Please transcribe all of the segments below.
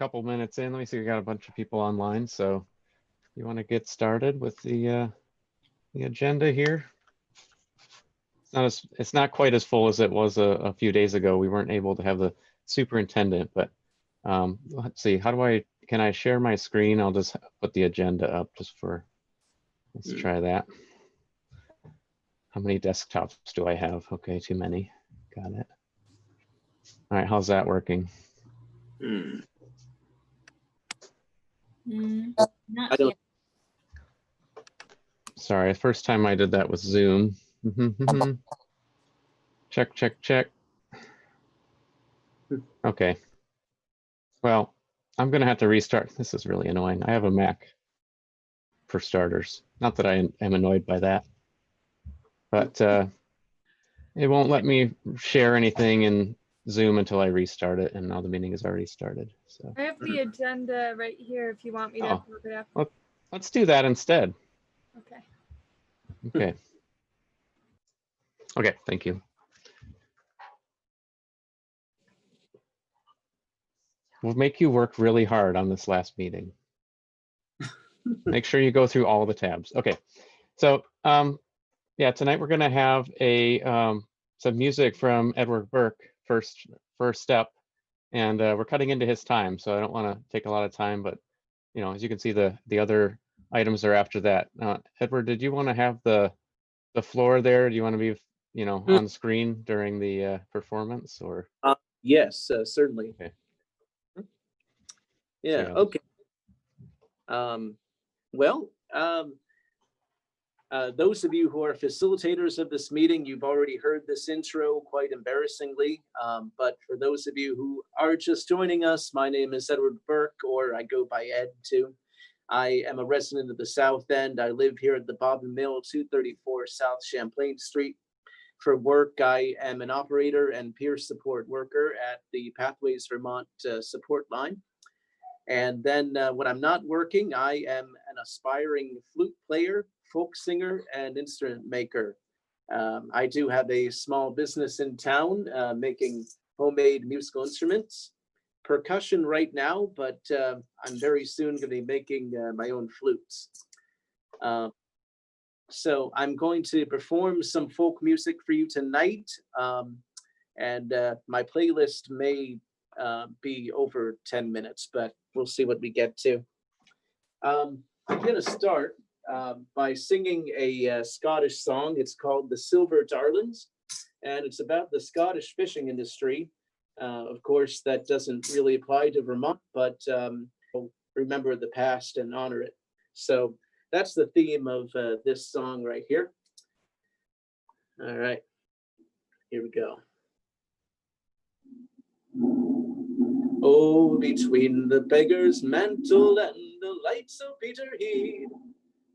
couple minutes in. Let me see, we got a bunch of people online. So you want to get started with the agenda here? It's not quite as full as it was a few days ago. We weren't able to have the superintendent, but let's see, can I share my screen? I'll just put the agenda up let's try that. How many desktops do I have? Okay, too many. Got it. All right, how's that working? Not yet. Sorry, first time I did that with Zoom. Check, check, check. Okay. Well, I'm gonna have to restart. This is really annoying. I have a Mac, for starters. Not that I am annoyed by that, but it won't let me share anything in Zoom until I restart it, and now the meeting has already started. So I have the agenda right here if you want me to look it up. Let's do that instead. Okay. Okay. Okay, thank you. We'll make you work really hard on this last meeting. Make sure you go through all the tabs. Okay, so yeah, tonight we're gonna have some music from Edward Burke, first step, and we're cutting into his time, so I don't want to take a lot of time, but as you can see, the other items are after that. Edward, did you want to have the floor there? Do you want to be on screen during the performance, or? Yes, certainly. Okay. Yeah. Okay. Well, those of you who are facilitators of this meeting, you've already heard this intro quite embarrassingly. But for those of you who are just joining us, my name is Edward Burke, or I go by Ed too. I am a resident of the South End. I live here at the Bobbin Mill, 234 South Champlain Street. For work, I am an operator and peer support worker at the Pathways Vermont support line. And then when I'm not working, I am an aspiring flute player, folk singer, and instrument maker. I do have a small business in town making homemade musical instruments, percussion right now, but I'm very soon going to be making my own flutes. So I'm going to perform some folk music for you tonight. And my playlist may be over 10 minutes, but we'll see what we get to. I'm going to start by singing a Scottish song. It's called The Silver Darlings, and it's about the Scottish fishing industry. Of course, that doesn't really apply to Vermont, but remember the past and honor it. So that's the theme of this song right here. All right, here we go. Oh, between the beggar's mantle and the lights of Peterhead,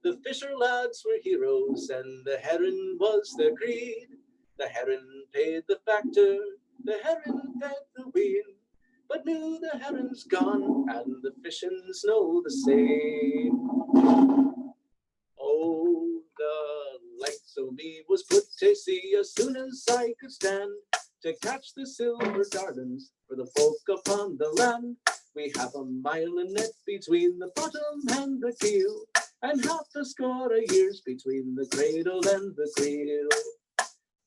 the fisher lads were heroes, and the herring was their creed. The herring paid the factor, the herring fed the wheel, but now the herring's gone, and the fishing's no the same. Oh, the lights o' me was put to sea as soon as I could stand, to catch the silver darlings for the folk upon the land. We have a mile in net between the bottom and the keel, and half a score of years between the cradle and the creel.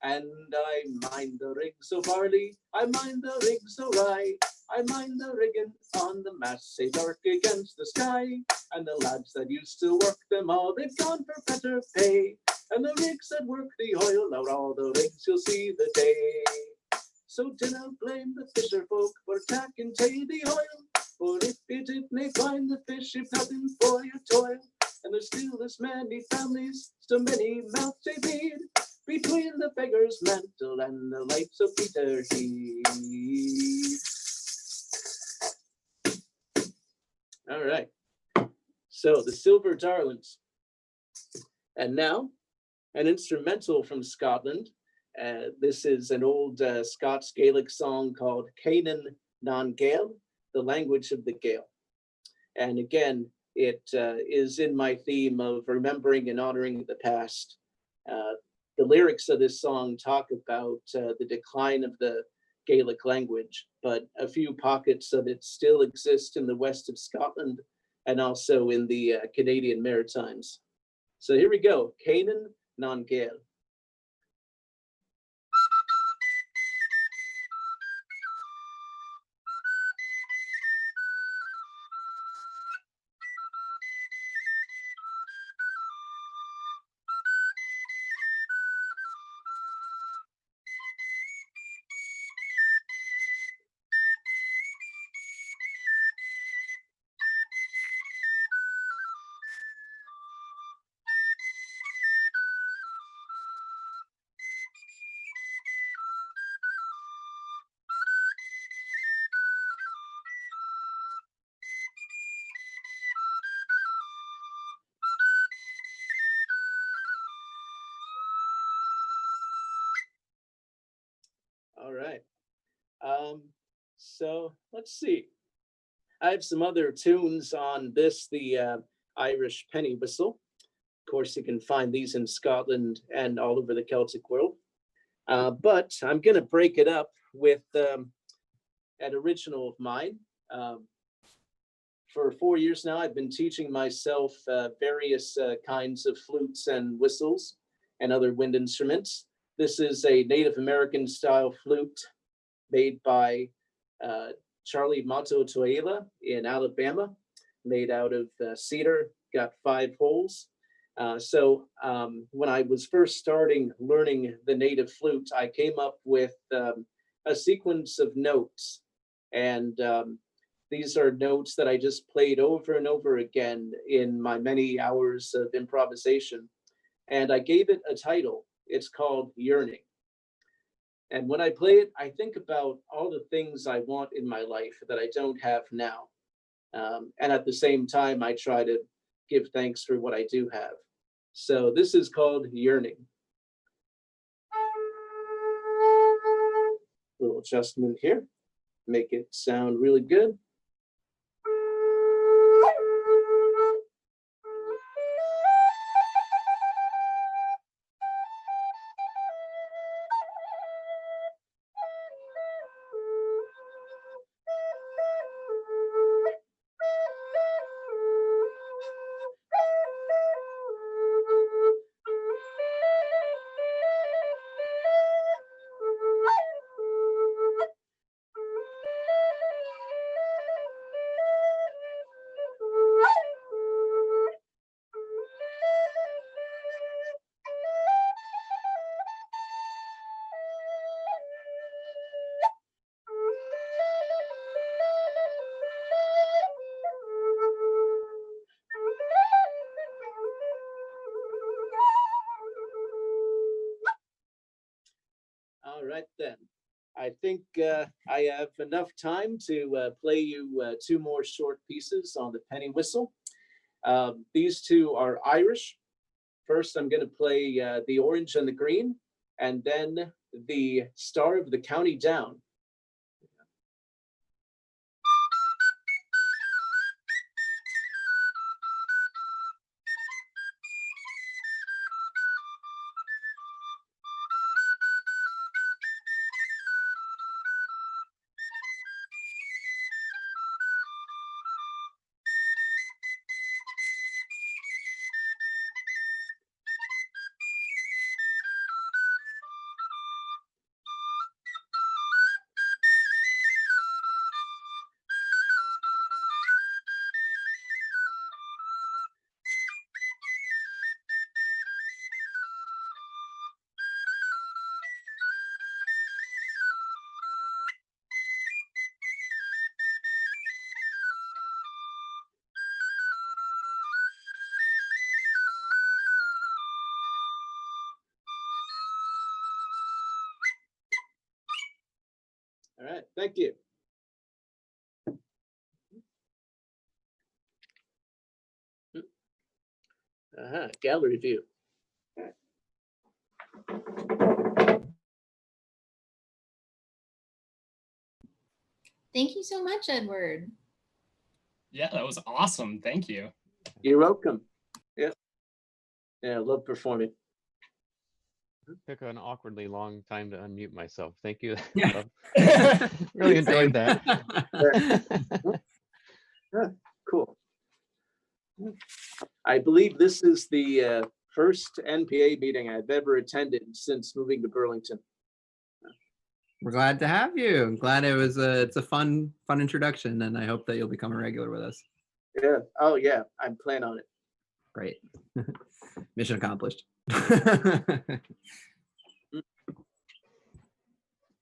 And I mind the rigs o' barley, I mind the rigs o' rye, I mind the rigging on the mast, say dark against the sky. And the lads that used to work them all, they've gone for better pay. And the rigs that work the oil, now all the rigs you'll see the day. So dinna blame the fisher folk for tacking tay the oil, for if you did may find the fish, you've nothing for your toil. And there's still as many families, so many mouths they feed, between the beggar's mantle and the lights of Peterhead. All right, so the Silver Darlings. And now, an instrumental from Scotland. This is an old Scots Gaelic song called Canaan nan Gael, the language of the Gael. And again, it is in my theme of remembering and honoring the past. The lyrics of this song talk about the decline of the Gaelic language, but a few pockets of it still exist in the west of Scotland and also in the Canadian Maritimes. So here we go, Canaan non Gael. All right. So let's see. I have some other tunes on this, the Irish penny whistle. Of course, you can find these in Scotland and all over the Celtic world. But I'm going to break it up with an original of mine. For 4 years now, I've been teaching myself various kinds of flutes and whistles and other wind instruments. This is a Native American style flute made by Charlie Mato Toela in Alabama, made out of cedar, got 5 holes. So when I was first starting learning the native flute, I came up with a sequence of notes. And these are notes that I just played over and over again in my many hours of improvisation. And I gave it a title. It's called Yearning. And when I play it, I think about all the things I want in my life that I don't have now. And at the same time, I try to give thanks for what I do have. So this is called Yearning. Little adjustment here, make it sound really good. All right, then. I think I have enough time to play you 2 more short pieces on the penny whistle. These 2 are Irish. First, I'm going to play the Orange and the Green, and then the Star of the County Down. All right, thank you. Gallery view. Thank you so much, Edward. Yeah, that was awesome. Thank you. You're welcome. Yeah. Yeah, I love performing. Took an awkwardly long time to unmute myself. Thank you. Yeah. Really enjoyed that. Yeah, cool. I believe this is the first NPA meeting I've ever attended since moving to Burlington. We're glad to have you. I'm glad it's a fun introduction, and I hope that you'll become a regular with us. Yeah. Oh yeah, I'm planning on it. Great. Mission accomplished. All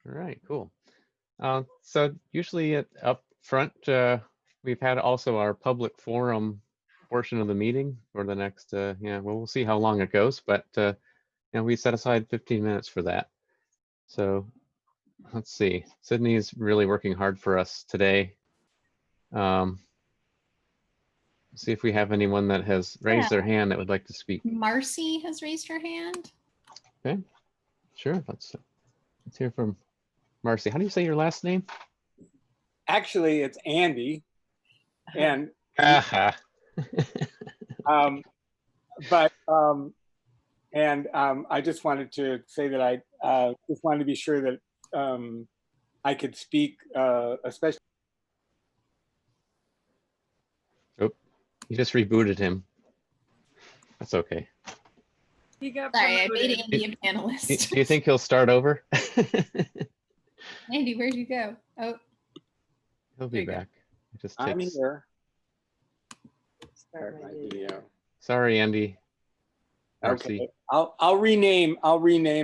right, cool. So usually up front, we've had also our public forum portion of the meeting for the next, well, we'll see how long it goes, but we set aside 15 minutes for that. So let's see. Sydney is really working hard for us today. See if we have anyone that has raised their hand that would like to speak. Marcy has raised her hand. Okay, sure. Let's hear from Marcy. How do you say your last name? Actually, it's Andy, and Aha. I just wanted to say that I just wanted to be sure that I could speak, especially. Oh, you just rebooted him. That's okay. He got Sorry, I promoted. made Andy a panelist. Do you think he'll start over? Andy, where'd you go? Oh, He'll be back. It just I'm takes. here. Start my video. Sorry, Andy. Marcy. Okay, I'll rename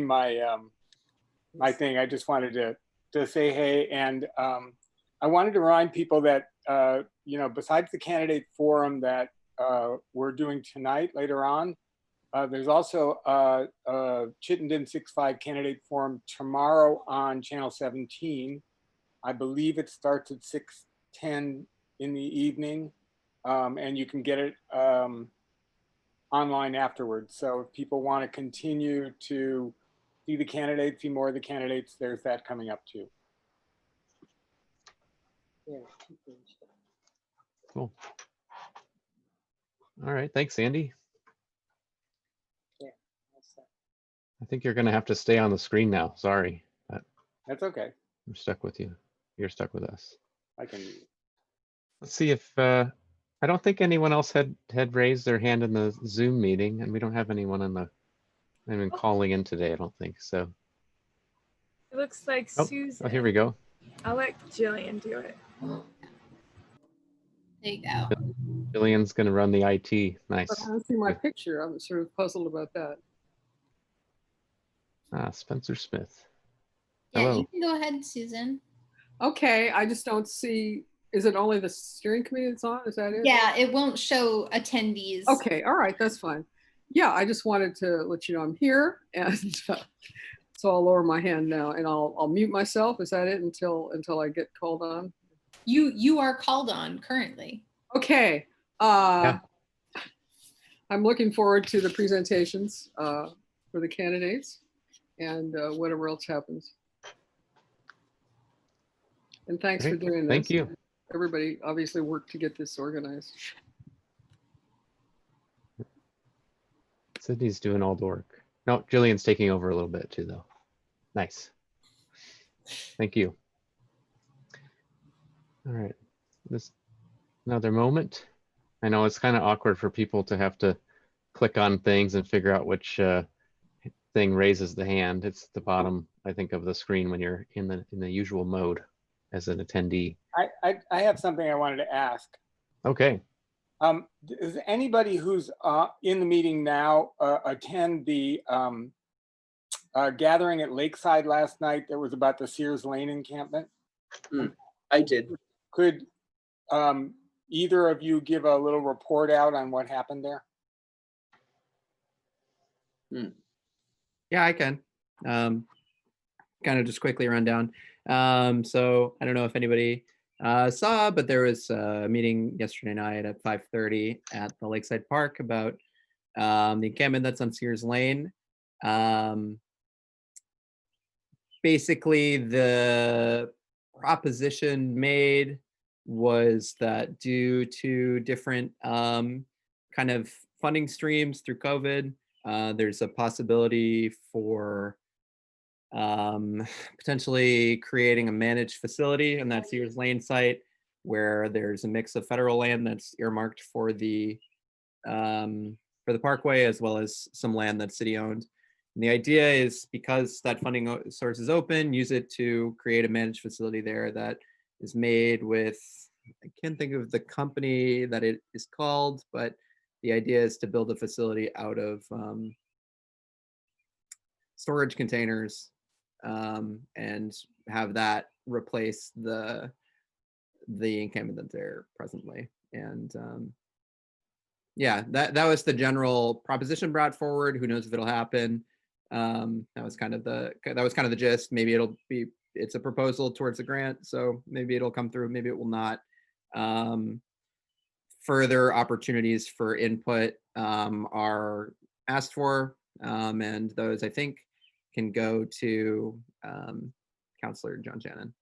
my my thing. I just wanted to say hey, and I wanted to remind people that besides the candidate forum that we're doing tonight later on, there's also a Chittenden 6.5 candidate forum tomorrow on channel 17. I believe it starts at 6:10 in the evening, and you can get it online afterwards. So if people want to continue to see the candidates, see more of the candidates, there's that coming up too. Cool. All right. Thanks, Andy. I think you're going to have to stay on the screen now. Sorry. But That's okay. I'm stuck with you. You're stuck with us. I can. Let's see if I don't think anyone else had raised their hand in the Zoom meeting, and we don't have anyone even calling in today. I don't think so. It looks like Oh, Susan. oh, here we go. I'll let Jillian do it. there you go. Jillian's going to run the IT. Nice. But I don't see my picture. I'm sort of puzzled about that. Ah, Spencer Smith. Yeah, Hello. you can go ahead, Susan. Okay, I just don't see. Is it only the steering committee that's on? Is that it? Yeah, it won't show attendees. Okay, all right, that's fine. Yeah, I just wanted to let you know I'm here, and so I'll lower my hand now, and I'll mute myself. Is that it until I get called on? You are called on currently. Okay. Yeah. I'm looking forward to the presentations for the candidates and whatever else happens. And thanks for Great. doing this. Thank you. Everybody obviously worked to get this organized. Sydney's doing all the work. No, Jillian's taking over a little bit too, though. Nice. Thank you. All right. This another moment. I know it's kind of awkward for people to have to click on things and figure out which thing raises the hand. It's the bottom, I think, of the screen when you're in the usual mode as an attendee. I have something I wanted to ask. Okay. Does anybody who's in the meeting now attend the gathering at Lakeside last night that was about the Sears Lane encampment? I did. Could either of you give a little report out on what happened there? Yeah, I can. Kind of just quickly run down. So I don't know if anybody saw, but there was a meeting yesterday night at 5:30 at the Lakeside Park about the encampment that's on Sears Lane. Basically, the proposition made was that due to different kind of funding streams through COVID, there's a possibility for potentially creating a managed facility in that Sears Lane site where there's a mix of federal land that's earmarked for the parkway, as well as some land that's city owned. And the idea is, because that funding source is open, use it to create a managed facility there that is made with, I can't think of the company that it is called, but the idea is to build a facility out of storage containers and have that replace the encampment that's there presently. And yeah, that was the general proposition brought forward. Who knows if it'll happen? That was kind of the gist. Maybe it's a proposal towards the grant, so maybe it'll come through, maybe it will not. Further opportunities for input are asked for, and those, I think, can go to Counselor John Shannon.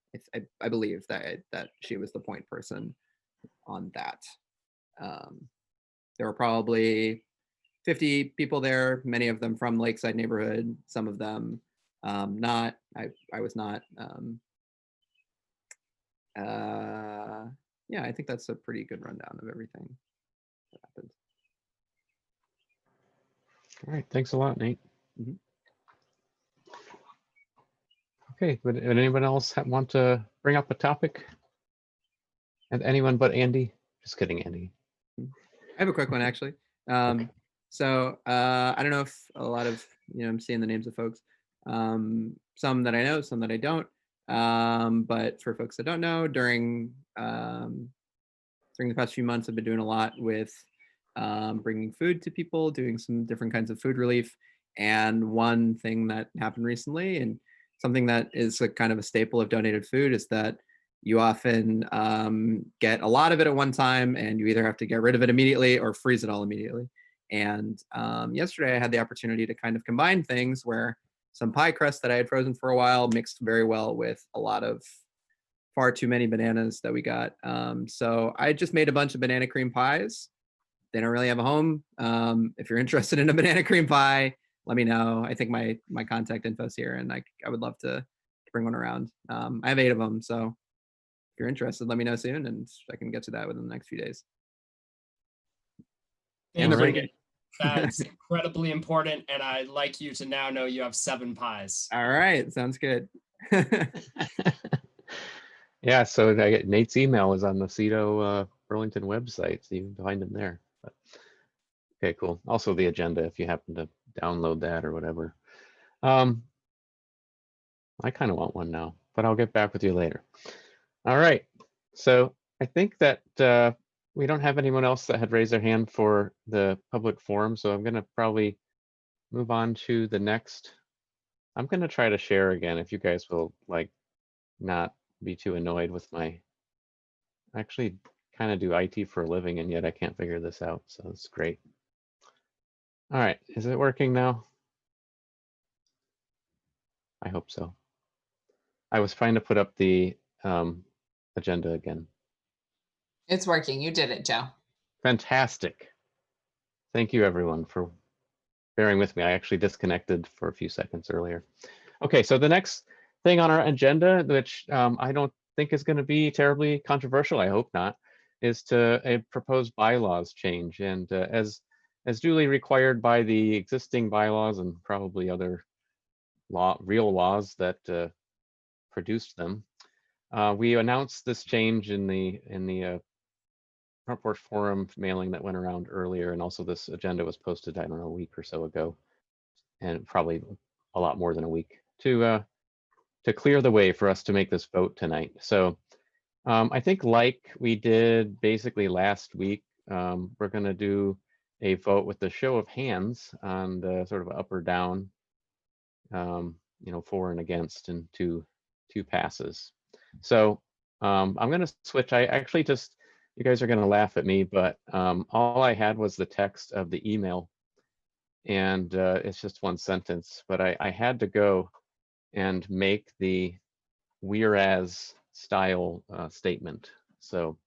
I believe that she was the point person on that. There were probably 50 people there, many of them from Lakeside neighborhood, some of them not. I was not. Yeah, I think that's a pretty good rundown of everything that happened. All right, thanks a lot, Nate. Mhm. Okay, would anyone else want to bring up a topic? And anyone but Andy? Just kidding, Andy. I have a quick one, actually. Okay. So I don't know if a lot of, I'm seeing the names of folks, some that I know, some that I don't. But for folks that don't know, during the past few months, I've been doing a lot with bringing food to people, doing some different kinds of food relief. And one thing that happened recently, and something that is a kind of a staple of donated food, is that you often get a lot of it at one time, and you either have to get rid of it immediately or freeze it all immediately. And yesterday I had the opportunity to kind of combine things where some pie crust that I had frozen for a while mixed very well with a lot of far too many bananas that we got. So I just made a bunch of banana cream pies. They don't really have a home. If you're interested in a banana cream pie, let me know. I think my contact info's here, and I would love to bring one around. I have 8 of them, so if you're interested, let me know soon, and I can get to that within the next few days. And they're pretty good. That's incredibly important, and I'd like you to now know you have 7 pies. All right, sounds good. Yeah, so Nate's email is on the CETO Burlington website, so you can find him there. But, okay, cool. Also the agenda if you happen to download that or whatever. I kind of want one now, but I'll get back with you later. All right, so I think that we don't have anyone else that had raised their hand for the public forum, so I'm going to probably move on to the next. I'm going to try to share again if you guys will not be too annoyed with my, I actually kind of do IT for a living, and yet I can't figure this out, so it's great. All right, is it working now? I hope so. I was trying to put up the agenda again. It's working. You did it, Joe. Fantastic. Thank you, everyone, for bearing with me. I actually disconnected for a few seconds earlier. Okay, so the next thing on our agenda, which I don't think is going to be terribly controversial, I hope not, is to a proposed bylaws change. And as duly required by the existing bylaws and probably other real laws that produced them, we announced this change in the Front Porch Forum mailing that went around earlier, and also this agenda was posted, I don't know, a week or so ago, and probably a lot more than a week, to clear the way for us to make this vote tonight. So I think, like we did basically last week, we're going to do a vote with the show of hands on the sort of up or down, for and against, and two passes. So I'm going to switch. I actually just, you guys are going to laugh at me, but all I had was the text of the email, and it's just one sentence, but I had to go and make the whereas style statement. So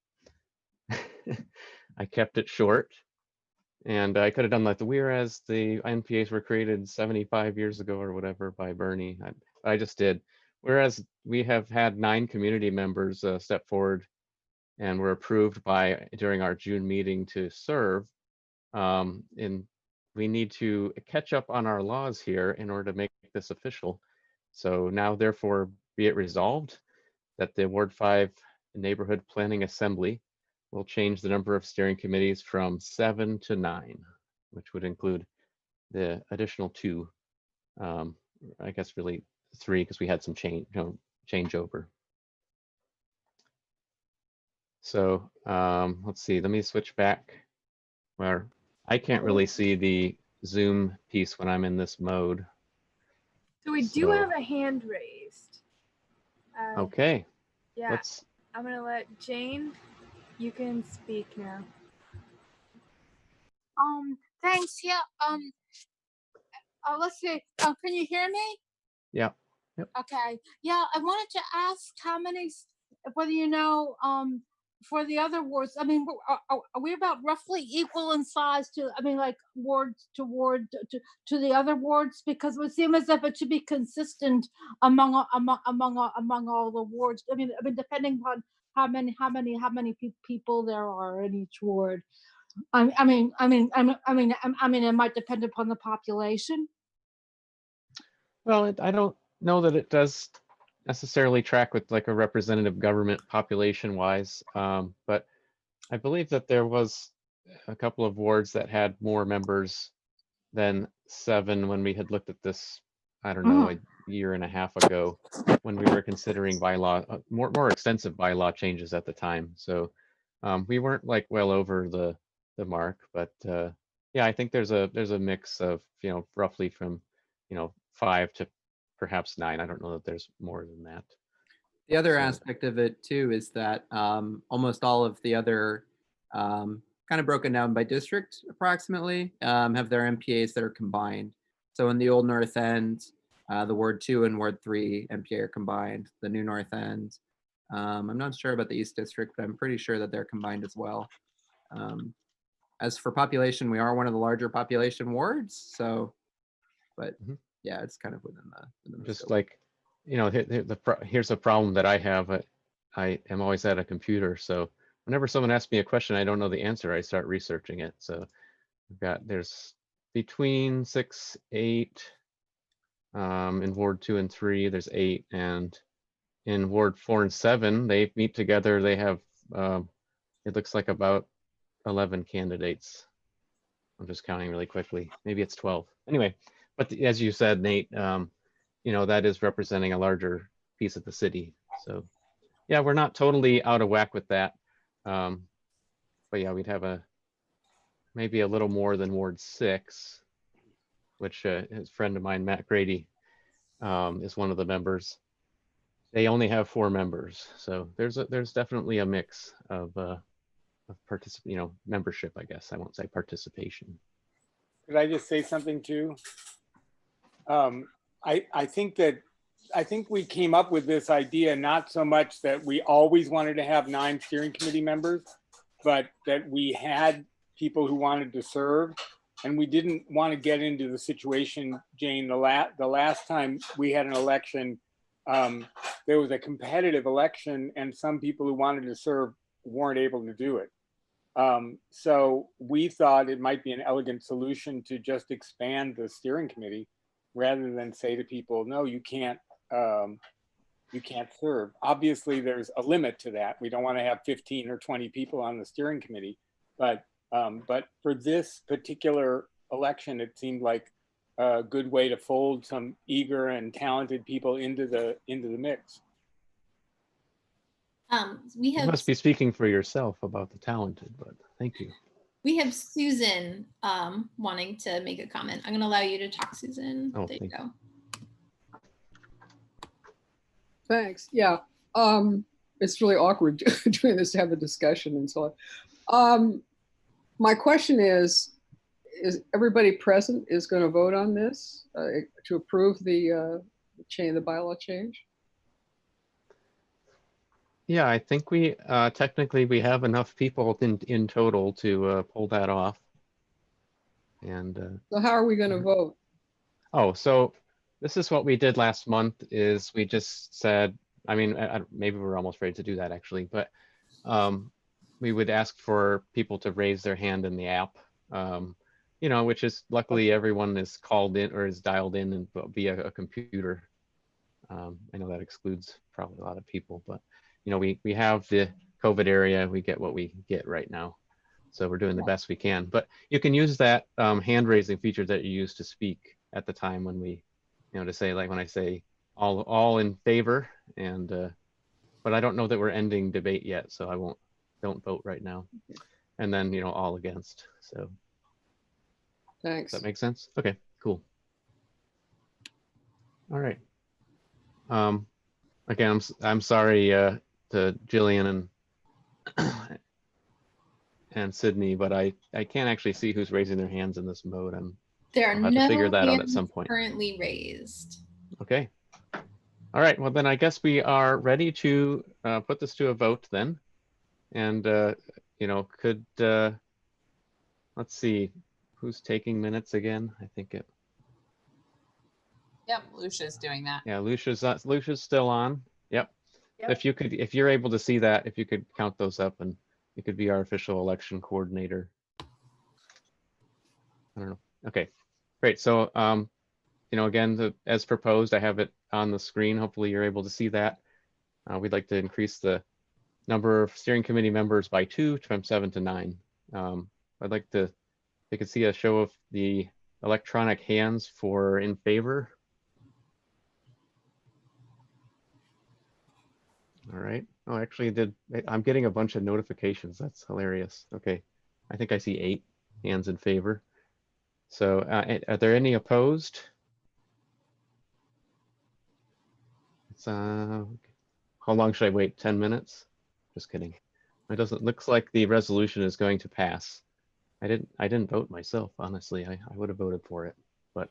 I kept it short, And I could have done like the whereas the NPAs were created 75 years ago or whatever by Bernie. I just did. Whereas we have had 9 community members step forward and were approved during our June meeting to serve. And we need to catch up on our laws here in order to make this official. So now, therefore, be it resolved that the Ward 5 Neighborhood Planning Assembly will change the number of steering committees from 7 to 9, which would include the additional 2. I guess really 3 because we had some changeover. So let's see. Let me switch back where I can't really see the Zoom piece when I'm in this mode. So we do So- have a hand raised. Okay. Yeah, I'm gonna let Jane. You can speak now. Thanks. Yeah. Let's see. Can you hear me? Yeah. Yep. Okay. Yeah. I wanted to ask how many, whether you know, for the other wards. I mean, are we about roughly equal in size to? I mean, like wards to ward to the other wards, because it would seem as if it should be consistent among all the wards. I mean, depending on how many people there are in each ward. I mean, it might depend upon the population. Well, I don't know that it does necessarily track with like a representative government population wise, but I believe that there was a couple of wards that had more members than 7 when we had looked at this, I don't know, a year and a half ago when we were considering bylaw, more extensive bylaw changes at the time. So we weren't like well over the mark, but yeah, I think there's a mix of, roughly from, 5 to perhaps 9. I don't know that there's more than that. The other So- aspect of it too is that almost all of the other kind of broken down by district approximately have their MPAs that are combined. So in the old North End, the Ward 2 and Ward 3 MPA are combined. The new North End, I'm not sure about the East District, but I'm pretty sure that they're combined as well. As for population, we are one of the larger population wards. So, but yeah, it's kind of within the Just scope. like, here's a problem that I have. I am always at a computer, so whenever someone asks me a question, I don't know the answer, I start researching it. So there's between 6, 8, in Ward 2 and 3, there's 8, and in Ward 4 and 7, they meet together. They have, it looks like about 11 candidates. I'm just counting really quickly. Maybe it's 12. Anyway, but as you said, Nate, that is representing a larger piece of the city. So yeah, we're not totally out of whack with that. But yeah, we'd have maybe a little more than Ward 6, which his friend of mine, Matt Grady, is one of the members. They only have 4 members. So there's definitely a mix of membership, I guess. I won't say participation. Could I just say something too? I think we came up with this idea not so much that we always wanted to have 9 steering committee members, but that we had people who wanted to serve, and we didn't want to get into the situation, Jane, the last time we had an election, there was a competitive election and some people who wanted to serve weren't able to do it. So we thought it might be an elegant solution to just expand the steering committee rather than say to people, no, you can't serve. Obviously, there's a limit to that. We don't want to have 15 or 20 people on the steering committee, but for this particular election, it seemed like a good way to fold some eager and talented people into the mix. We You have must be speaking for yourself about the talented, but thank you. we have Susan wanting to make a comment. I'm going to allow you to talk, Susan. Oh, There you thank go. Thanks. Yeah. It's really awkward doing this to have a discussion and so on. My question is everybody present is going to vote on this to approve the bylaw change? Yeah, I think technically we have enough people in total to pull that off. And So how are we going to vote? oh, so this is what we did last month is we just said, I mean, maybe we're almost ready to do that actually, but we would ask for people to raise their hand in the app, you know, which is luckily everyone is called in or is dialed in and via a computer. I know that excludes probably a lot of people, but you know, we have the COVID area, we get what we get right now. So we're doing the best we can, but you can use that hand raising feature that you use to speak at the time when we, you know, to say like when I say all in favor and, but I don't know that we're ending debate yet, so I don't vote right now. And then, you know, all against. So Thanks. does that make sense? Okay, cool. All right. Again, I'm sorry to Jillian and Sydney, but I can't actually see who's raising their hands in this mode. There are I'll have to no figure that out at hands some point. currently raised. Okay. All right. Well, then I guess we are ready to put this to a vote then. And, you know, could, let's see, who's taking minutes again? I think it. Yep, Lucia's doing that. Yeah, Lucia's still on. Yep. If you could, if you're able to see that, if you could count those up and you could be our official election coordinator. I don't know. Okay, great. So, you know, again, as proposed, I have it on the screen. Hopefully you're able to see that. We'd like to increase the number of steering committee members by 2 from 7 to 9. I'd like to, you can see a show of the electronic hands for in favor. All right. Oh, actually, I'm getting a bunch of notifications. That's hilarious. Okay. I think I see 8 hands in favor. So are there any opposed? It's, how long should I wait? 10 minutes? Just kidding. It doesn't looks like the resolution is going to pass. I didn't vote myself, honestly. I would have voted for it, but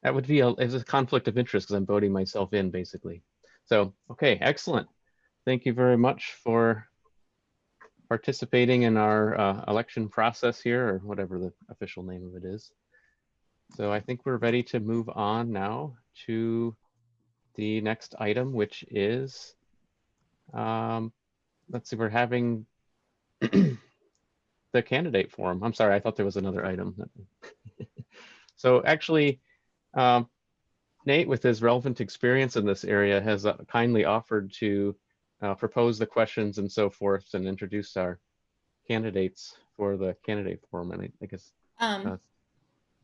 that would be it's a conflict of interest because I'm voting myself in basically. So, okay, excellent. Thank you very much for participating in our election process here, or whatever the official name of it is. So I think we're ready to move on now to the next item, which is, let's see, we're having the candidate forum. I'm sorry, I thought there was another item. So actually, Nate, with his relevant experience in this area, has kindly offered to propose the questions and so forth and introduce our candidates for the candidate forum. And I guess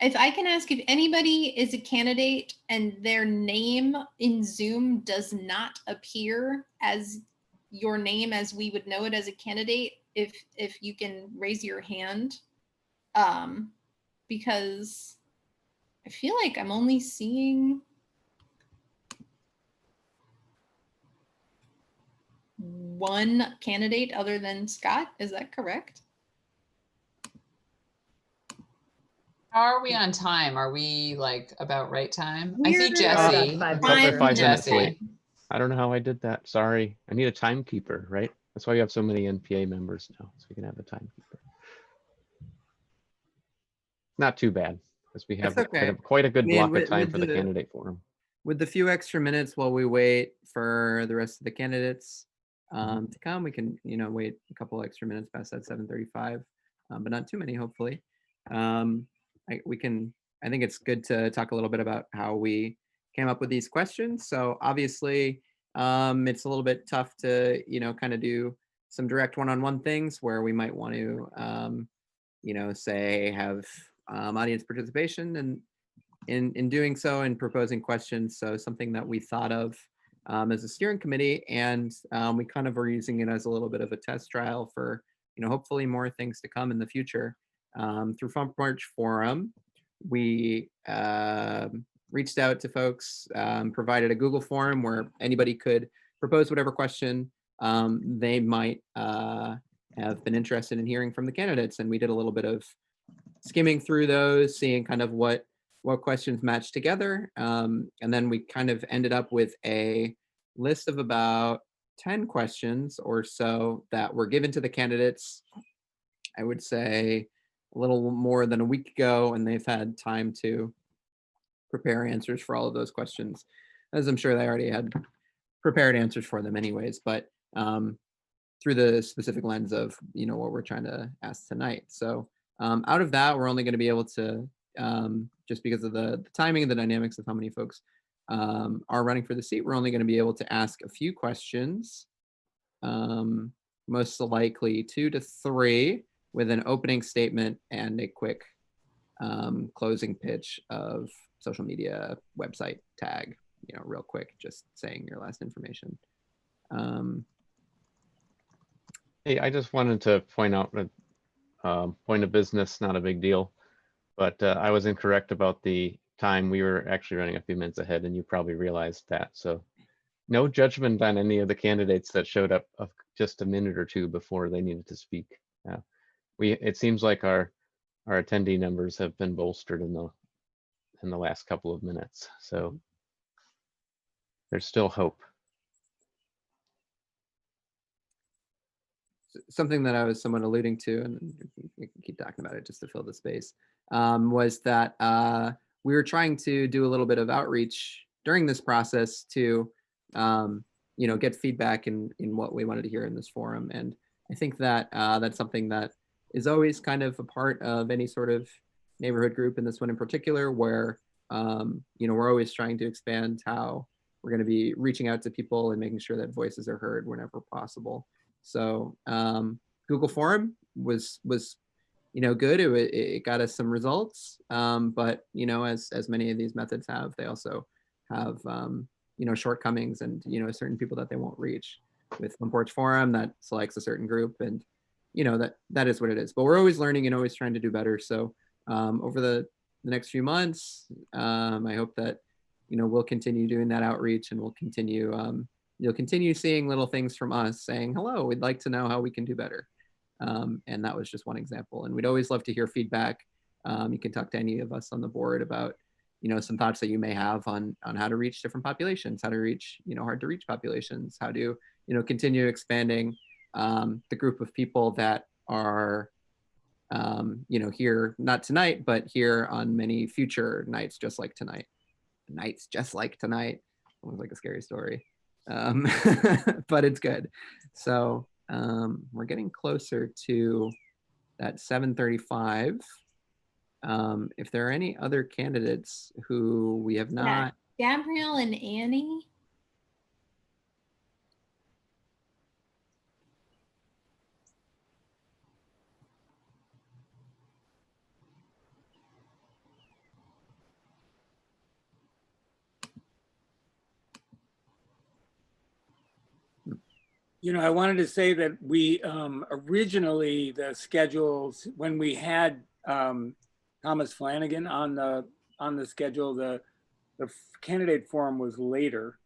if I can ask, if anybody is a candidate and their name in Zoom does not appear as your name as we would know it as a candidate, if you can raise your hand, because I feel like I'm only seeing one candidate other than Scott. Is that correct? How are we on time? Are we like about right time? I We're see Jesse. a couple of 5 minutes Jesse. late. I don't know how I did that. Sorry. I need a timekeeper, right? That's why you have so many NPA members now, so we can have a timekeeper. Not too bad, because we have quite a good block of time for the candidate forum. With the few extra minutes while we wait for the rest of the candidates to come, we can, you know, wait a couple extra minutes past that 7:35, but not too many, hopefully. I think it's good to talk a little bit about how we came up with these questions. So obviously, it's a little bit tough to, you know, kind of do some direct one-on-one things where we might want to, you know, say have audience participation and in doing so and proposing questions. So something that we thought of as a steering committee, and we kind of are using it as a little bit of a test trial for, you know, hopefully more things to come in the future. Through Front Porch Forum, we reached out to folks, provided a Google form where anybody could propose whatever question they might have been interested in hearing from the candidates. And we did a little bit of skimming through those, seeing kind of what questions matched together. And then we kind of ended up with a list of about 10 questions or so that were given to the candidates, I would say, a little more than a week ago, and they've had time to prepare answers for all of those questions, as I'm sure they already had prepared answers for them anyways, but through the specific lens of, what we're trying to ask tonight. So out of that, we're only going to be able to, just because of the timing and the dynamics of how many folks are running for the seat, we're only going to be able to ask a few questions, most likely 2 to 3, with an opening statement and a quick closing pitch of social media, website, tag, real quick, just saying your last information. Hey, I just wanted to point out that point of business, not a big deal, but I was incorrect about the time. We were actually running a few minutes ahead, and you probably realized that. So no judgment on any of the candidates that showed up just a minute or two before they needed to speak. It seems like our attendee numbers have been bolstered in the last couple of minutes. So there's still hope. Something that I was somewhat alluding to, and we can keep talking about it just to fill the space, was that we were trying to do a little bit of outreach during this process to, get feedback in what we wanted to hear in this forum. And I think that that's something that is always kind of a part of any sort of neighborhood group, and this one in particular, where, we're always trying to expand how we're going to be reaching out to people and making sure that voices are heard whenever possible. So Google Forum was good. It got us some results, but as many of these methods have, they also have shortcomings and certain people that they won't reach. With Front Porch Forum, that selects a certain group, and that is what it is. But we're always learning and always trying to do better. So over the next few months, I hope that we'll continue doing that outreach, and we'll continue. You'll continue seeing little things from us saying, hello, we'd like to know how we can do better. And that was just one example. And we'd always love to hear feedback. You can talk to any of us on the board about, some thoughts that you may have on how to reach different populations, how to reach, hard to reach populations, how to, continue expanding the group of people that are, here, not tonight, but here on many future nights, just like tonight. Nights just like tonight. Sounds like a scary story. But it's good. So we're getting closer to that 7:35. If there are any other candidates who we have not. Gabrielle and Annie. I wanted to say that we originally, the schedules, when we had Thomas Flanagan on the schedule, the candidate forum was later,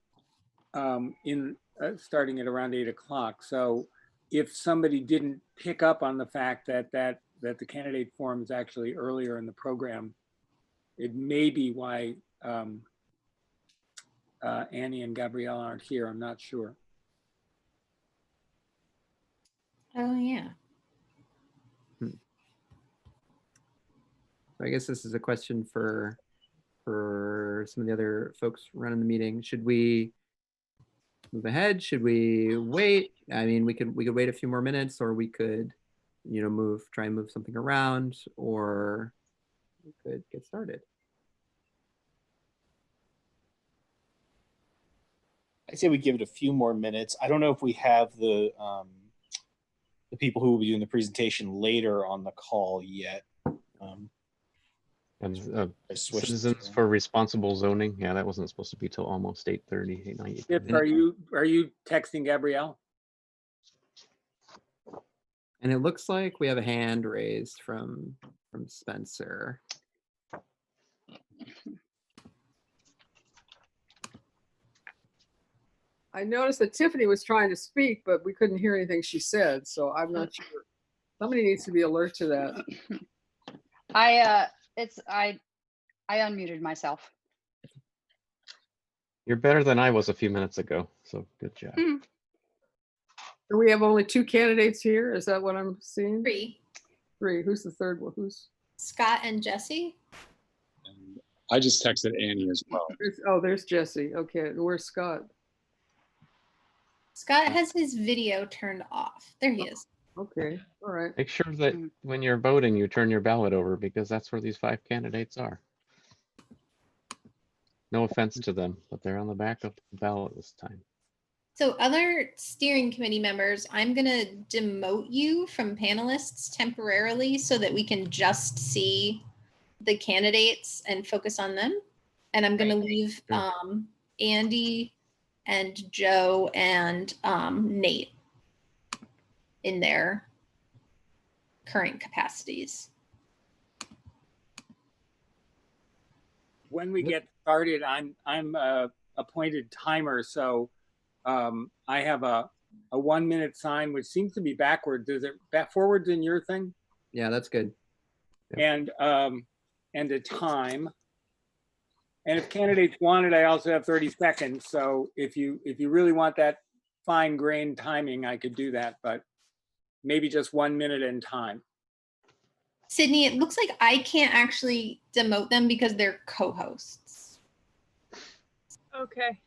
starting at around 8 o'clock. So if somebody didn't pick up on the fact that the candidate forum is actually earlier in the program, it may be why Annie and Gabrielle aren't here. I'm not sure. Oh, yeah. So I guess this is a question for some of the other folks running the meeting. Should we move ahead? Should we wait? I mean, we could wait a few more minutes, or we could, try and move something around, or we could get started. I say we give it a few more minutes. I don't know if we have the people who will be doing the presentation later on the call yet. And Citizens for Responsible Zoning. Yeah, that wasn't supposed to be till almost 8:30, 8:90. Skip, are you texting Gabrielle? And it looks like we have a hand raised from Spencer. I noticed that Tiffany was trying to speak, but we couldn't hear anything she said, so I'm not sure. Somebody needs to be alert to that. I unmuted myself. You're better than I was a few minutes ago, so good job. Do we have only 2 candidates here? Is that what I'm seeing? 3. 3. Who's the third one? Who's? Scott and Jesse. And I just texted Annie as well. There's Jesse. Okay, where's Scott? Scott has his video turned off. There he is. Okay, all right. Make sure that when you're voting, you turn your ballot over because that's where these 5 candidates are. No offense to them, but they're on the back of the ballot this time. So other steering committee members, I'm going to demote you from panelists temporarily so that we can just see the candidates and focus on them. And I'm going to leave Andy and Joe and Nate in their current capacities. When we get started, I'm appointed timer, so I have a 1 minute sign, which seems to be backwards. Is it back forwards in your thing? Yeah, that's good. And a time. And if candidates want it, I also have 30 seconds. So if you really want that fine-grained timing, I could do that, but maybe just 1 minute in time. Sydney, it looks like I can't actually demote them because they're co-hosts. Okay,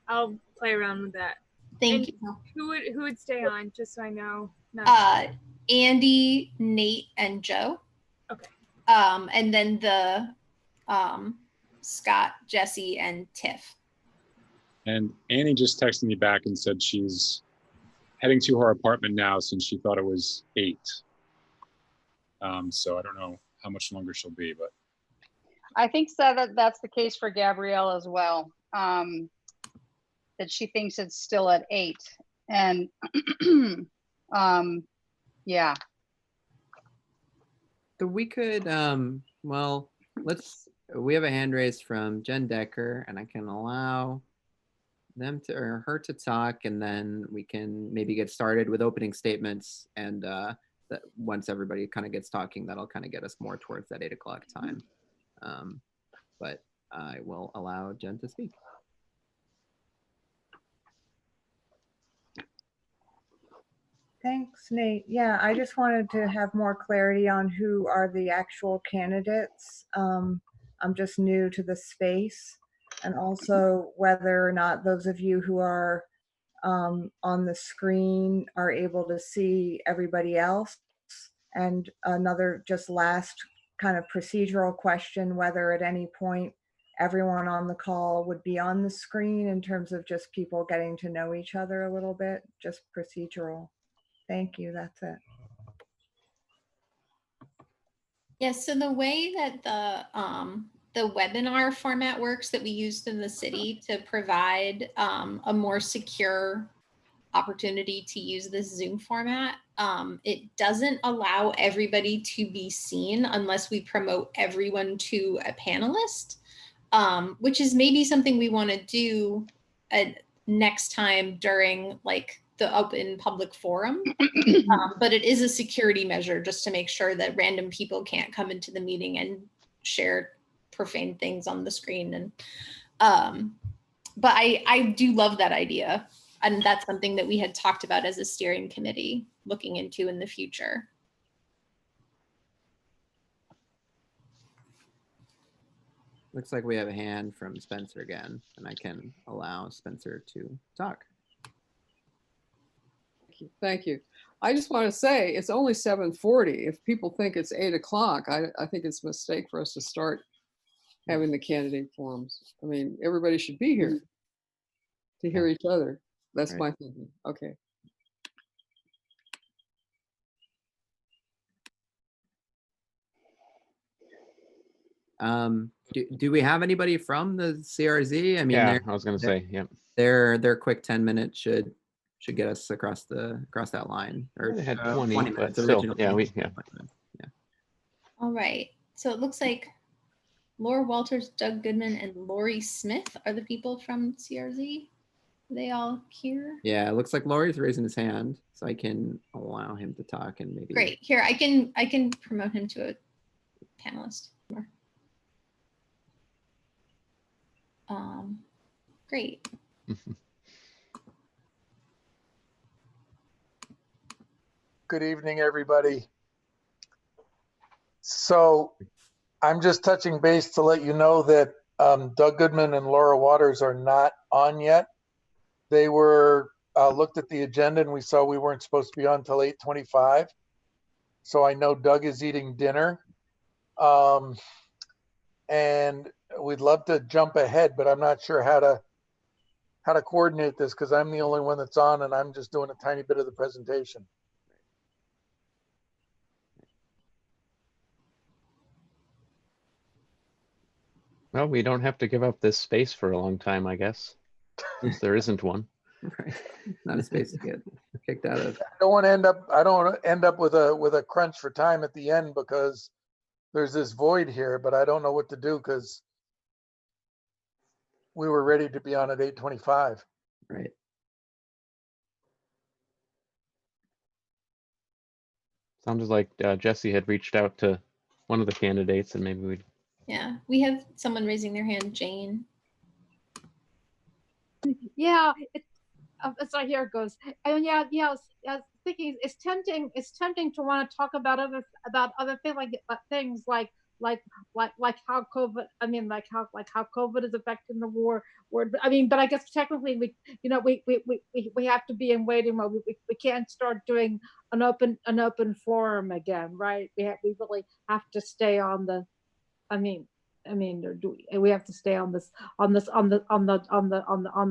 I'll play around with that. Thank you. Who would stay on, just so I know? Andy, Nate, and Joe. Okay. And then the Scott, Jesse, and Tiff. And Annie just texted me back and said she's heading to her apartment now since she thought it was 8. So I don't know how much longer she'll be, but. I think so that's the case for Gabrielle as well. That she thinks it's still at 8. And yeah. So we could, well, we have a hand raised from Jen Decker, and I can allow them to, or her to talk, and then we can maybe get started with opening statements. And that once everybody kind of gets talking, that'll kind of get us more towards that 8 o'clock time. But I will allow Jen to speak. Thanks, Nate. Yeah, I just wanted to have more clarity on who are the actual candidates. I'm just new to the space, and also whether or not those of you who are on the screen are able to see everybody else. And another just last kind of procedural question, whether at any point everyone on the call would be on the screen in terms of just people getting to know each other a little bit, just procedural. Thank you, that's it. Yes, so the way that the webinar format works that we used in the city to provide a more secure opportunity to use this Zoom format, it doesn't allow everybody to be seen unless we promote everyone to a panelist, which is maybe something we want to do next time during like the open public forum. But it is a security measure just to make sure that random people can't come into the meeting and share profane things on the screen. And but I do love that idea. And that's something that we had talked about as a steering committee looking into in the future. Looks like we have a hand from Spencer again, and I can allow Spencer to talk. Thank you. I just want to say it's only 7:40. If people think it's 8 o'clock, I think it's a mistake for us to start having the candidate forums. I mean, everybody should be here to hear each other. That's my thinking. Okay. Do we have anybody from the CRZ? I mean, yeah, I was going to say, yeah. Their quick 10 minutes should get us across that line. Or they had 20 minutes. but still, yeah. All right. So it looks like Laura Walters, Doug Goodman, and Lori Smith are the people from CRZ. Are they all here? Yeah, it looks like Lori's raising his hand, so I can allow him to talk and maybe. Great. Here, I can promote him to a panelist. Great. Good evening, everybody. So I'm just touching base to let you know that Doug Goodman and Laura Waters are not on yet. They were looked at the agenda and we saw we weren't supposed to be on until 8:25. So I know Doug is eating dinner. And we'd love to jump ahead, but I'm not sure how to coordinate this because I'm the only one that's on and I'm just doing a tiny bit of the presentation. Well, we don't have to give up this space for a long time, I guess, since there isn't one. Right. Not a space to get kicked out of. I don't want to end up with a crunch for time at the end because there's this void here, but I don't know what to do because we were ready to be on at 8:25. Right. Sounds like Jesse had reached out to one of the candidates and maybe we'd. Yeah, we have someone raising their hand, Jane. Yeah, so here it goes. And yeah, I was thinking it's tempting to want to talk about other things like how COVID. I mean, like how COVID is affecting the war. I mean, but I guess technically we have to be in waiting mode. We can't start doing an open forum again, right? We really have to stay on the. I mean, we have to stay on the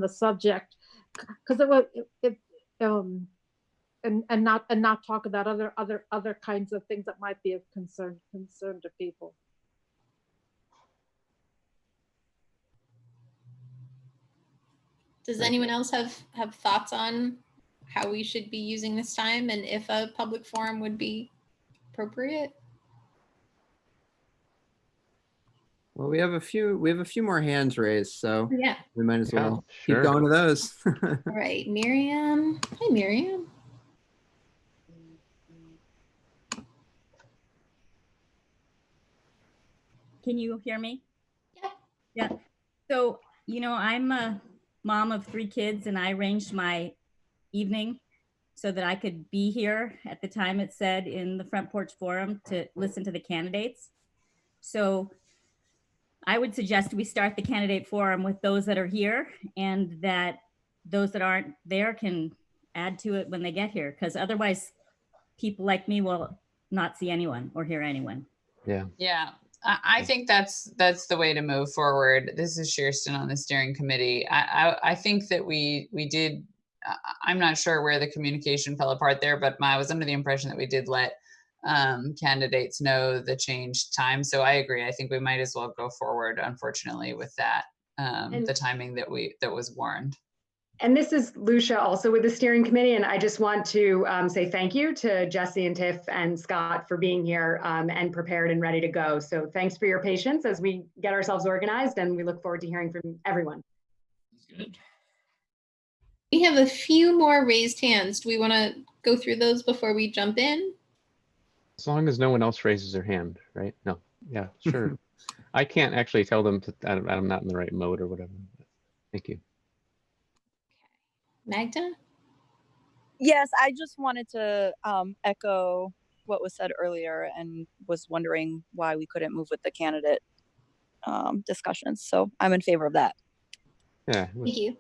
subject because and not talk about other kinds of things that might be of concern to people. Does anyone else have thoughts on how we should be using this time and if a public forum would be appropriate? Well, we have a few more hands raised, so yeah, we might as well sure. keep going to those. All right, Miriam. Hi, Miriam. Can you hear me? Yeah. Yeah. So, I'm a mom of 3 kids and I arranged my evening so that I could be here at the time it said in the Front Porch Forum to listen to the candidates. So I would suggest we start the candidate forum with those that are here and that those that aren't there can add to it when they get here, because otherwise people like me will not see anyone or hear anyone. Yeah. Yeah. I think that's the way to move forward. This is Shearston on the steering committee. I think that we did, I'm not sure where the communication fell apart there, but I was under the impression that we did let candidates know the changed time. So I agree. I think we might as well go forward, unfortunately, with that, the timing that was warned. And this is Lucia also with the steering committee. And I just want to say thank you to Jesse and Tiff and Scott for being here and prepared and ready to go. So thanks for your patience as we get ourselves organized, and we look forward to hearing from everyone. Good. We have a few more raised hands. Do we want to go through those before we jump in? As long as no one else raises their hand, right? No. Yeah, sure. I can't actually tell them I'm not in the right mode or whatever. Thank you. Magda? Yes, I just wanted to echo what was said earlier and was wondering why we couldn't move with the candidate discussions. So I'm in favor of that. Yeah. Thank you.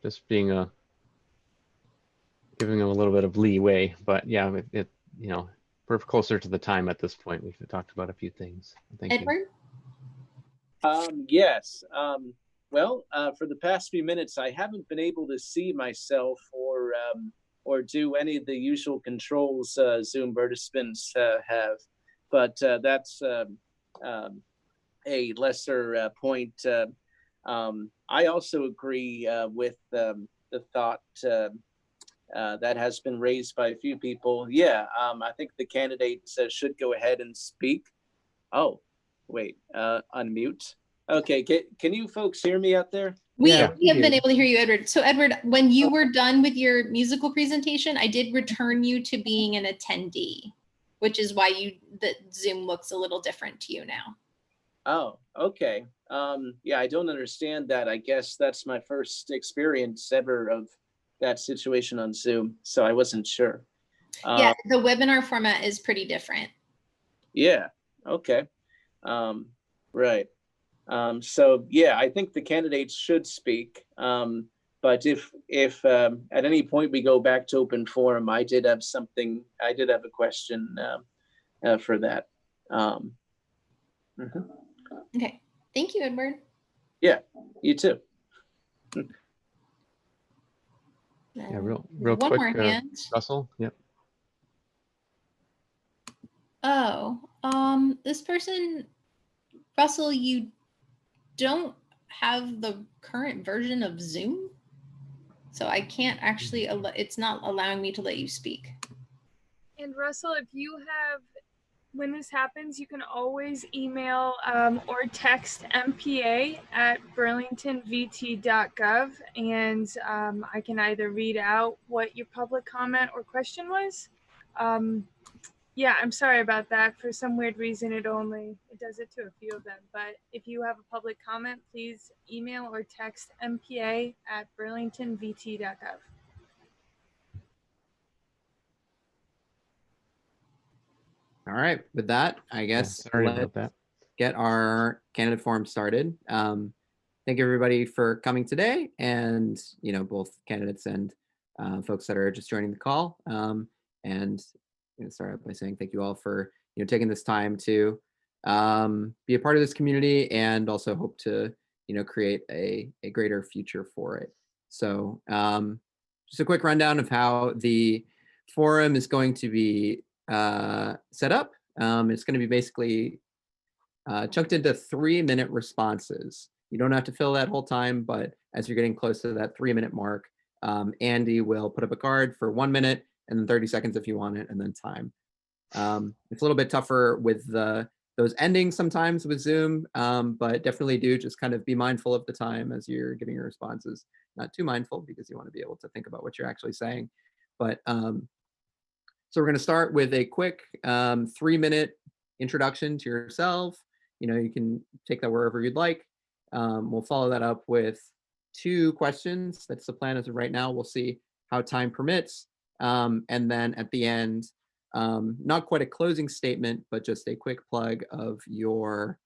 Just being giving them a little bit of leeway, but yeah, we're closer to the time at this point. We've talked about a few things. Thank Edward? you. Yes. Well, for the past few minutes, I haven't been able to see myself or do any of the usual controls Zoom participants have, but that's a lesser point. I also agree with the thought that has been raised by a few people. Yeah, I think the candidates should go ahead and speak. Oh, wait, unmute. Okay, can you folks hear me out there? We have been able to hear you, Edward. So Edward, when you were done with your musical presentation, I did return you to being an attendee, which is why the Zoom looks a little different to you now. Oh, okay. Yeah, I don't understand that. I guess that's my first experience ever of that situation on Zoom, so I wasn't sure. Yeah, the webinar format is pretty different. Yeah. Okay. Right. So yeah, I think the candidates should speak. But if at any point we go back to open forum, I did have a question for that. Mhm. Okay. Thank you, Edward. Yeah, you too. Yeah, real One quick, more hand. Russell. Yep. Oh, this person, Russell, you don't have the current version of Zoom, so I can't actually. It's not allowing me to let you speak. And Russell, if you have, when this happens, you can always email or text MPA at burlingtonvt.gov, and I can either read out what your public comment or question was. Yeah, I'm sorry about that. For some weird reason, it does it to a few of them. But if you have a public comment, please email or text MPA at burlingtonvt.gov. All right, with that, I guess sorry about let's that. get our candidate forum started. Thank you everybody for coming today, and both candidates and folks that are just joining the call. And start out by saying thank you all for taking this time to be a part of this community, and also hope to create a greater future for it. So just a quick rundown of how the forum is going to be set up. It's going to be basically chunked into 3-minute responses. You don't have to fill that whole time, but as you're getting close to that 3-minute mark, Andy will put up a card for 1 minute, and then 30 seconds if you want it, and then time. It's a little bit tougher with those endings sometimes with Zoom, but definitely do just kind of be mindful of the time as you're giving your responses. Not too mindful, because you want to be able to think about what you're actually saying. But so we're going to start with a quick 3-minute introduction to yourself. You can take that wherever you'd like. We'll follow that up with 2 questions. That's the plan as of right now. We'll see how time permits. And then at the end, not quite a closing statement, but just a quick plug of your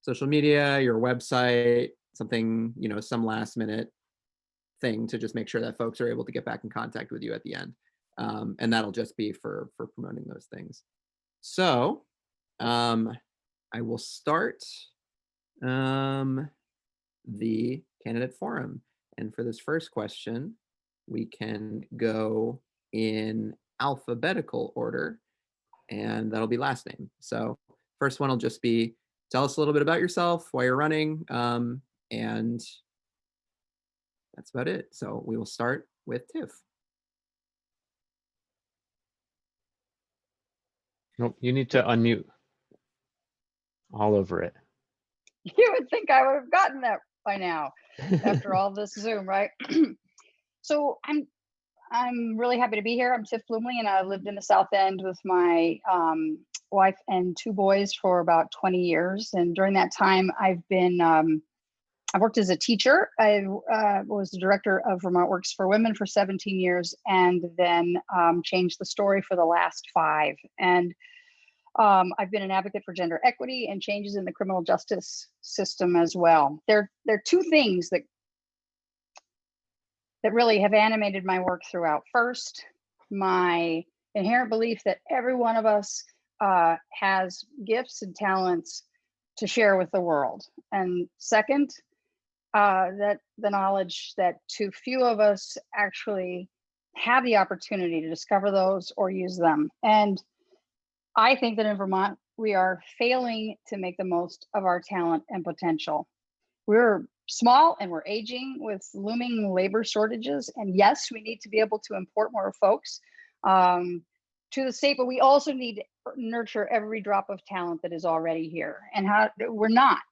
social media, your website, something, some last minute thing to just make sure that folks are able to get back in contact with you at the end. And that'll just be for promoting those things. So I will start the candidate forum. And for this first question, we can go in alphabetical order, and that'll be last name. So first one will just be, tell us a little bit about yourself, why you're running, and that's about it. So we will start with Tiff. Nope, you need to unmute all over it. You would think I would have gotten that by now after all this Zoom, right? So I'm really happy to be here. I'm Tiff Blumley, and I lived in the South End with my wife and 2 boys for about 20 years. And during that time, I've worked as a teacher. I was the director of Vermont Works for Women for 17 years, and then changed the story for the last 5. And I've been an advocate for gender equity and changes in the criminal justice system as well. There are 2 things that really have animated my work throughout. First, my inherent belief that every one of us has gifts and talents to share with the world. And second, that the knowledge that too few of us actually have the opportunity to discover those or use them. And I think that in Vermont, we are failing to make the most of our talent and potential. We're small and we're aging with looming labor shortages. And yes, we need to be able to import more folks to the state, but we also need to nurture every drop of talent that is already here. And we're not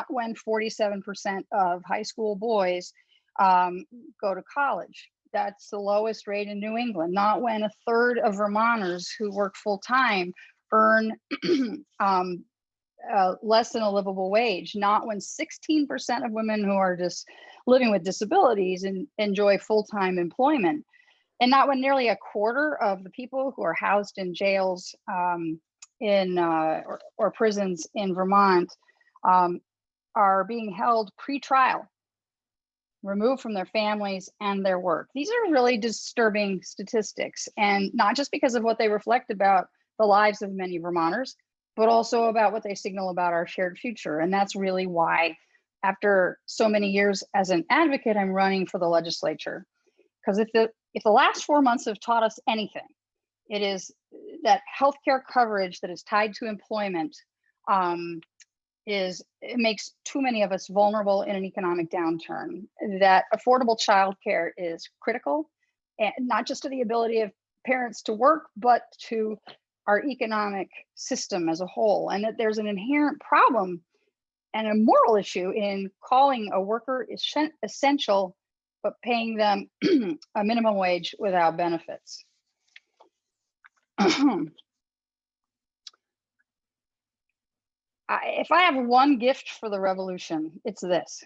when 47% of high school boys go to college. That's the lowest rate in New England. Not when 1/3 of Vermonters who work full time earn less than a livable wage. Not when 16% of women who are just living with disabilities and enjoy full-time employment. And not when nearly 1/4 of the people who are housed in jails in or prisons in Vermont are being held pre-trial, removed from their families and their work. These are really disturbing statistics, and not just because of what they reflect about the lives of many Vermonters, but also about what they signal about our shared future. And that's really why, after so many years as an advocate, I'm running for the legislature. Because if the last 4 months have taught us anything, it is that healthcare coverage that is tied to employment it makes too many of us vulnerable in an economic downturn. That affordable childcare is critical, and not just to the ability of parents to work, but to our economic system as a whole. And that there's an inherent problem and a moral issue in calling a worker essential, but paying them a minimum wage without benefits. If I have one gift for the revolution, it's this.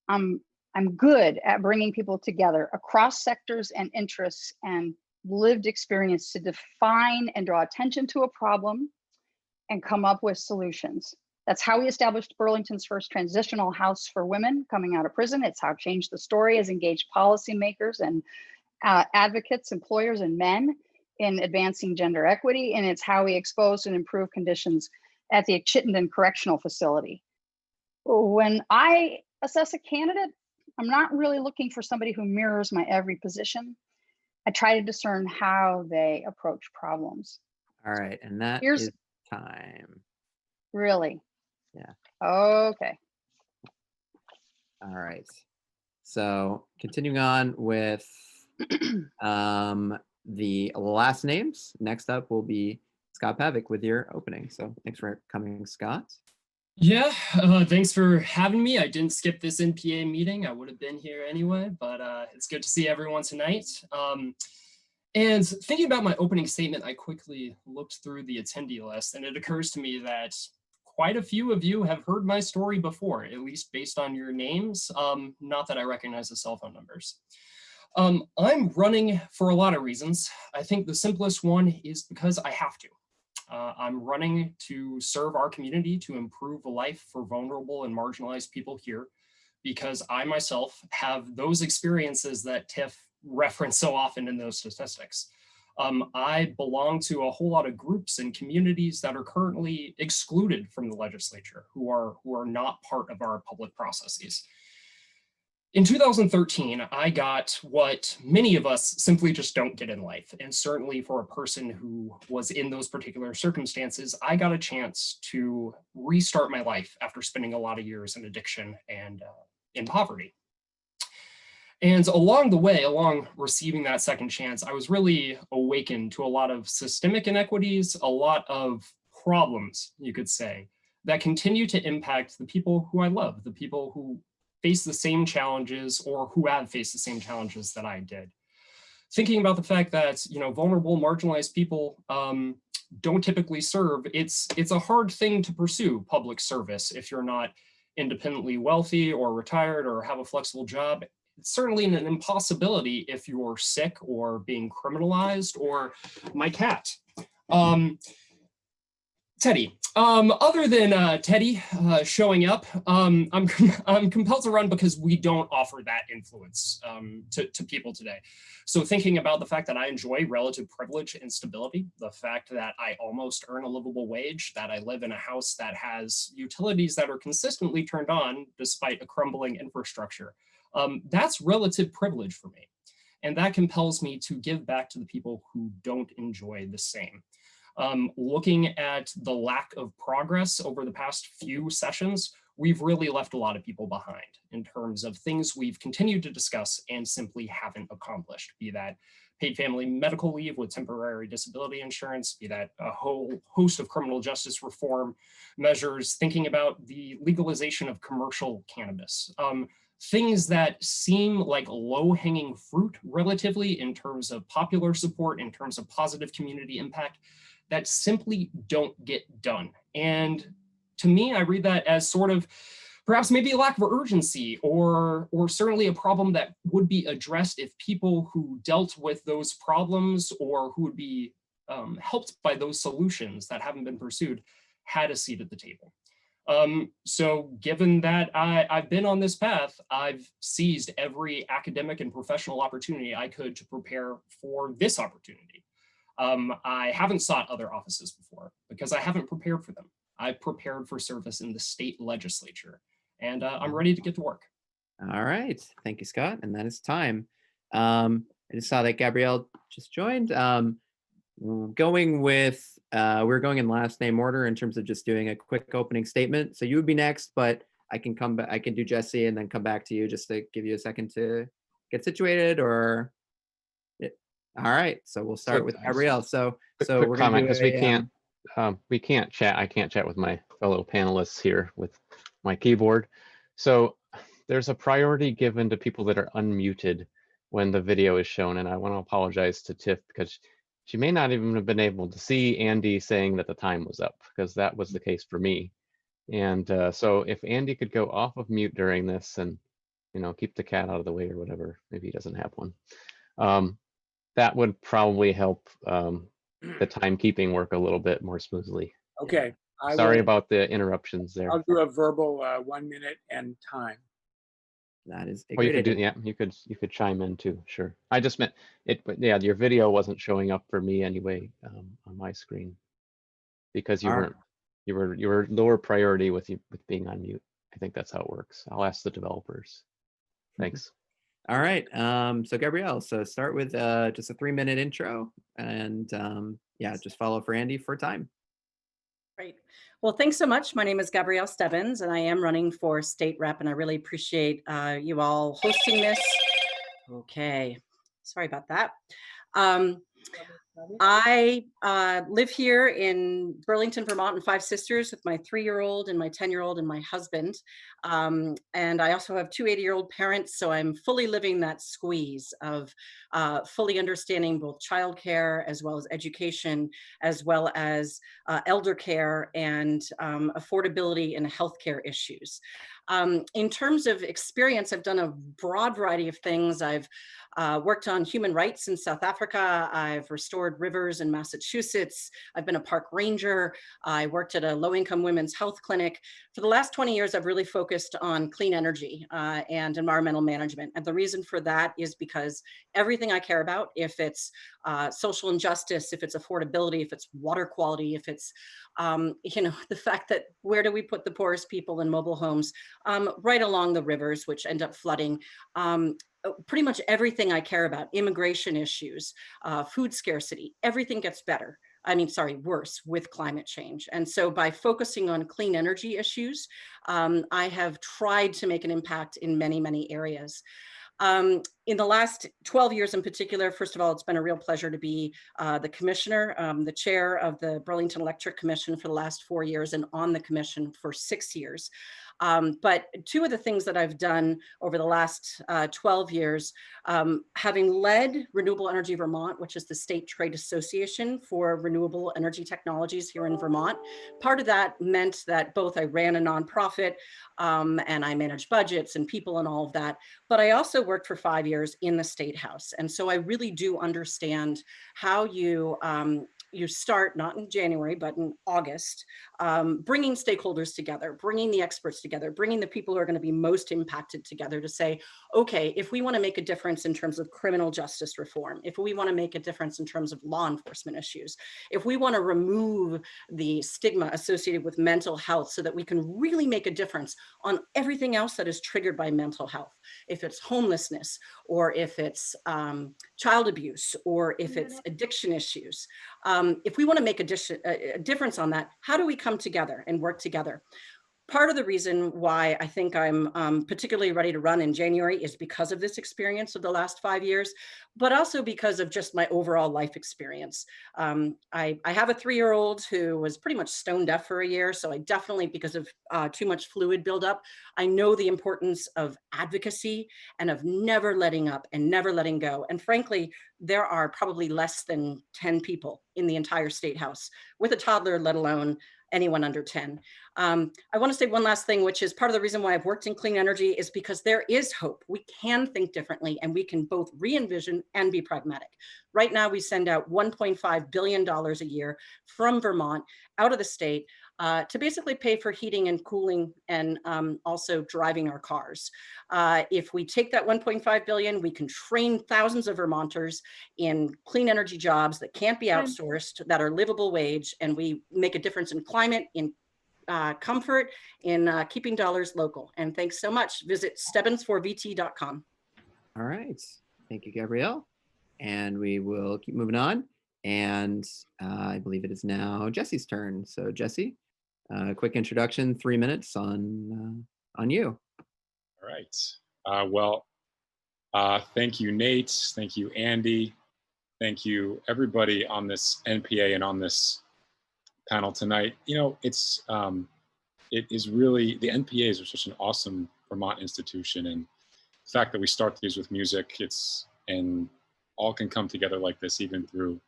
I'm good at bringing people together across sectors and interests and lived experience to define and draw attention to a problem and come up with solutions. That's how we established Burlington's first transitional house for women coming out of prison. It's how Change the Story has engaged policymakers and advocates, employers, and men in advancing gender equity. And it's how we exposed and improved conditions at the Chittenden Correctional Facility. When I assess a candidate, I'm not really looking for somebody who mirrors my every position. I try to discern how they approach problems. All right, and that Here's is time. Really? Yeah. Okay. All right. So continuing on with the last names. Next up will be Scott Pavick with your opening. So thanks for coming, Scott. Yeah, thanks for having me. I didn't skip this NPA meeting. I would have been here anyway, but it's good to see everyone tonight. And thinking about my opening statement, I quickly looked through the attendee list, and it occurs to me that quite a few of you have heard my story before, at least based on your names. Not that I recognize the cell phone numbers. I'm running for a lot of reasons. I think the simplest one is because I have to. I'm running to serve our community, to improve life for vulnerable and marginalized people here, because I myself have those experiences that Tiff referenced so often in those statistics. I belong to a whole lot of groups and communities that are currently excluded from the legislature, who are not part of our public processes. In 2013, I got what many of us simply just don't get in life. And certainly for a person who was in those particular circumstances, I got a chance to restart my life after spending a lot of years in addiction and in poverty. And along the way, along receiving that second chance, I was really awakened to a lot of systemic inequities, a lot of problems, you could say, that continue to impact the people who I love, the people who face the same challenges or who have faced the same challenges that I did. Thinking about the fact that, vulnerable, marginalized people don't typically serve, it's a hard thing to pursue public service if you're not independently wealthy or retired or have a flexible job. It's certainly an impossibility if you're sick or being criminalized, or my cat. Teddy. Other than Teddy showing up, I'm compelled to run because we don't offer that influence to people today. So thinking about the fact that I enjoy relative privilege and stability, the fact that I almost earn a livable wage, that I live in a house that has utilities that are consistently turned on despite a crumbling infrastructure, that's relative privilege for me. And that compels me to give back to the people who don't enjoy the same. Looking at the lack of progress over the past few sessions, we've really left a lot of people behind in terms of things we've continued to discuss and simply haven't accomplished, be that paid family medical leave with temporary disability insurance, be that a whole host of criminal justice reform measures, thinking about the legalization of commercial cannabis. Things that seem like low-hanging fruit relatively in terms of popular support, in terms of positive community impact, that simply don't get done. And to me, I read that as sort of perhaps maybe a lack of urgency, or certainly a problem that would be addressed if people who dealt with those problems or who would be helped by those solutions that haven't been pursued had a seat at the table. So given that I've been on this path, I've seized every academic and professional opportunity I could to prepare for this opportunity. I haven't sought other offices before because I haven't prepared for them. I prepared for service in the state legislature, and I'm ready to get to work. All right. Thank you, Scott. And that is time. I just saw that Gabrielle just joined. Going with, we're going in last name order in terms of just doing a quick opening statement. So you would be next, but I can come back, I can do Jesse and then come back to you just to give you a second to get situated or. All right. So we'll start with Gabrielle. So quick we're comment, going to because we can't chat. I can't chat with my fellow panelists here with my keyboard. So there's a priority given to people that are unmuted when the video is shown. And I want to apologize to Tiff because she may not even have been able to see Andy saying that the time was up, because that was the case for me. And so if Andy could go off of mute during this and, you know, keep the cat out of the way or whatever, maybe he doesn't have one. That would probably help the timekeeping work a little bit more smoothly. Okay. Sorry about the interruptions there. I'll do a verbal 1 minute and time. That is or you could do, yeah, you could chime in too, sure. I just meant it, but yeah, your video wasn't showing up for me anyway on my screen because you weren't, you were lower priority with being on mute. I think that's how it works. I'll ask the developers. Thanks. All right. So Gabrielle, so start with just a 3-minute intro and yeah, just follow for Andy for time. Great. Well, thanks so much. My name is Gabrielle Stebbins, and I am running for state rep, and I really appreciate you all hosting this. Okay. Sorry about that. I live here in Burlington, Vermont, in Five Sisters with my 3-year-old and my 10-year-old and my husband. And I also have 2 80-year-old parents, so I'm fully living that squeeze of fully understanding both childcare as well as education, as well as elder care and affordability and healthcare issues. In terms of experience, I've done a broad variety of things. I've worked on human rights in South Africa. I've restored rivers in Massachusetts. I've been a park ranger. I worked at a low-income women's health clinic. For the last 20 years, I've really focused on clean energy and environmental management. And the reason for that is because everything I care about, if it's social injustice, if it's affordability, if it's water quality, if it's you know, the fact that where do we put the poorest people in mobile homes? Right along the rivers, which end up flooding. Pretty much everything I care about, immigration issues, food scarcity, everything gets better. I mean, sorry, worse with climate change. And so by focusing on clean energy issues, I have tried to make an impact in many, many areas. In the last 12 years in particular, first of all, it's been a real pleasure to be the commissioner, the chair of the Burlington Electric Commission for the last 4 years and on the commission for 6 years. But 2 of the things that I've done over the last 12 years, having led Renewable Energy Vermont, which is the state trade association for renewable energy technologies here in Vermont, part of that meant that both I ran a nonprofit and I managed budgets and people and all of that, but I also worked for 5 years in the State House. And so I really do understand how you start, not in January, but in August, bringing stakeholders together, bringing the experts together, bringing the people who are going to be most impacted together to say, okay, if we want to make a difference in terms of criminal justice reform, if we want to make a difference in terms of law enforcement issues, if we want to remove the stigma associated with mental health so that we can really make a difference on everything else that is triggered by mental health, if it's homelessness, or if it's child abuse, or if it's addiction issues. If we want to make a difference on that, how do we come together and work together? Part of the reason why I think I'm particularly ready to run in January is because of this experience of the last 5 years, but also because of just my overall life experience. I have a 3-year-old who was pretty much stone deaf for a year. So I definitely, because of too much fluid buildup, I know the importance of advocacy and of never letting up and never letting go. And frankly, there are probably less than 10 people in the entire State House with a toddler, let alone anyone under 10. I want to say one last thing, which is part of the reason why I've worked in clean energy is because there is hope. We can think differently, and we can both re-envision and be pragmatic. Right now, we send out $1.5 billion a year from Vermont out of the state to basically pay for heating and cooling and also driving our cars. If we take that 1.5 billion, we can train thousands of Vermonters in clean energy jobs that can't be outsourced, that are livable wage, and we make a difference in climate, in comfort, in keeping dollars local. And thanks so much. Visit stebbins4vt.com. All right. Thank you, Gabrielle. And we will keep moving on. And I believe it is now Jesse's turn. So Jesse, quick introduction, 3 minutes on you. All right. Thank you, Nate. Thank you, Andy. Thank you, everybody on this NPA and on this panel tonight. You know, it is really, the NPAs are such an awesome Vermont institution, and the fact that we start these with music, and all can come together like this, even through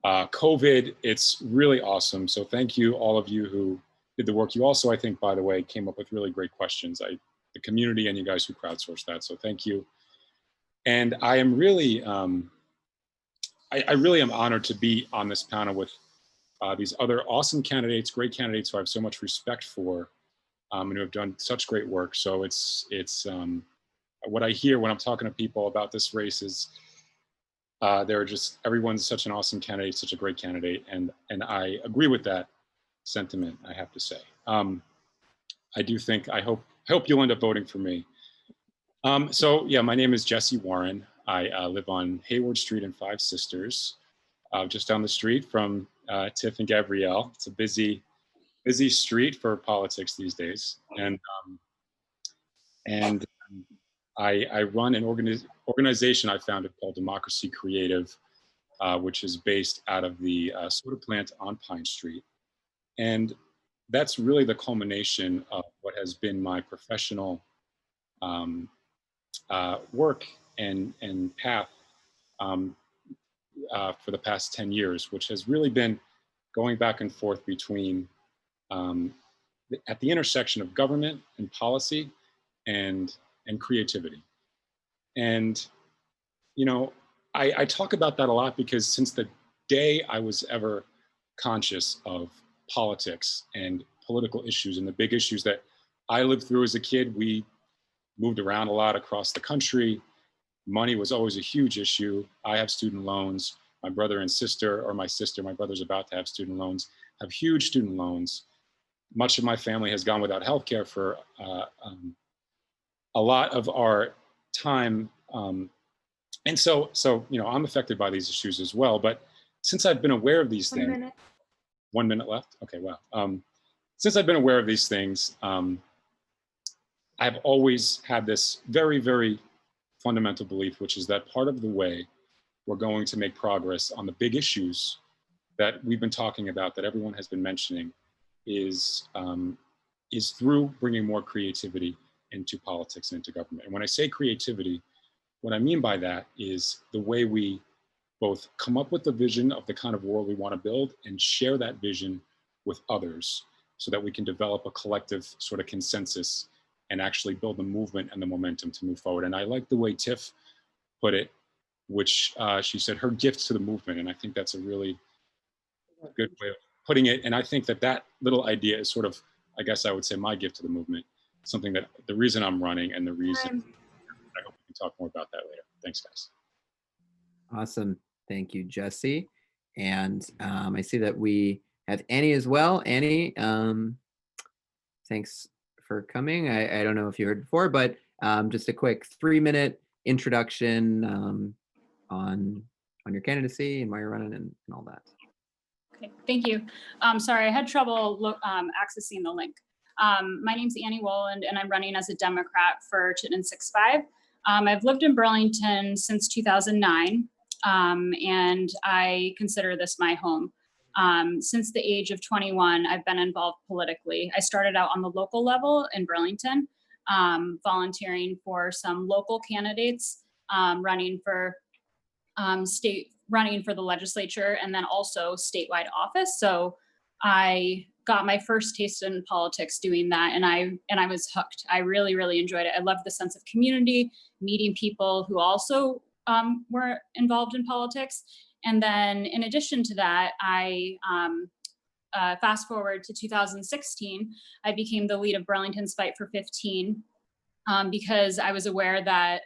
COVID, it's really awesome. So thank you, all of you who did the work. You also, I think, by the way, came up with really great questions. The community and you guys who crowdsourced that. So thank you. And I am really, I really am honored to be on this panel with these other awesome candidates, great candidates who I have so much respect for, and who have done such great work. So it's what I hear when I'm talking to people about this race is everyone's such an awesome candidate, such a great candidate, and I agree with that sentiment, I have to say. I hope you'll end up voting for me. So yeah, my name is Jesse Warren. I live on Hayward Street in Five Sisters, just down the street from Tiff and Gabrielle. It's a busy street for politics these days, and I run an organization I founded called Democracy Creative, which is based out of the soda plant on Pine Street. And that's really the culmination of what has been my professional work and path for the past 10 years, which has really been going back and forth between at the intersection of government and policy and creativity. And, you know, I talk about that a lot because since the day I was ever conscious of politics and political issues and the big issues that I lived through as a kid, we moved around a lot across the country. Money was always a huge issue. I have student loans. My brother and sister, or my brother's about to have student loans, have huge student loans. Much of my family has gone without healthcare for a lot of our time. And so, you know, I'm affected by these issues as well. But since I've been aware of these things, 1 minute left? Okay, wow. Since I've been aware of these things, I've always had this very, very fundamental belief, which is that part of the way we're going to make progress on the big issues that we've been talking about, that everyone has been mentioning, is through bringing more creativity into politics and into government. And when I say creativity, what I mean by that is the way we both come up with the vision of the kind of world we want to build and share that vision with others so that we can develop a collective sort of consensus and actually build the movement and the momentum to move forward. And I like the way Tiff put it, which she said her gift to the movement. And I think that's a really good way of putting it. And I think that little idea is sort of, I guess I would say, my gift to the movement, something that the reason I'm running and the reason, I hope we can talk more about that later. Thanks, guys. Awesome. Thank you, Jesse. And I see that we have Annie as well. Annie, thanks for coming. I don't know if you heard before, but just a quick 3-minute introduction on your candidacy and why you're running and all that. Okay, thank you. Sorry, I had trouble accessing the link. My name's Annie Woland, and I'm running as a Democrat for Chittenden 6-5. I've lived in Burlington since 2009, and I consider this my home. Since the age of 21, I've been involved politically. I started out on the local level in Burlington, volunteering for some local candidates, running for the legislature, and then also statewide office. So I got my first taste in politics doing that, and I was hooked. I really, really enjoyed it. I loved the sense of community, meeting people who also were involved in politics. And then in addition to that, I fast forward to 2016, I became the lead of Burlington's Fight for 15 because I was aware that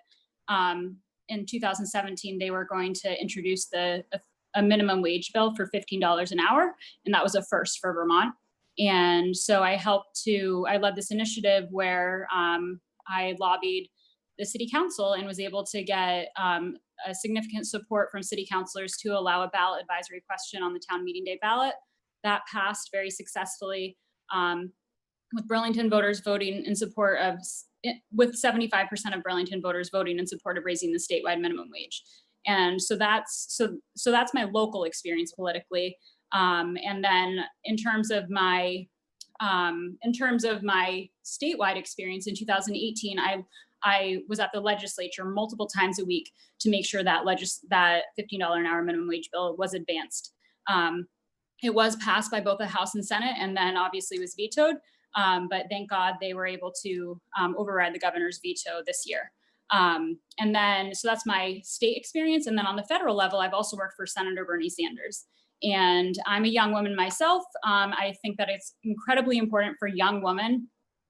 in 2017, they were going to introduce a minimum wage bill for $15 an hour. And that was a first for Vermont. And so I led this initiative where I lobbied the city council and was able to get a significant support from city councilors to allow a ballot advisory question on the town meeting day ballot. That passed very successfully, with Burlington voters voting in support of, with 75% of Burlington voters voting in support of raising the statewide minimum wage. And so that's my local experience politically. And then in terms of my statewide experience in 2018, I was at the legislature multiple times a week to make sure that that $15 an hour minimum wage bill was advanced. It was passed by both the House and Senate, and then obviously was vetoed. But thank God they were able to override the governor's veto this year. And then, so that's my state experience. And then on the federal level, I've also worked for Senator Bernie Sanders. And I'm a young woman myself. I think that it's incredibly important for young women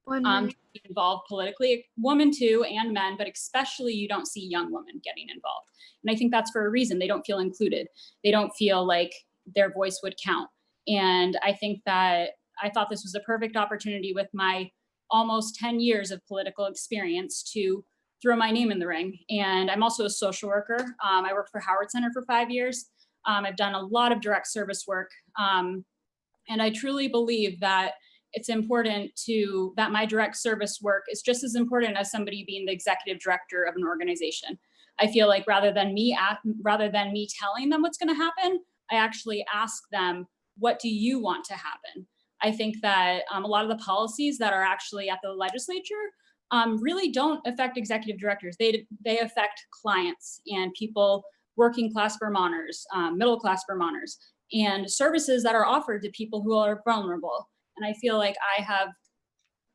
to be involved politically, women too, and men, but especially you don't see young women getting involved. And I think that's for a reason. They don't feel included. They don't feel like their voice would count. And I think that I thought this was a perfect opportunity with my almost 10 years of political experience to throw my name in the ring. And I'm also a social worker. I worked for Howard Center for 5 years. I've done a lot of direct service work. And I truly believe that it's important that my direct service work is just as important as somebody being the executive director of an organization. I feel like rather than me telling them what's going to happen, I actually ask them, what do you want to happen? I think that a lot of the policies that are actually at the legislature really don't affect executive directors. They affect clients and people, working class Vermonters, middle class Vermonters, and services that are offered to people who are vulnerable. And I feel like I have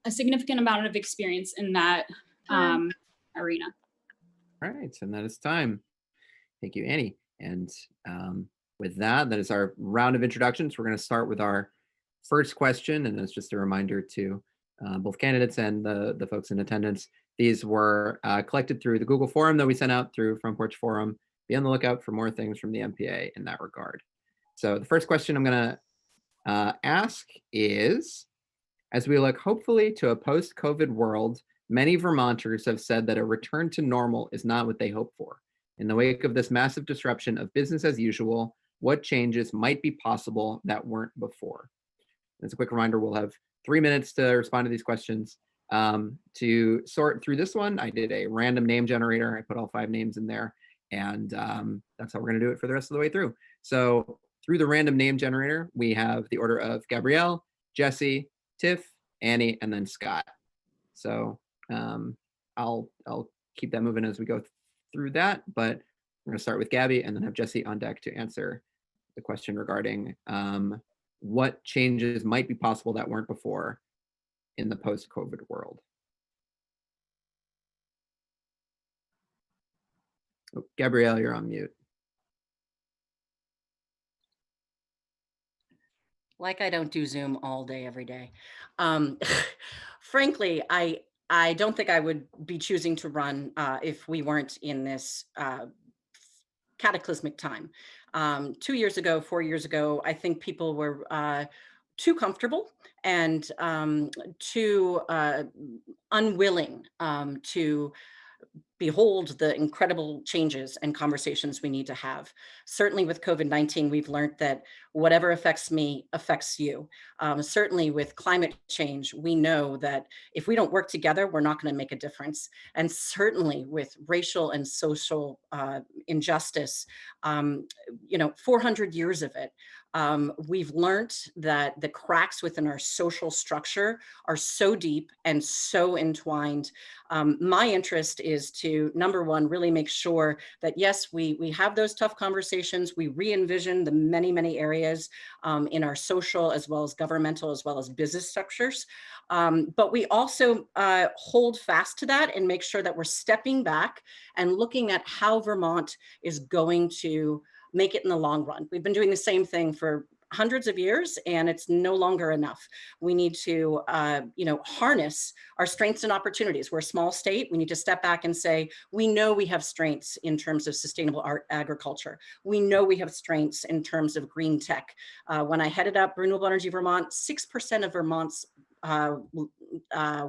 a significant amount of experience in that arena. All right, and that is time. Thank you, Annie. And with that is our round of introductions. We're going to start with our first question, and that's just a reminder to both candidates and the folks in attendance. These were collected through the Google form that we sent out through Front Porch Forum. Be on the lookout for more things from the NPA in that regard. So the first question I'm going to ask is, as we look hopefully to a post-COVID world, many Vermonters have said that a return to normal is not what they hope for. In the wake of this massive disruption of business as usual, what changes might be possible that weren't before? As a quick reminder, we'll have 3 minutes to respond to these questions. To sort through this one, I did a random name generator. I put all 5 names in there, and that's how we're going to do it for the rest of the way through. So through the random name generator, we have the order of Gabrielle, Jesse, Tiff, Annie, and then Scott. So I'll keep that moving as we go through that, but we're going to start with Gabby and then have Jesse on deck to answer the question regarding what changes might be possible that weren't before in the post-COVID world. Oh, Gabrielle, you're on mute. Like I don't do Zoom all day, every day. Frankly, I don't think I would be choosing to run if we weren't in this cataclysmic time. 2 years ago, 4 years ago, I think people were too comfortable and too unwilling to behold the incredible changes and conversations we need to have. Certainly with COVID-19, we've learned that whatever affects me affects you. Certainly with climate change, we know that if we don't work together, we're not going to make a difference. And certainly with racial and social injustice, 400 years of it, We've learned that the cracks within our social structure are so deep and so entwined. My interest is to, number one, really make sure that yes, we have those tough conversations, we re-envision the many, many areas in our social as well as governmental as well as business structures. But we also hold fast to that and make sure that we're stepping back and looking at how Vermont is going to make it in the long run. We've been doing the same thing for hundreds of years, and it's no longer enough. We need to, harness our strengths and opportunities. We're a small state. We need to step back and say, we know we have strengths in terms of sustainable agriculture. We know we have strengths in terms of green tech. When I headed up Renewable Energy Vermont, 6% of Vermont's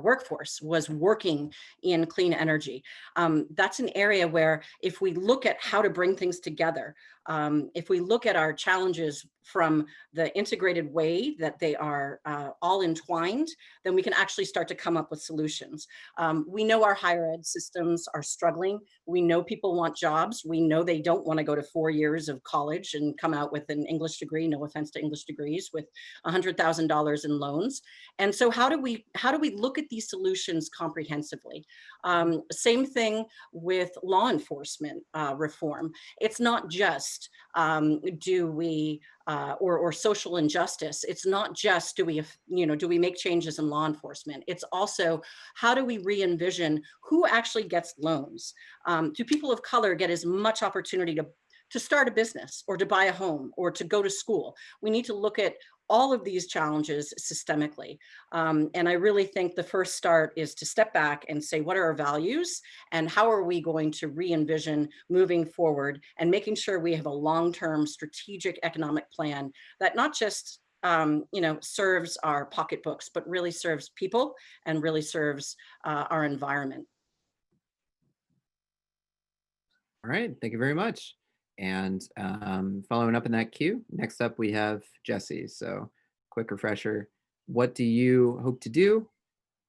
workforce was working in clean energy. That's an area where if we look at how to bring things together, if we look at our challenges from the integrated way that they are all entwined, then we can actually start to come up with solutions. We know our higher ed systems are struggling. We know people want jobs. We know they don't want to go to 4 years of college and come out with an English degree, no offense to English degrees, with $100,000 in loans. And so how do we look at these solutions comprehensively? Same thing with law enforcement reform. It's not just or social injustice. It's not just do we make changes in law enforcement. It's also how do we re-envision who actually gets loans? Do people of color get as much opportunity to start a business or to buy a home or to go to school? We need to look at all of these challenges systemically. And I really think the first start is to step back and say, what are our values and how are we going to re-envision moving forward and making sure we have a long-term strategic economic plan that not just serves our pocketbooks, but really serves people and really serves our environment. All right, thank you very much. And following up in that queue, next up we have Jesse. So quick refresher, what do you hope to do?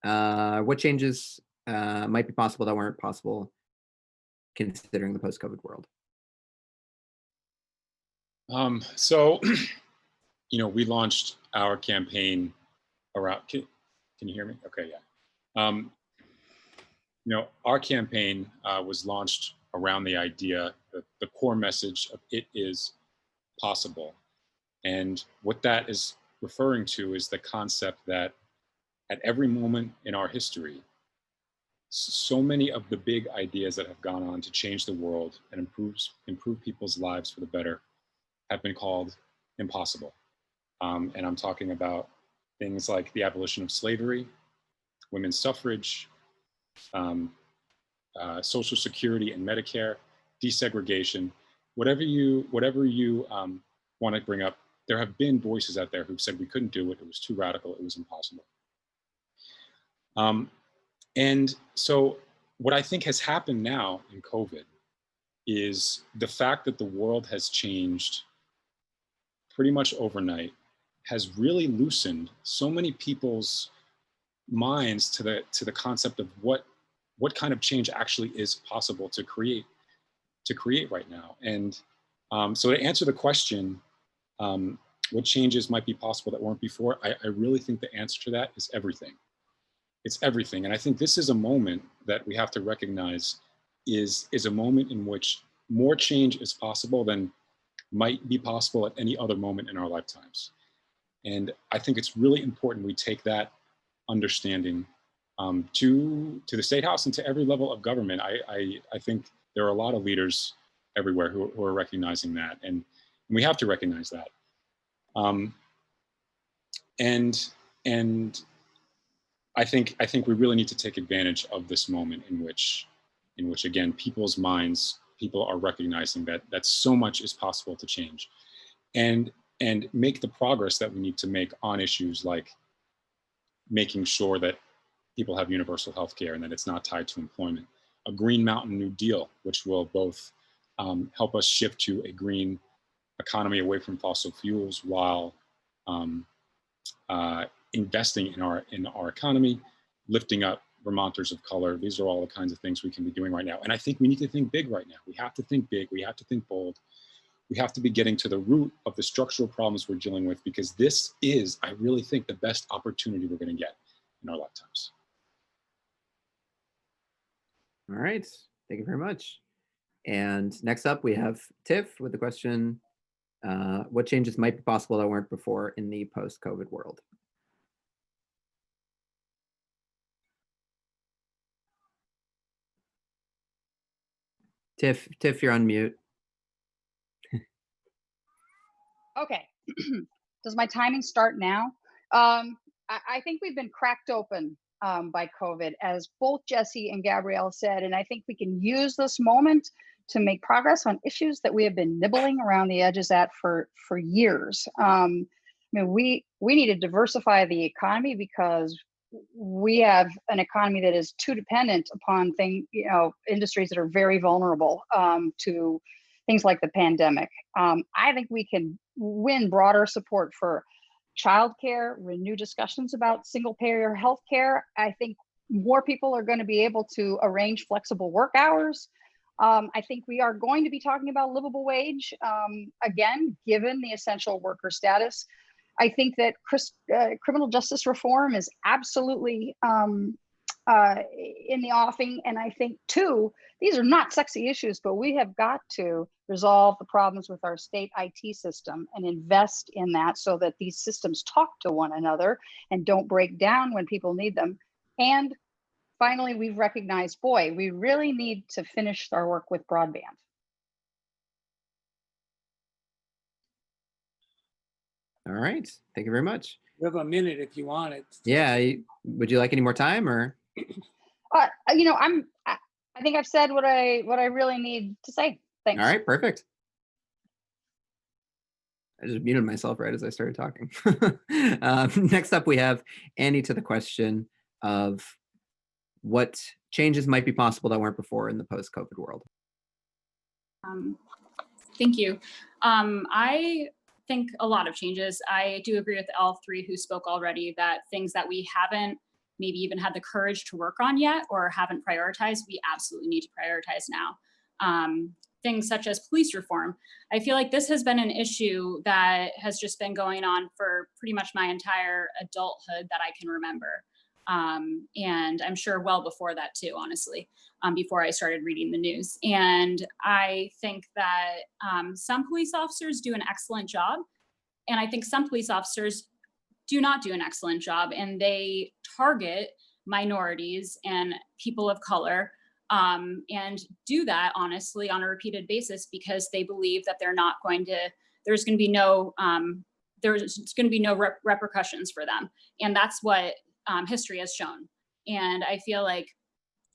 What changes might be possible that weren't possible considering the post-COVID world? We launched our campaign around, can you hear me? Okay, yeah. Our campaign was launched around the idea, the core message of it is possible. And what that is referring to is the concept that at every moment in our history, so many of the big ideas that have gone on to change the world and improve people's lives for the better have been called impossible. And I'm talking about things like the abolition of slavery, women's suffrage, Social Security and Medicare, desegregation, whatever you want to bring up. There have been voices out there who've said we couldn't do it. It was too radical. It was impossible. And so what I think has happened now in COVID is the fact that the world has changed pretty much overnight has really loosened so many people's minds to the concept of what kind of change actually is possible to create right now. And so to answer the question, what changes might be possible that weren't before, I really think the answer to that is everything. It's everything. And I think this is a moment that we have to recognize is a moment in which more change is possible than might be possible at any other moment in our lifetimes. And I think it's really important we take that understanding to the State House and to every level of government. I think there are a lot of leaders everywhere who are recognizing that, and we have to recognize that. And I think we really need to take advantage of this moment in which again, people's minds, people are recognizing that so much is possible to change, and make the progress that we need to make on issues like making sure that people have universal health care and that it's not tied to employment. A Green Mountain New Deal, which will both help us shift to a green economy away from fossil fuels while investing in our economy, lifting up Vermonters of color. These are all the kinds of things we can be doing right now. And I think we need to think big right now. We have to think big. We have to think bold. We have to be getting to the root of the structural problems we're dealing with, because this is, I really think, the best opportunity we're going to get in our lifetimes. All right, thank you very much. And next up, we have Tiff with the question, what changes might be possible that weren't before in the post-COVID world? Tiff, you're on mute. Okay. Does my timing start now? I think we've been cracked open by COVID, as both Jesse and Gabrielle said, and I think we can use this moment to make progress on issues that we have been nibbling around the edges at for years. I mean, we need to diversify the economy because we have an economy that is too dependent upon industries that are very vulnerable to things like the pandemic. I think we can win broader support for childcare, renew discussions about single-payer healthcare. I think more people are going to be able to arrange flexible work hours. I think we are going to be talking about livable wage, again, given the essential worker status. I think that criminal justice reform is absolutely in the offing. And I think, too, these are not sexy issues, but we have got to resolve the problems with our state IT system and invest in that so that these systems talk to one another and don't break down when people need them. And finally, we've recognized, boy, we really need to finish our work with broadband. All right, thank you very much. You have a minute if you want it. Yeah, would you like any more time, or? I think I've said what I really need to say. Thanks. All right, perfect. I just muted myself right as I started talking. Next up, we have Annie to the question of what changes might be possible that weren't before in the post-COVID world. Thank you. I think a lot of changes. I do agree with all three who spoke already that things that we haven't maybe even had the courage to work on yet or haven't prioritized, we absolutely need to prioritize now. Things such as police reform. I feel like this has been an issue that has just been going on for pretty much my entire adulthood that I can remember. And I'm sure well before that too, honestly, before I started reading the news. And I think that some police officers do an excellent job. And I think some police officers do not do an excellent job, and they target minorities and people of color and do that honestly on a repeated basis because they believe that there's going to be no repercussions for them. And that's what history has shown. And I feel like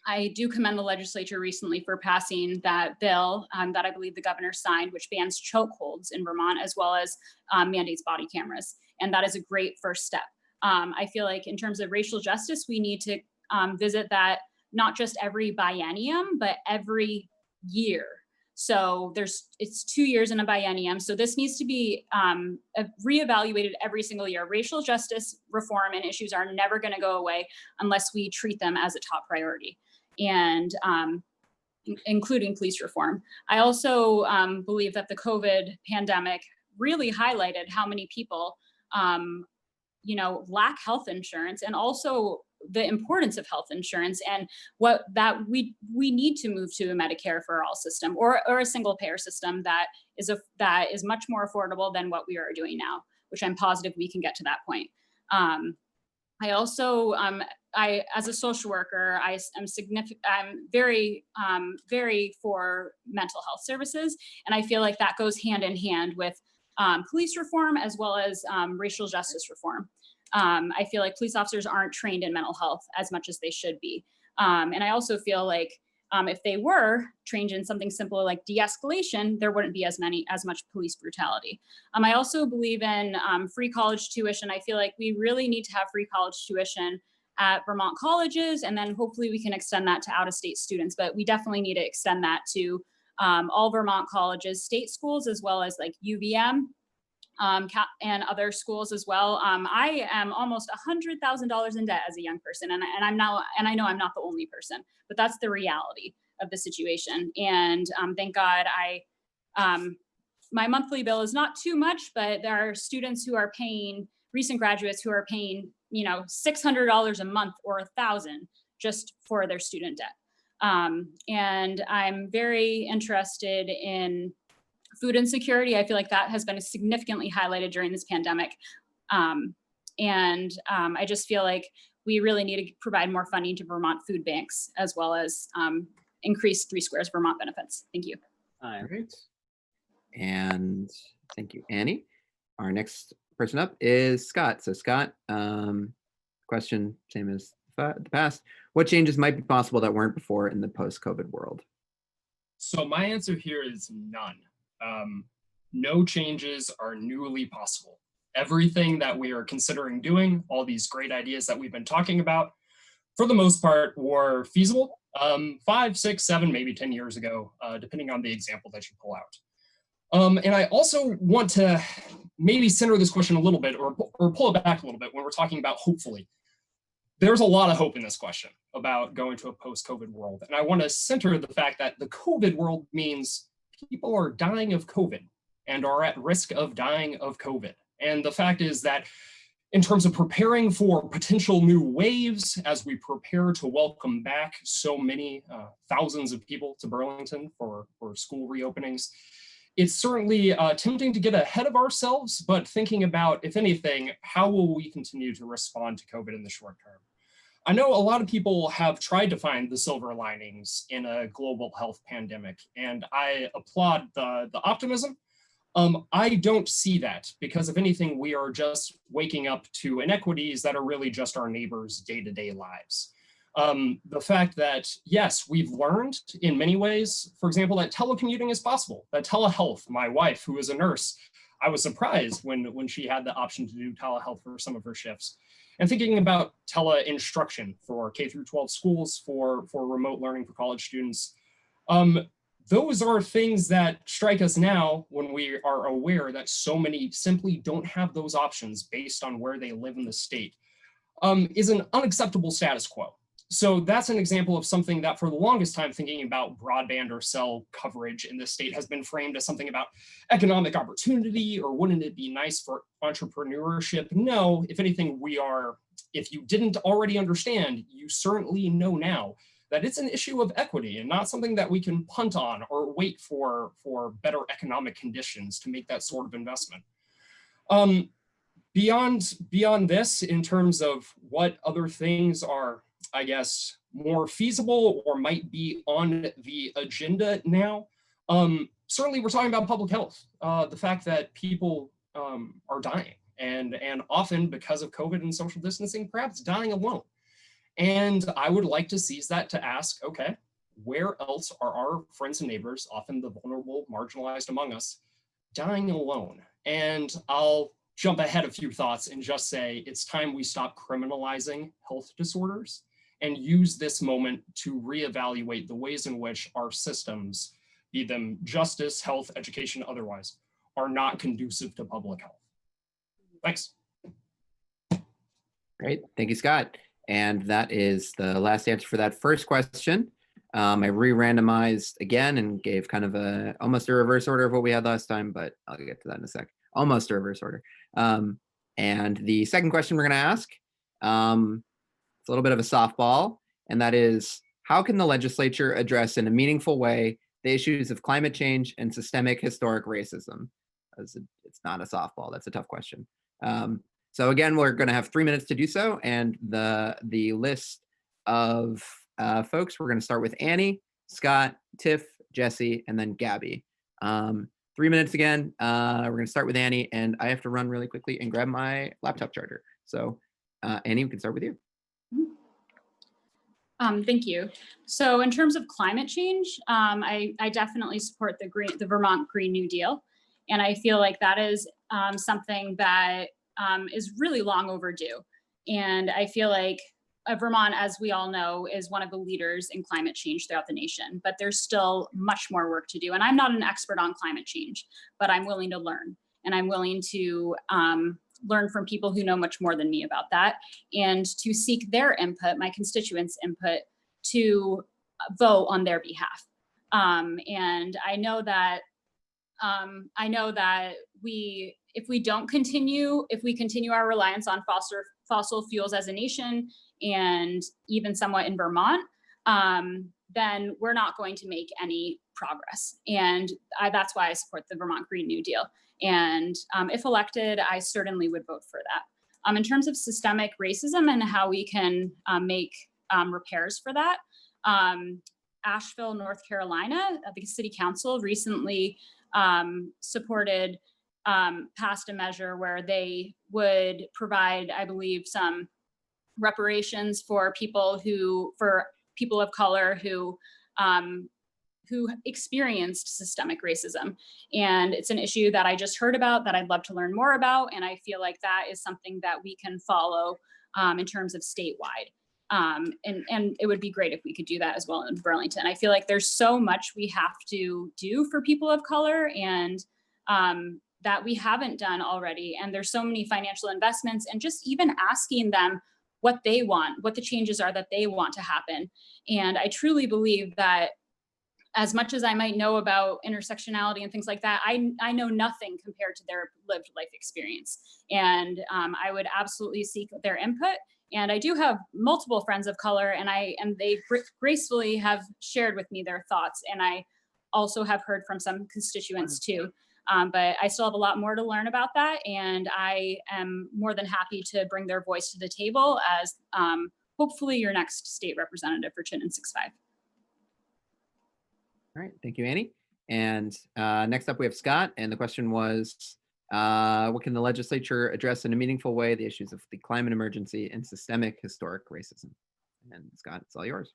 I do commend the legislature recently for passing that bill that I believe the governor signed, which bans chokeholds in Vermont, as well as mandates body cameras. And that is a great first step. I feel like in terms of racial justice, we need to visit that not just every biennium, but every year. So it's 2 years in a biennium. So this needs to be reevaluated every single year. Racial justice reform and issues are never going to go away unless we treat them as a top priority, and including police reform. I also believe that the COVID pandemic really highlighted how many people, lack health insurance, and also the importance of health insurance, and what that we need to move to a Medicare for all system or a single payer system that is much more affordable than what we are doing now, which I'm positive we can get to that point. I also, as a social worker, I'm very for mental health services. And I feel like that goes hand in hand with police reform as well as racial justice reform. I feel like police officers aren't trained in mental health as much as they should be. And I also feel like if they were trained in something simple like de-escalation, there wouldn't be as much police brutality. I also believe in free college tuition. I feel like we really need to have free college tuition at Vermont colleges, and then hopefully we can extend that to out-of-state students. But we definitely need to extend that to all Vermont colleges, state schools, as well as like UVM. And other schools as well. I am almost $100,000 in debt as a young person, and I know I'm not the only person, but that's the reality of the situation. And thank God I my monthly bill is not too much, but there are students who are paying, recent graduates who are paying, you know, $600 a month or $1,000 just for their student debt. And I'm very interested in food insecurity. I feel like that has been significantly highlighted during this pandemic. I just feel like we really need to provide more funding to Vermont food banks, as well as increase 3 Squares Vermont benefits. Thank you. All right. And thank you, Annie. Our next person up is Scott. So Scott, question same as the past. What changes might be possible that weren't before in the post-COVID world? So my answer here is none. No changes are newly possible. Everything that we are considering doing, all these great ideas that we've been talking about, for the most part, were feasible 5, 6, 7, maybe 10 years ago, depending on the example that you pull out. And I also want to maybe center this question a little bit, or pull it back a little bit when we're talking about hopefully. There's a lot of hope in this question about going to a post-COVID world. And I want to center the fact that the COVID world means people are dying of COVID and are at risk of dying of COVID. And the fact is that in terms of preparing for potential new waves, as we prepare to welcome back so many thousands of people to Burlington for school reopenings, it's certainly tempting to get ahead of ourselves, but thinking about, if anything, how will we continue to respond to COVID in the short term? I know a lot of people have tried to find the silver linings in a global health pandemic, and I applaud the optimism. I don't see that, because if anything, we are just waking up to inequities that are really just our neighbors' day-to-day lives. The fact that, yes, we've learned in many ways, for example, that telecommuting is possible, that telehealth, my wife, who is a nurse, I was surprised when she had the option to do telehealth for some of her shifts. And thinking about tele-instruction for K through 12 schools, for remote learning for college students. Those are things that strike us now when we are aware that so many simply don't have those options based on where they live in the state, is an unacceptable status quo. So that's an example of something that for the longest time, thinking about broadband or cell coverage in this state has been framed as something about economic opportunity, or wouldn't it be nice for entrepreneurship? No, if anything, if you didn't already understand, you certainly know now that it's an issue of equity and not something that we can punt on or wait for better economic conditions to make that sort of investment. Beyond this, in terms of what other things are, I guess, more feasible or might be on the agenda now, certainly we're talking about public health, the fact that people are dying and often because of COVID and social distancing, perhaps dying alone. And I would like to seize that to ask, okay, where else are our friends and neighbors, often the vulnerable, marginalized among us, dying alone? And I'll jump ahead a few thoughts and just say it's time we stop criminalizing health disorders and use this moment to reevaluate the ways in which our systems, be them justice, health, education, otherwise, are not conducive to public health. Thanks. Great, thank you, Scott. And that is the last answer for that first question. I re-randomized again and gave kind of almost a reverse order of what we had last time, but I'll get to that in a sec. Almost a reverse order. And the second question we're gonna ask, it's a little bit of a softball, and that is, how can the legislature address in a meaningful way the issues of climate change and systemic historic racism? It's not a softball, that's a tough question. So again, we're going to have 3 minutes to do so, and the list of folks, we're going to start with Annie, Scott, Tiff, Jesse, and then Gabby. 3 minutes again. We're going to start with Annie, and I have to run really quickly and grab my laptop charger. So Annie, we can start with you. Thank you. So in terms of climate change, I definitely support the Vermont Green New Deal, and I feel like that is something that is really long overdue. And I feel like Vermont, as we all know, is one of the leaders in climate change throughout the nation, but there's still much more work to do. And I'm not an expert on climate change, but I'm willing to learn, and I'm willing to learn from people who know much more than me about that, and to seek their input, my constituents' input, to vote on their behalf. And I know that I know that if we continue our reliance on fossil fuels as a nation, and even somewhat in Vermont, then we're not going to make any progress. And that's why I support the Vermont Green New Deal. And if elected, I certainly would vote for that. In terms of systemic racism and how we can make repairs for that, Asheville, North Carolina, the city council recently passed a measure where they would provide, I believe, some reparations for people of color who experienced systemic racism. And it's an issue that I just heard about that I'd love to learn more about. And I feel like that is something that we can follow in terms of statewide. And it would be great if we could do that as well in Burlington. I feel like there's so much we have to do for people of color, and that we haven't done already. And there's so many financial investments, and just even asking them what they want, what the changes are that they want to happen. And I truly believe that as much as I might know about intersectionality and things like that, I know nothing compared to their lived life experience. And I would absolutely seek their input. And I do have multiple friends of color, and they gracefully have shared with me their thoughts. And I also have heard from some constituents too. But I still have a lot more to learn about that. And I am more than happy to bring their voice to the table as hopefully your next state representative for Chittenden 6-5. All right, thank you, Annie. And next up we have Scott, and the question was, what can the legislature address in a meaningful way the issues of the climate emergency and systemic historic racism? And Scott, it's all yours.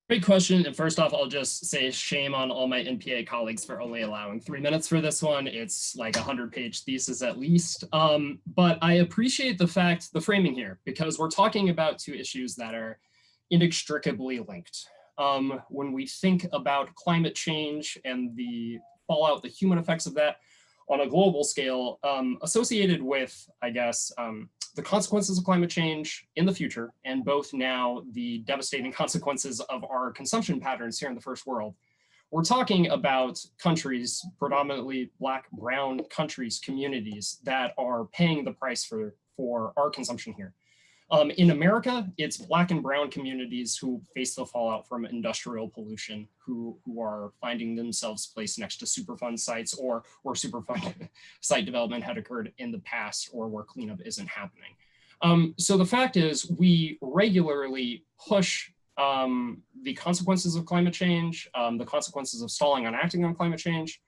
Great question. And first off, I'll just say shame on all my NPA colleagues for only allowing 3 minutes for this one. It's like a 100-page thesis at least. But I appreciate the framing here, because we're talking about two issues that are inextricably linked. When we think about climate change and the fallout, the human effects of that on a global scale, associated with, I guess, the consequences of climate change in the future, and both now the devastating consequences of our consumption patterns here in the first world. We're talking about countries, predominantly Black, brown countries, communities that are paying the price for our consumption here. In America, it's Black and brown communities who face the fallout from industrial pollution, who are finding themselves placed next to Superfund sites, or where Superfund site development had occurred in the past, or where cleanup isn't happening. So the fact is, we regularly push the consequences of climate change, the consequences of stalling on acting on climate change,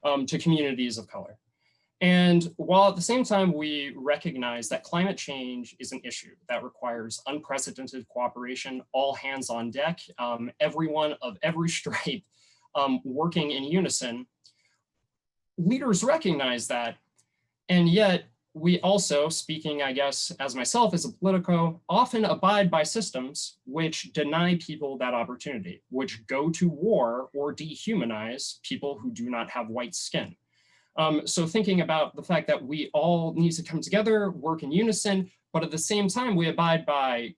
to communities of color. And while at the same time, we recognize that climate change is an issue that requires unprecedented cooperation, all hands on deck, everyone of every stripe working in unison, leaders recognize that. And yet we also, speaking, I guess, as myself as a politico, often abide by systems which deny people that opportunity, which go to war or dehumanize people who do not have white skin. So thinking about the fact that we all need to come together, work in unison, but at the same time, we abide by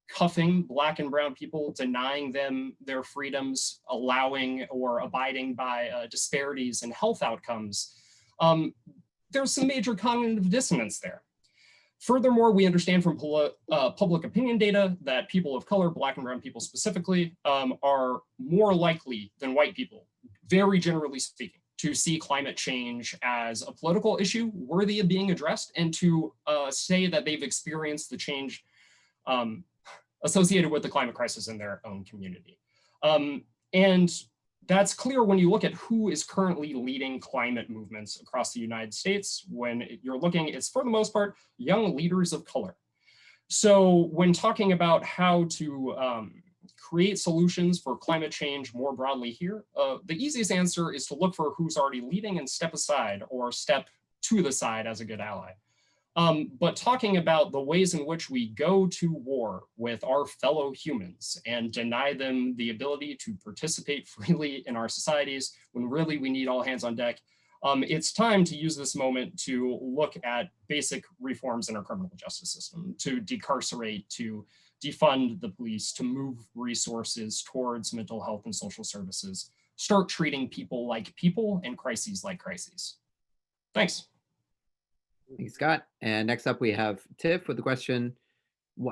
cuffing Black and brown people, denying them their freedoms, allowing or abiding by disparities in health outcomes. There's some major cognitive dissonance there. Furthermore, we understand from public opinion data that people of color, Black and brown people specifically, are more likely than white people, very generally speaking, to see climate change as a political issue worthy of being addressed, and to say that they've experienced the change associated with the climate crisis in their own community. And that's clear when you look at who is currently leading climate movements across the United States. When you're looking, it's for the most part, young leaders of color. So when talking about how to create solutions for climate change more broadly here, the easiest answer is to look for who's already leading and step aside, or step to the side as a good ally. But talking about the ways in which we go to war with our fellow humans and deny them the ability to participate freely in our societies, when really we need all hands on deck, it's time to use this moment to look at basic reforms in our criminal justice system, to decarcerate, to defund the police, to move resources towards mental health and social services, start treating people like people and crises like crises. Thanks. Thanks, Scott. And next up, we have Tiff with the question,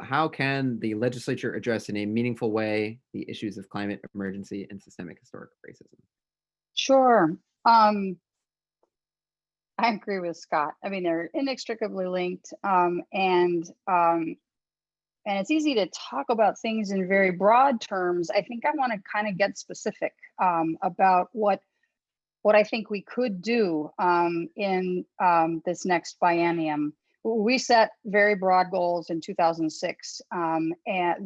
how can the legislature address in a meaningful way the issues of climate emergency and systemic historic racism? Sure. I agree with Scott. I mean, they're inextricably linked, and it's easy to talk about things in very broad terms. I think I want to kind of get specific about what I think we could do in this next biennium. We set very broad goals in 2006 and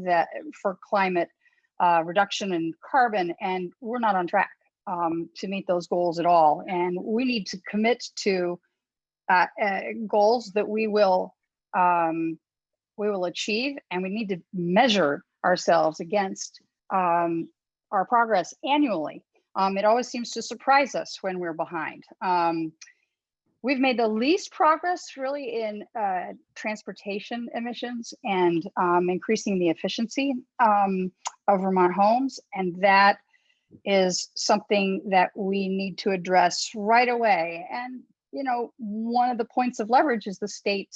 that for climate reduction in carbon, and we're not on track to meet those goals at all. And we need to commit to goals that we will achieve, and we need to measure ourselves against our progress annually. It always seems to surprise us when we're behind. We've made the least progress really in transportation emissions and increasing the efficiency of Vermont homes. And that is something that we need to address right away. And, you know, one of the points of leverage is the state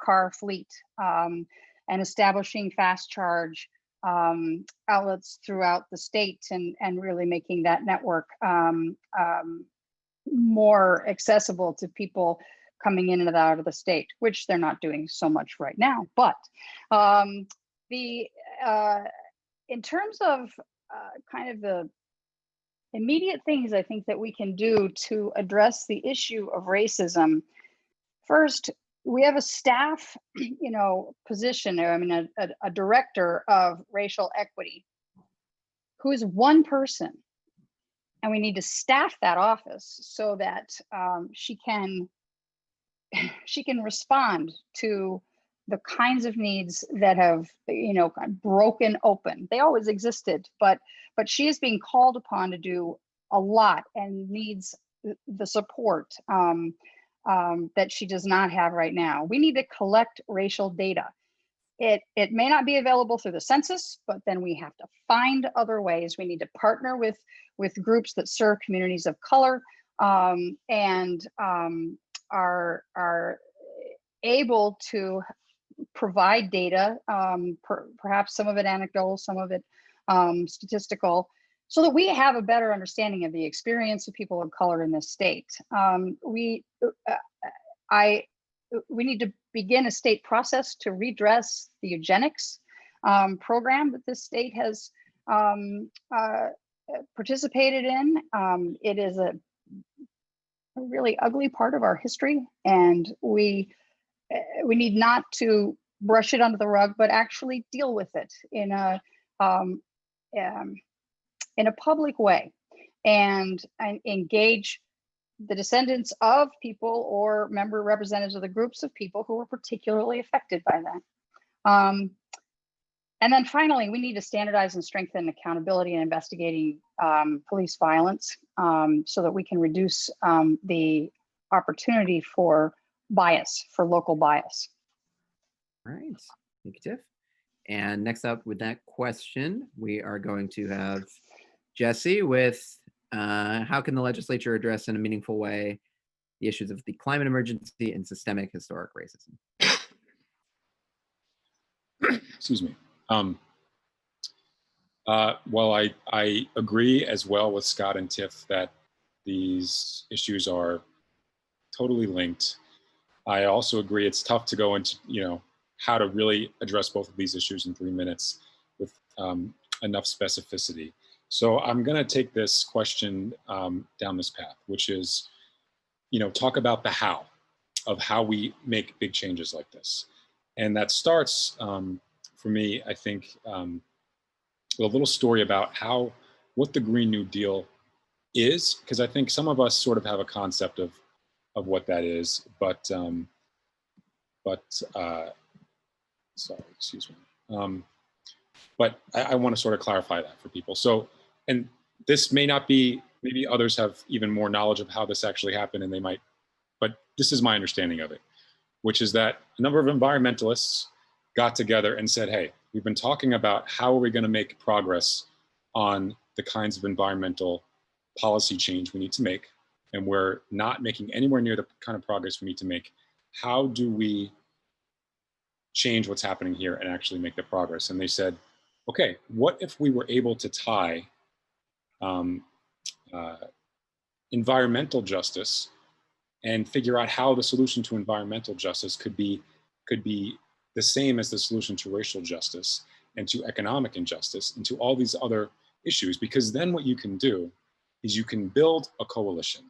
car fleet and establishing fast charge outlets throughout the state and really making that network more accessible to people coming in and out of the state, which they're not doing so much right now. But in terms of kind of the immediate things I think that we can do to address the issue of racism, first, we have a staff, you know, position, I mean, a director of racial equity who is one person. And we need to staff that office so that she can respond to the kinds of needs that have, you know, broken open. They always existed, but she is being called upon to do a lot and needs the support that she does not have right now. We need to collect racial data. It may not be available through the census, but then we have to find other ways. We need to partner with groups that serve communities of color and are able to provide data, perhaps some of it anecdotal, some of it statistical, so that we have a better understanding of the experience of people of color in this state. We need to begin a state process to redress the eugenics program that this state has participated in. It is a really ugly part of our history, and we need not to brush it under the rug, but actually deal with it in a public way and engage the descendants of people or member representatives of the groups of people who were particularly affected by that. And then finally, we need to standardize and strengthen accountability in investigating police violence so that we can reduce the opportunity for bias, for local bias. All right, thank you, Tiff. And next up with that question, we are going to have Jesse with how can the legislature address in a meaningful way the issues of the climate emergency and systemic historic racism? Excuse me. Well, I agree as well with Scott and Tiff that these issues are totally linked. I also agree it's tough to go into, you know, how to really address both of these issues in 3 minutes with enough specificity. So I'm going to take this question down this path, which is, you know, talk about the how of how we make big changes like this. And that starts, for me, I think, with a little story about what the Green New Deal is, because I think some of us sort of have a concept of what that is, but sorry, excuse me. But I want to sort of clarify that for people. So, and this may not be, maybe others have even more knowledge of how this actually happened and they might, but this is my understanding of it, which is that a number of environmentalists got together and said, hey, we've been talking about how are we going to make progress on the kinds of environmental policy change we need to make, and we're not making anywhere near the kind of progress we need to make. How do we change what's happening here and actually make the progress? And they said, okay, what if we were able to tie environmental justice and figure out how the solution to environmental justice could be the same as the solution to racial justice and to economic injustice and to all these other issues? Because then what you can do is you can build a coalition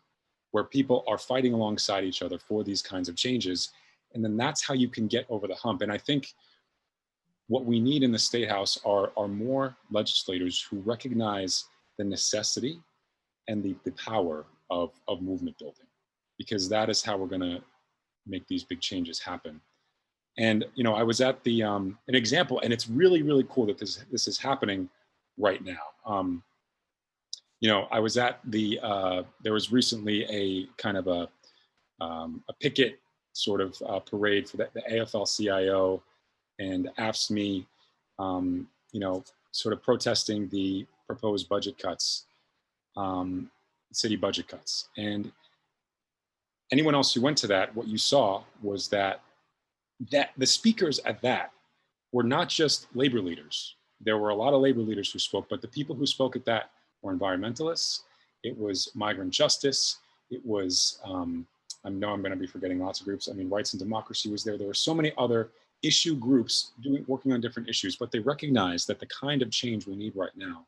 where people are fighting alongside each other for these kinds of changes. And then that's how you can get over the hump. And I think what we need in the State House are more legislators who recognize the necessity and the power of movement building, because that is how we're gonna make these big changes happen. And I was at the an example, and it's really, really cool that this is happening right now. I was at the there was recently a kind of a picket sort of parade for the AFL-CIO and AFSCME, sort of protesting the proposed budget cuts, city budget cuts. And anyone else who went to that, what you saw was that the speakers at that were not just labor leaders. There were a lot of labor leaders who spoke, but the people who spoke at that were environmentalists. It was migrant justice. It was, I know I'm going to be forgetting lots of groups. I mean, Rights and Democracy was there. There were so many other issue groups working on different issues, but they recognized that the kind of change we need right now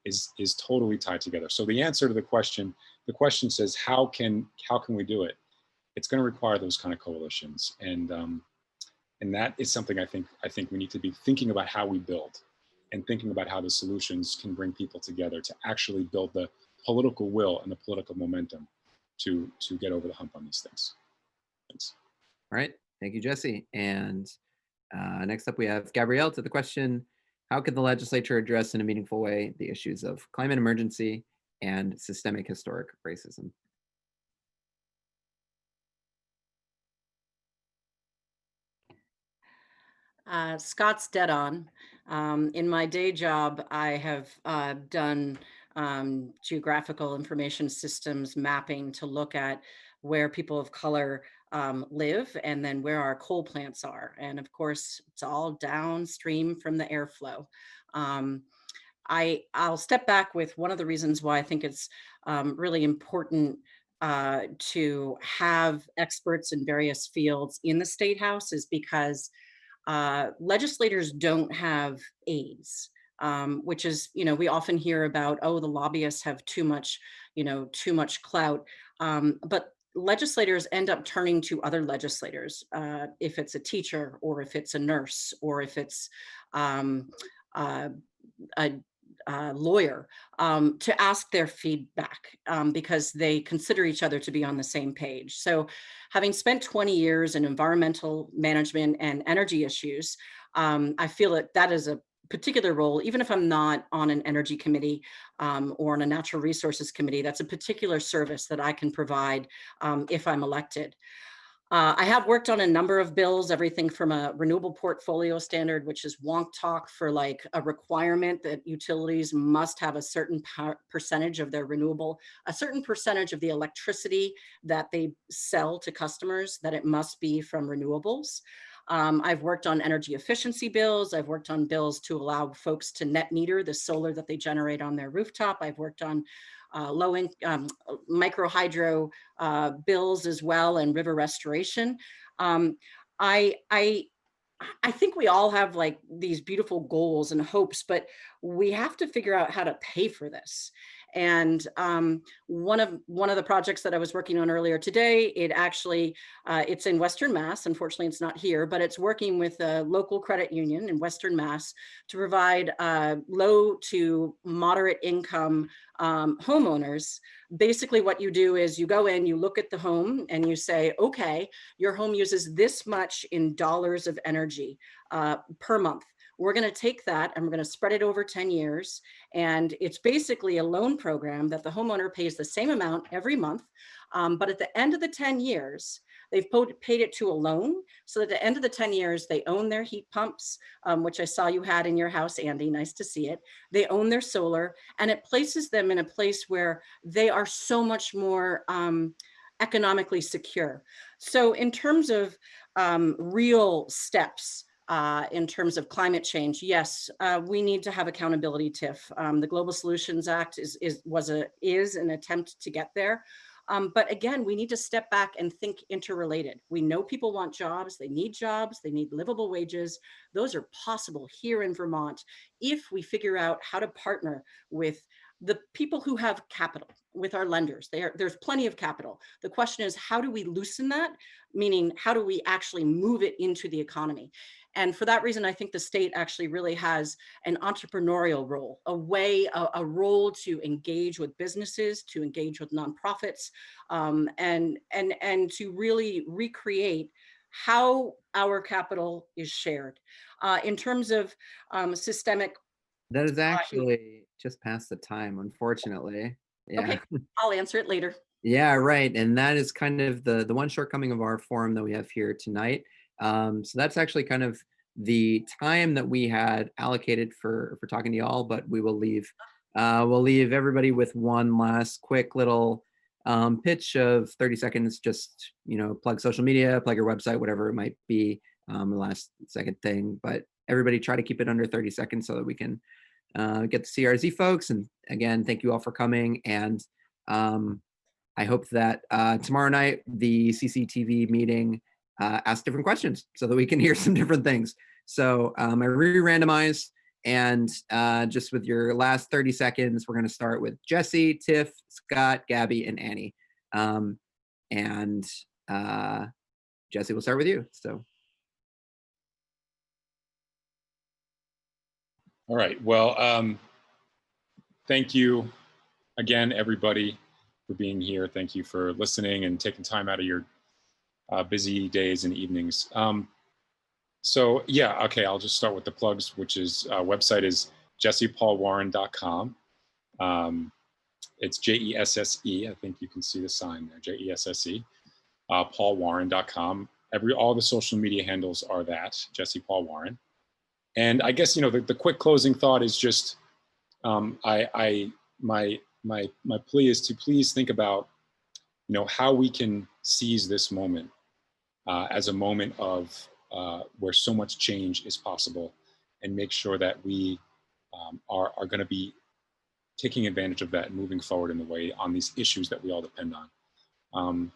is totally tied together. So the answer to the question says, how can we do it? It's going to require those kind of coalitions, and that is something I think we need to be thinking about how we build, and thinking about how the solutions can bring people together to actually build the political will and the political momentum to get over the hump on these things. Thanks. All right, thank you, Jesse. And next up we have Gabrielle to the question, how can the legislature address in a meaningful way the issues of climate emergency and systemic historic racism? Scott's dead on. In my day job, I have done geographical information systems mapping to look at where people of color live, and then where our coal plants are. And of course, it's all downstream from the airflow. I'll step back with one of the reasons why I think it's really important to have experts in various fields in the State House is because legislators don't have aides, which is, we often hear about, oh, the lobbyists have too much clout. But legislators end up turning to other legislators, if it's a teacher, or if it's a nurse, or if it's a lawyer, to ask their feedback, because they consider each other to be on the same page. So having spent 20 years in environmental management and energy issues, I feel that is a particular role, even if I'm not on an energy committee or on a natural resources committee, that's a particular service that I can provide if I'm elected. I have worked on a number of bills, everything from a renewable portfolio standard, which is wonk talk for like a requirement that utilities must have a certain percentage of their renewable, a certain percentage of the electricity that they sell to customers, that it must be from renewables. I've worked on energy efficiency bills. I've worked on bills to allow folks to net meter the solar that they generate on their rooftop. I've worked on micro hydro bills as well, and river restoration. I think we all have like these beautiful goals and hopes, but we have to figure out how to pay for this. And one of the projects that I was working on earlier today, it actually, it's in Western Mass. Unfortunately, it's not here, but it's working with a local credit union in Western Mass to provide low to moderate income homeowners. Basically what you do is you go in, you look at the home and you say, okay, your home uses this much in dollars of energy per month. We're going to take that and we're going to spread it over 10 years. And it's basically a loan program that the homeowner pays the same amount every month. But at the end of the 10 years, They've paid it to a loan, so that at the end of the 10 years, they own their heat pumps, which I saw you had in your house, Andy. Nice to see it. They own their solar, and it places them in a place where they are so much more economically secure. So in terms of real steps, in terms of climate change, yes, we need to have accountability, Tiff. The Global Solutions Act is an attempt to get there. But again, we need to step back and think interrelated. We know people want jobs, they need livable wages. Those are possible here in Vermont if we figure out how to partner with the people who have capital, with our lenders. There's plenty of capital. The question is, how do we loosen that? Meaning, how do we actually move it into the economy? And for that reason, I think the state actually really has an entrepreneurial role, a role to engage with businesses, to engage with nonprofits, and to really recreate how our capital is shared. In terms of systemic. That is actually just past the time, unfortunately. Yeah. Okay, I'll answer it later. Yeah, right. And that is kind of the one shortcoming of our forum that we have here tonight. So that's actually kind of the time that we had allocated for talking to y'all, but we will leave. We'll leave everybody with one last quick little pitch of 30 seconds. Just, plug social media, plug your website, whatever it might be. The last second thing, but everybody try to keep it under 30 seconds so that we can get the CRZ folks. And again, thank you all for coming. And I hope that tomorrow night, the CCTV meeting asks different questions so that we can hear some different things. So I re-randomized, and just with your last 30 seconds, we're going to start with Jesse, Tiff, Scott, Gabby, and Annie. And Jesse, we'll start with you. So. All right. Well, thank you again, everybody, for being here. Thank you for listening and taking time out of your busy days and evenings. So yeah, okay, I'll just start with the plugs, which is website is jessepaulwarren.com. It's Jesse. I think you can see the sign there, Jesse. paulwarren.com. All the social media handles are that, Jesse Paul Warren. And I guess, the quick closing thought is just, my plea is to please think about, how we can seize this moment as a moment of where so much change is possible, and make sure that we are going to be taking advantage of that and moving forward in the way on these issues that we all depend on.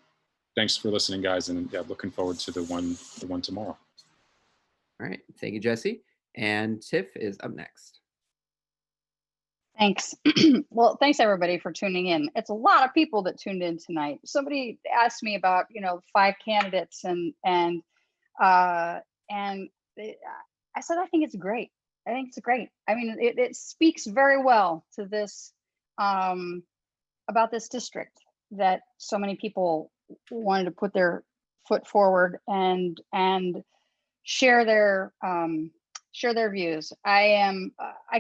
Thanks for listening, guys, and yeah, looking forward to the one tomorrow. All right, thank you, Jesse. And Tiff is up next. Thanks. Well, thanks everybody for tuning in. It's a lot of people that tuned in tonight. Somebody asked me about, 5 candidates, and I said, I think it's great. I think it's great. I mean, it speaks very well to this, about this district, that so many people wanted to put their foot forward and share their views. I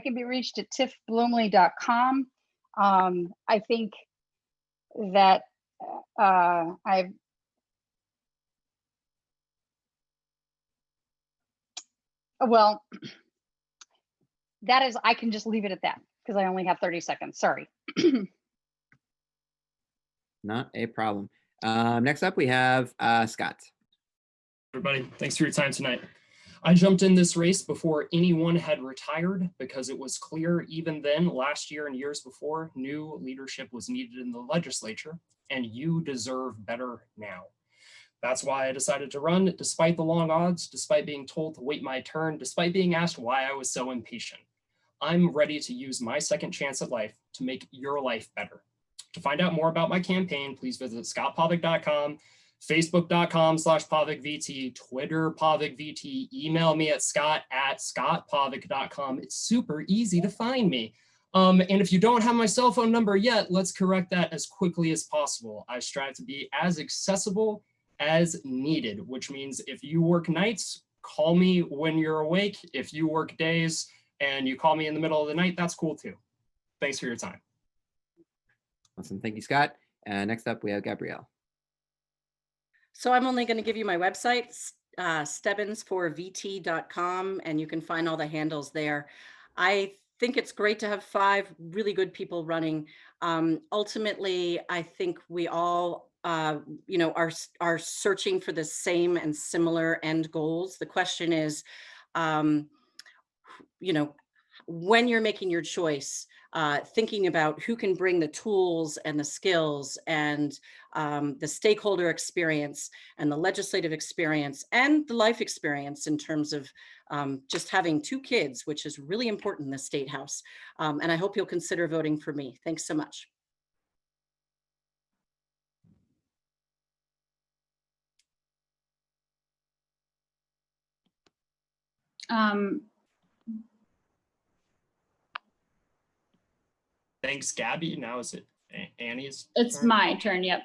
can be reached at tiffbloomley.com. I think that I can just leave it at that because I only have 30 seconds. Sorry. Not a problem. Next up, we have Scott. Everybody, thanks for your time tonight. I jumped in this race before anyone had retired because it was clear even then, last year and years before, new leadership was needed in the legislature, and you deserve better now. That's why I decided to run, despite the long odds, despite being told to wait my turn, despite being asked why I was so impatient. I'm ready to use my second chance at life to make your life better. To find out more about my campaign, please visit scottpavik.com, facebook.com/PavikVT, Twitter PavikVT, email me at scott@scottpavik.com. It's super easy to find me. And if you don't have my cell phone number yet, let's correct that as quickly as possible. I strive to be as accessible as needed, which means if you work nights, call me when you're awake. If you work days and you call me in the middle of the night, that's cool too. Thanks for your time. Awesome, thank you, Scott. Next up, we have Gabrielle. So I'm only going to give you my website, stebbins4vt.com, and you can find all the handles there. I think it's great to have 5 really good people running. Ultimately, I think we all, are searching for the same and similar end goals. The question is, when you're making your choice, thinking about who can bring the tools and the skills and the stakeholder experience and the legislative experience and the life experience in terms of just having 2 kids, which is really important in the State House. And I hope you'll consider voting for me. Thanks so much. Thanks, Gabby. Now is it Annie's It's turn? my turn, yep.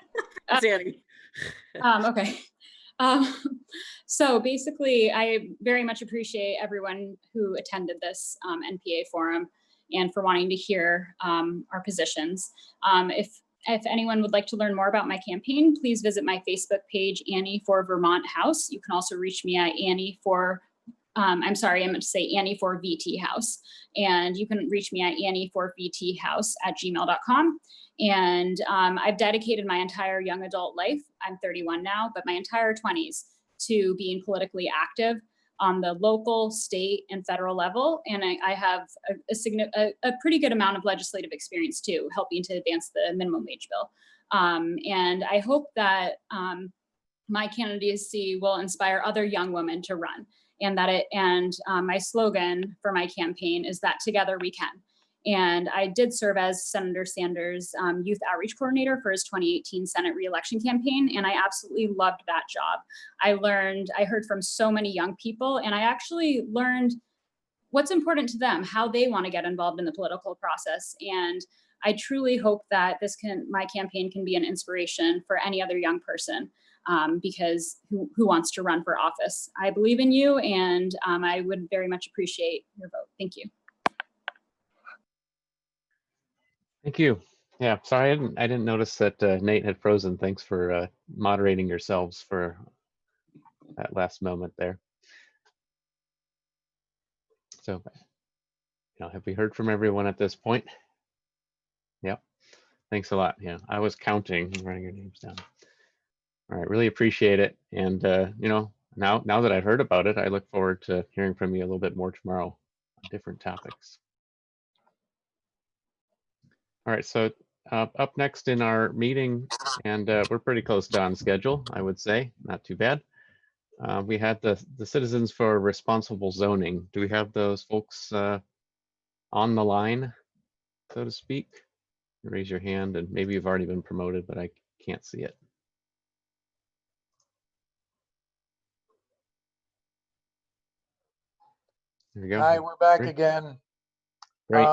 It's Annie. Okay. So basically, I very much appreciate everyone who attended this NPA forum and for wanting to hear our positions. If anyone would like to learn more about my campaign, please visit my Facebook page, Annie for Vermont House. You can also reach me at Annie for, I'm sorry, I meant to say Annie for VT House. And you can reach me at annie4vthouse@gmail.com. And I've dedicated my entire young adult life, I'm 31 now, but my entire 20s to being politically active on the local, state, and federal level. And I have a pretty good amount of legislative experience too, helping to advance the minimum wage bill. And I hope that my candidacy will inspire other young women to run. And my slogan for my campaign is that together we can. And I did serve as Senator Sanders' youth outreach coordinator for his 2018 Senate reelection campaign. And I absolutely loved that job. I heard from so many young people, and I actually learned what's important to them, how they want to get involved in the political process. And I truly hope that my campaign can be an inspiration for any other young person. Because who wants to run for office? I believe in you, and I would very much appreciate your vote. Thank you. Thank you. Yeah, sorry, I didn't notice that Nate had frozen. Thanks for moderating yourselves for that last moment there. So, have we heard from everyone at this point? Yep. Thanks a lot. Yeah, I was counting and writing your names down. All right, really appreciate it. And now that I've heard about it, I look forward to hearing from you a little bit more tomorrow on different topics. All right, so up next in our meeting, and we're pretty close to on schedule, I would say, not too bad. We had the Citizens for Responsible Zoning. Do we have those folks on the line, so to speak? Raise your hand, and maybe you've already been promoted, but I can't see it. There we go. Hi, we're back Great. again. Great.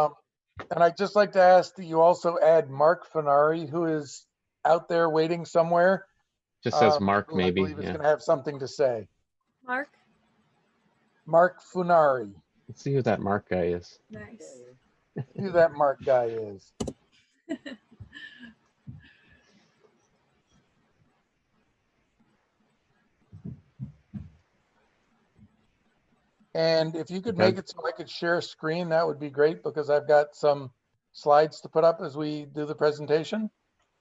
And I'd just like to ask that you also add Mark Funari, who is out there waiting somewhere. Just says Mark, who maybe. I believe is Yeah. going to have something to say. Mark? Mark Funari. Let's see who that Mark guy is. Nice. Who that Mark guy is. And if you could make it so I could share a screen, that would be great, because I've got some slides to put up as we do the presentation.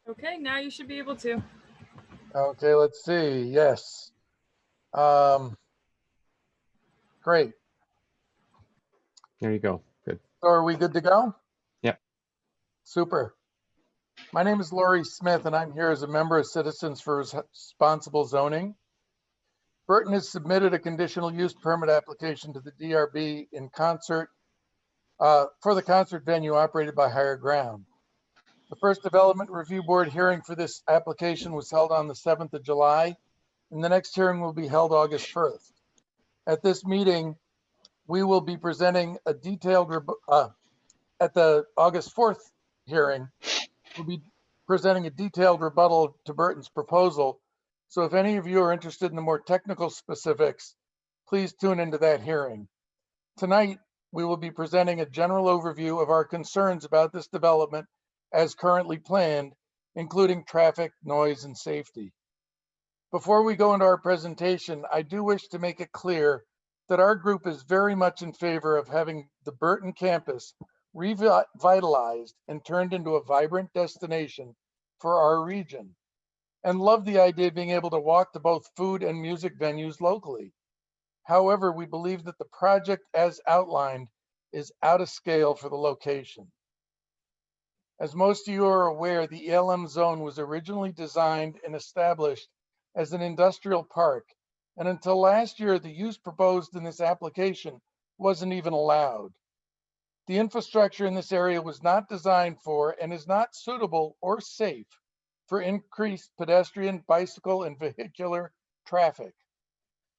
Okay, now you should be able to. Okay, let's see. Yes. Great. There you go. Good. So are we good to go? Yep. Super. My name is Laurie Smith, and I'm here as a member of Citizens for Responsible Zoning. Burton has submitted a conditional use permit application to the DRB in concert for the concert venue operated by Higher Ground. The first Development Review Board hearing for this application was held on the 7th of July, and the next hearing will be held August 1st. At this meeting, we will be presenting a detailed, at the August 4th hearing, we'll be presenting a detailed rebuttal to Burton's proposal. So if any of you are interested in the more technical specifics, please tune into that hearing. Tonight, we will be presenting a general overview of our concerns about this development as currently planned, including traffic, noise, and safety. Before we go into our presentation, I do wish to make it clear that our group is very much in favor of having the Burton campus revitalized and turned into a vibrant destination for our region, and love the idea of being able to walk to both food and music venues locally. However, we believe that the project as outlined is out of scale for the location. As most of you are aware, the ELM zone was originally designed and established as an industrial park, and until last year, the use proposed in this application wasn't even allowed. The infrastructure in this area was not designed for and is not suitable or safe for increased pedestrian, bicycle, and vehicular traffic.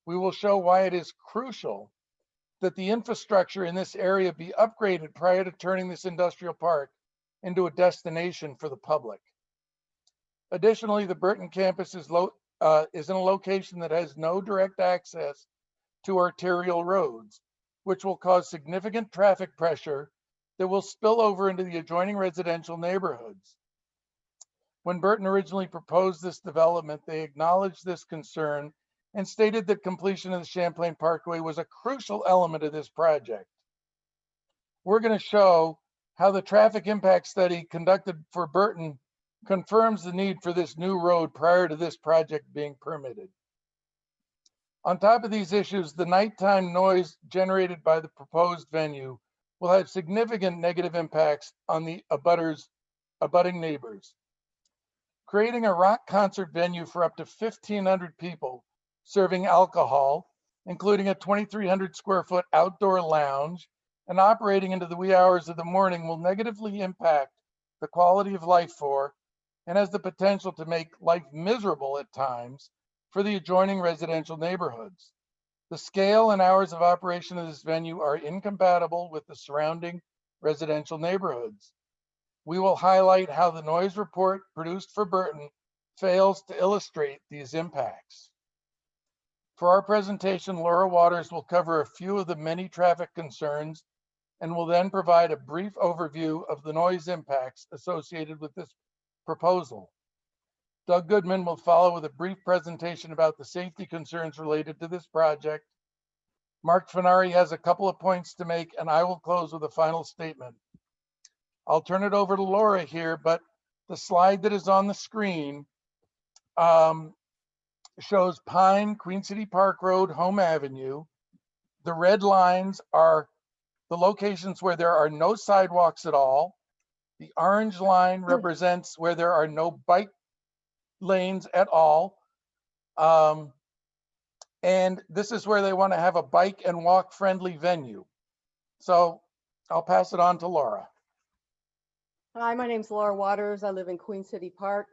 We will show why it is crucial that the infrastructure in this area be upgraded prior to turning this industrial park into a destination for the public. Additionally, the Burton campus is in a location that has no direct access to arterial roads, which will cause significant traffic pressure that will spill over into the adjoining residential neighborhoods. When Burton originally proposed this development, they acknowledged this concern and stated that completion of the Champlain Parkway was a crucial element of this project. We're going to show how the traffic impact study conducted for Burton confirms the need for this new road prior to this project being permitted. On top of these issues, the nighttime noise generated by the proposed venue will have significant negative impacts on the abutting neighbors. Creating a rock concert venue for up to 1,500 people serving alcohol, including a 2,300 square foot outdoor lounge, and operating into the wee hours of the morning will negatively impact the quality of life for, and has the potential to make life miserable at times for the adjoining residential neighborhoods. The scale and hours of operation of this venue are incompatible with the surrounding residential neighborhoods. We will highlight how the noise report produced for Burton fails to illustrate these impacts. For our presentation, Laura Waters will cover a few of the many traffic concerns and will then provide a brief overview of the noise impacts associated with this proposal. Doug Goodman will follow with a brief presentation about the safety concerns related to this project. Mark Finari has a couple of points to make, and I will close with a final statement. I'll turn it over to Laura here, but the slide that is on the screen shows Pine, Queen City Park Road, Home Avenue. The red lines are the locations where there are no sidewalks at all. The orange line represents where there are no bike lanes at all. And this is where they want to have a bike and walk friendly venue. So I'll pass it on to Laura. Hi, my name's Laura Waters. I live in Queen City Park.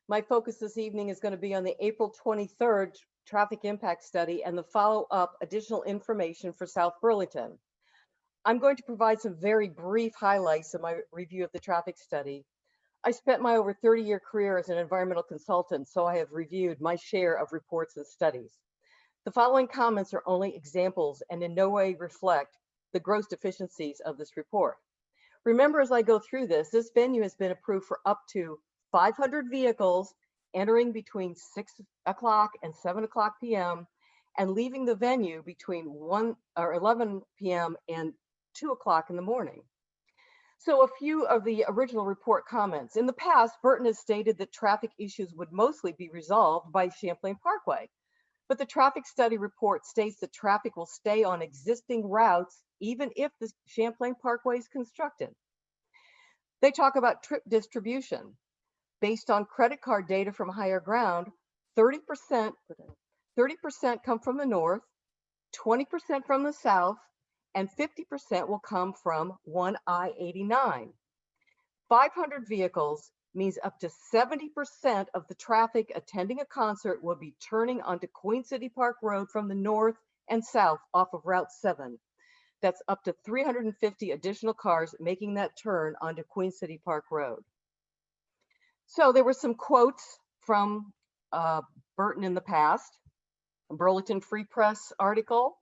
My focus this evening is going to be on the April 23rd traffic impact study and the follow-up additional information for South Burlington. I'm going to provide some very brief highlights of my review of the traffic study. I spent my over 30-year career as an environmental consultant, so I have reviewed my share of reports and studies. The following comments are only examples and in no way reflect the gross deficiencies of this report. Remember, as I go through this venue has been approved for up to 500 vehicles entering between 6 o'clock and 7 o'clock p.m. and leaving the venue between 1 or 11 p.m. and 2 o'clock in the morning. So a few of the original report comments. In the past, Burton has stated that traffic issues would mostly be resolved by Champlain Parkway, but the traffic study report states that traffic will stay on existing routes even if the Champlain Parkway is constructed. They talk about trip distribution. Based on credit card data from Higher Ground, 30% come from the north, 20% from the south, and 50% will come from 1 I-89. 500 vehicles means up to 70% of the traffic attending a concert will be turning onto Queen City Park Road from the north and south off of Route 7. That's up to 350 additional cars making that turn onto Queen City Park Road. So there were some quotes from Burton in the past. A Burlington Free Press article,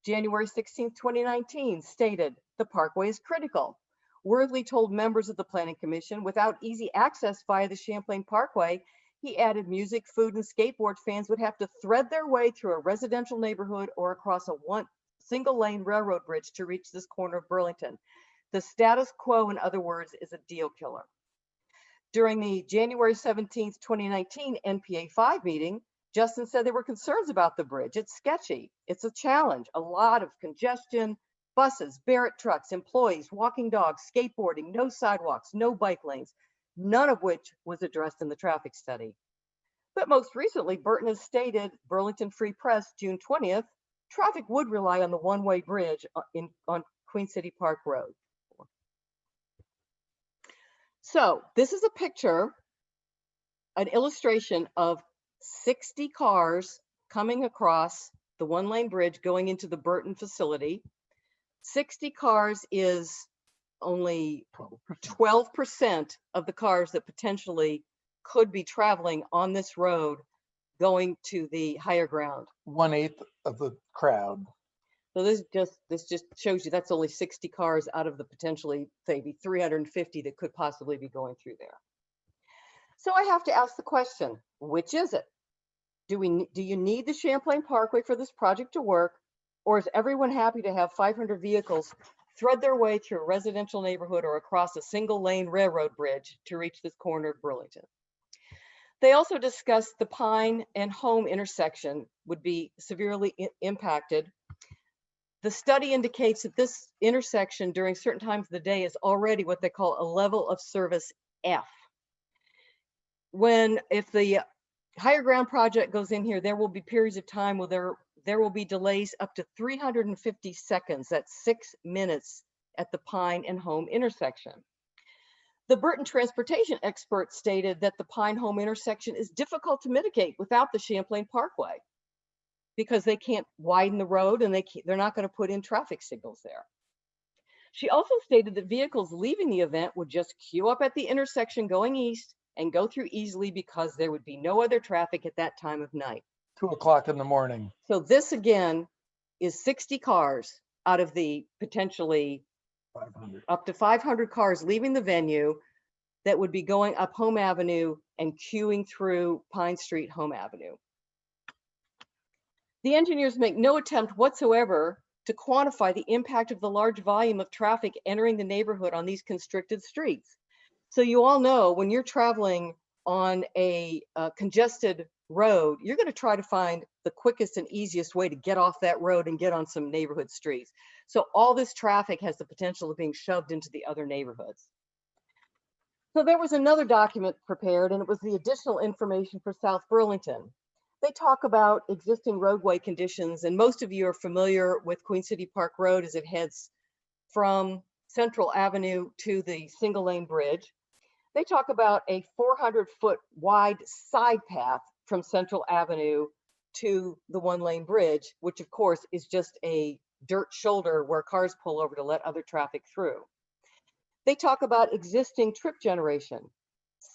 January 16, 2019, stated, "The parkway is critical. Worthley told members of the Planning Commission, without easy access via the Champlain Parkway, He added music, food, and skateboard fans would have to thread their way through a residential neighborhood or across a single-lane railroad bridge to reach this corner of Burlington. The status quo, in other words, is a deal killer. During the January 17th, 2019 NPA 5 meeting, Justin said there were concerns about the bridge. It's sketchy. It's a challenge. A lot of congestion, buses, Barrett trucks, employees, walking dogs, skateboarding, no sidewalks, no bike lanes, none of which was addressed in the traffic study. But most recently, Burton has stated, Burlington Free Press, June 20th, traffic would rely on the one-way bridge on Queen City Park Road. So this is a picture, an illustration of 60 cars coming across the one-lane bridge going into the Burton facility. 60 cars is only 12% of the cars that potentially could be traveling on this road going to the higher ground. 1/8 of the crowd. So this just shows you that's only 60 cars out of the potentially maybe 350 that could possibly be going through there. So I have to ask the question, which is it? Do you need the Champlain Parkway for this project to work, or is everyone happy to have 500 vehicles thread their way through a residential neighborhood or across a single-lane railroad bridge to reach this corner of Burlington? They also discussed the Pine and Home intersection would be severely impacted. The study indicates that this intersection during certain times of the day is already what they call a level of service F. If the higher ground project goes in here, there will be periods of time where there will be delays up to 350 seconds. That's 6 minutes at the Pine and Home intersection. The Burton transportation expert stated that the Pine Home intersection is difficult to mitigate without the Champlain Parkway because they can't widen the road and they're not going to put in traffic signals there. She also stated that vehicles leaving the event would just queue up at the intersection going east and go through easily because there would be no other traffic at that time of night. 2 o'clock in the morning. So this again is 60 cars out of the potentially 500. up to 500 cars leaving the venue that would be going up Home Avenue and queuing through Pine Street, Home Avenue. The engineers make no attempt whatsoever to quantify the impact of the large volume of traffic entering the neighborhood on these constricted streets. So you all know when you're traveling on a congested road, you're going to try to find the quickest and easiest way to get off that road and get on some neighborhood streets. So all this traffic has the potential of being shoved into the other neighborhoods. So there was another document prepared, and it was the additional information for South Burlington. They talk about existing roadway conditions, and most of you are familiar with Queen City Park Road as it heads from Central Avenue to the single lane bridge. They talk about a 400-foot wide side path from Central Avenue to the one-lane bridge, which of course is just a dirt shoulder where cars pull over to let other traffic through. They talk about existing trip generation.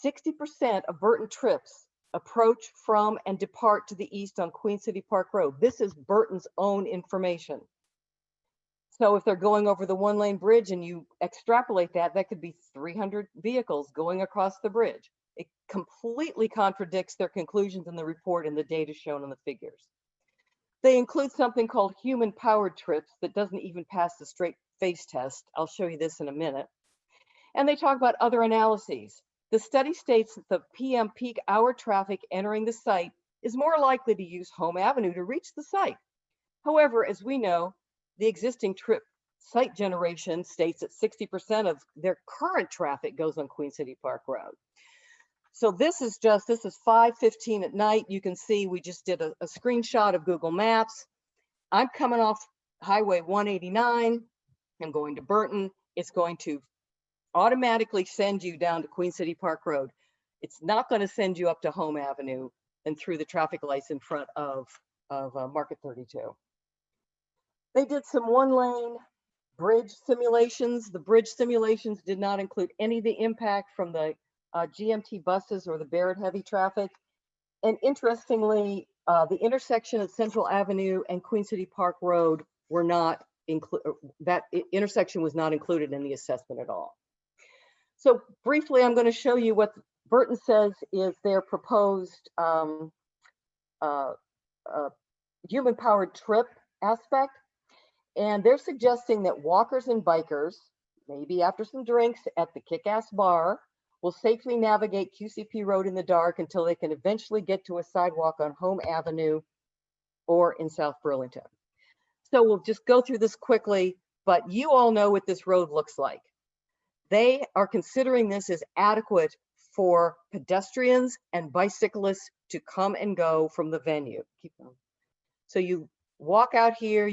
60% of Burton trips approach from and depart to the east on Queen City Park Road. This is Burton's own information. So if they're going over the one-lane bridge and you extrapolate that, that could be 300 vehicles going across the bridge. It completely contradicts their conclusions in the report and the data shown in the figures. They include something called human-powered trips that doesn't even pass the straight face test. I'll show you this in a minute. And they talk about other analyses. The study states that the PM peak hour traffic entering the site is more likely to use Home Avenue to reach the site. However, as we know, the existing trip site generation states that 60% of their current traffic goes on Queen City Park Road. So this is 5:15 at night. You can see we just did a screenshot of Google Maps. I'm coming off Highway 189. I'm going to Burton. It's going to automatically send you down to Queen City Park Road. It's not going to send you up to Home Avenue and through the traffic lights in front of Market 32. They did some one-lane bridge simulations. The bridge simulations did not include any of the impact from the GMT buses or the Barrett heavy traffic. And interestingly, the intersection at Central Avenue and Queen City Park Road were not included. That intersection was not included in the assessment at all. So briefly, I'm going to show you what Burton says is their proposed human-powered trip aspect. And they're suggesting that walkers and bikers, maybe after some drinks at the Kick-Ass Bar, will safely navigate QCP Road in the dark until they can eventually get to a sidewalk on Home Avenue or in South Burlington. So we'll just go through this quickly, but you all know what this road looks like. They are considering this as adequate for pedestrians and bicyclists to come and go from the venue. Keep going. So you walk out here,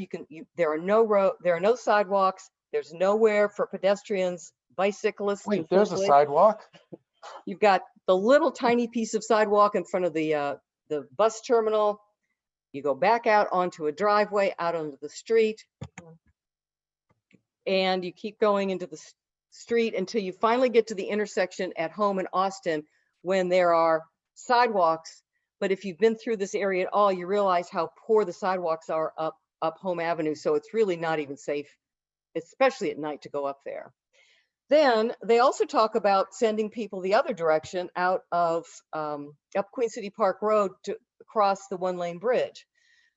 there are no sidewalks, there's nowhere for pedestrians, bicyclists. Wait, there's a sidewalk? You've got the little tiny piece of sidewalk in front of the bus terminal. You go back out onto a driveway, out onto the street, and you keep going into the street until you finally get to the intersection at Home in Austin when there are sidewalks. But if you've been through this area at all, you realize how poor the sidewalks are up Home Avenue. So it's really not even safe, especially at night, to go up there. Then they also talk about sending people the other direction out of up Queen City Park Road to cross the one-lane bridge.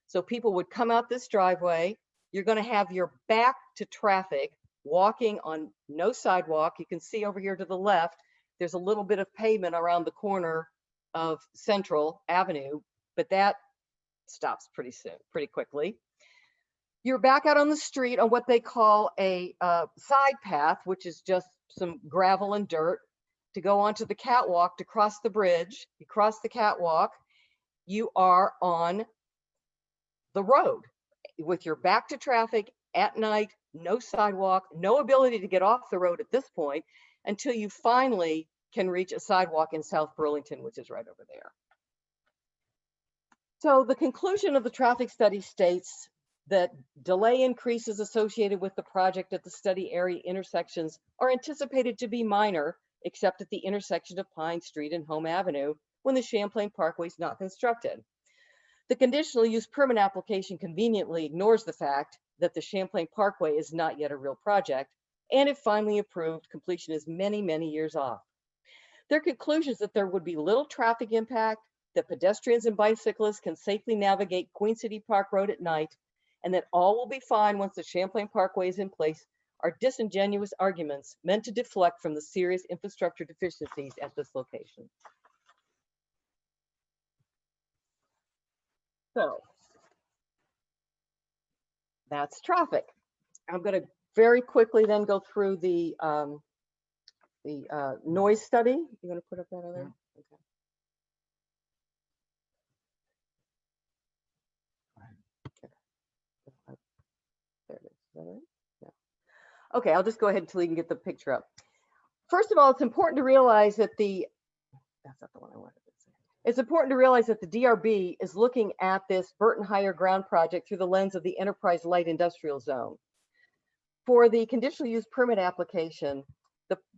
So people would come out this driveway. You're going to have your back to traffic walking on no sidewalk. You can see over here to the left, there's a little bit of pavement around the corner of Central Avenue, but that stops pretty quickly. You're back out on the street on what they call a side path, which is just some gravel and dirt, to go onto the catwalk to cross the bridge. You cross the catwalk, you are on the road with your back to traffic at night, no sidewalk, no ability to get off the road at this point until you finally can reach a sidewalk in South Burlington, which is right over there. So the conclusion of the traffic study states that delay increases associated with the project at the study area intersections are anticipated to be minor, except at the intersection of Pine Street and Home Avenue when the Champlain Parkway is not constructed. The conditional use permit application conveniently ignores the fact that the Champlain Parkway is not yet a real project, and if finally approved, completion is many, many years off. Their conclusion is that there would be little traffic impact, that pedestrians and bicyclists can safely navigate Queen City Park Road at night, and that all will be fine once the Champlain Parkway is in place are disingenuous arguments meant to deflect from the serious infrastructure deficiencies at this location. So that's traffic. I'm going to very quickly then go through the noise study. You going to put up that other? Okay. There it is. Is that right? Yeah. Okay, I'll just go ahead until you can get the picture up. First of all, it's important to realize that that's not the one I wanted to say. It's important to realize that the DRB is looking at this Burton Higher Ground project through the lens of the Enterprise Light Industrial Zone. For the conditional use permit application,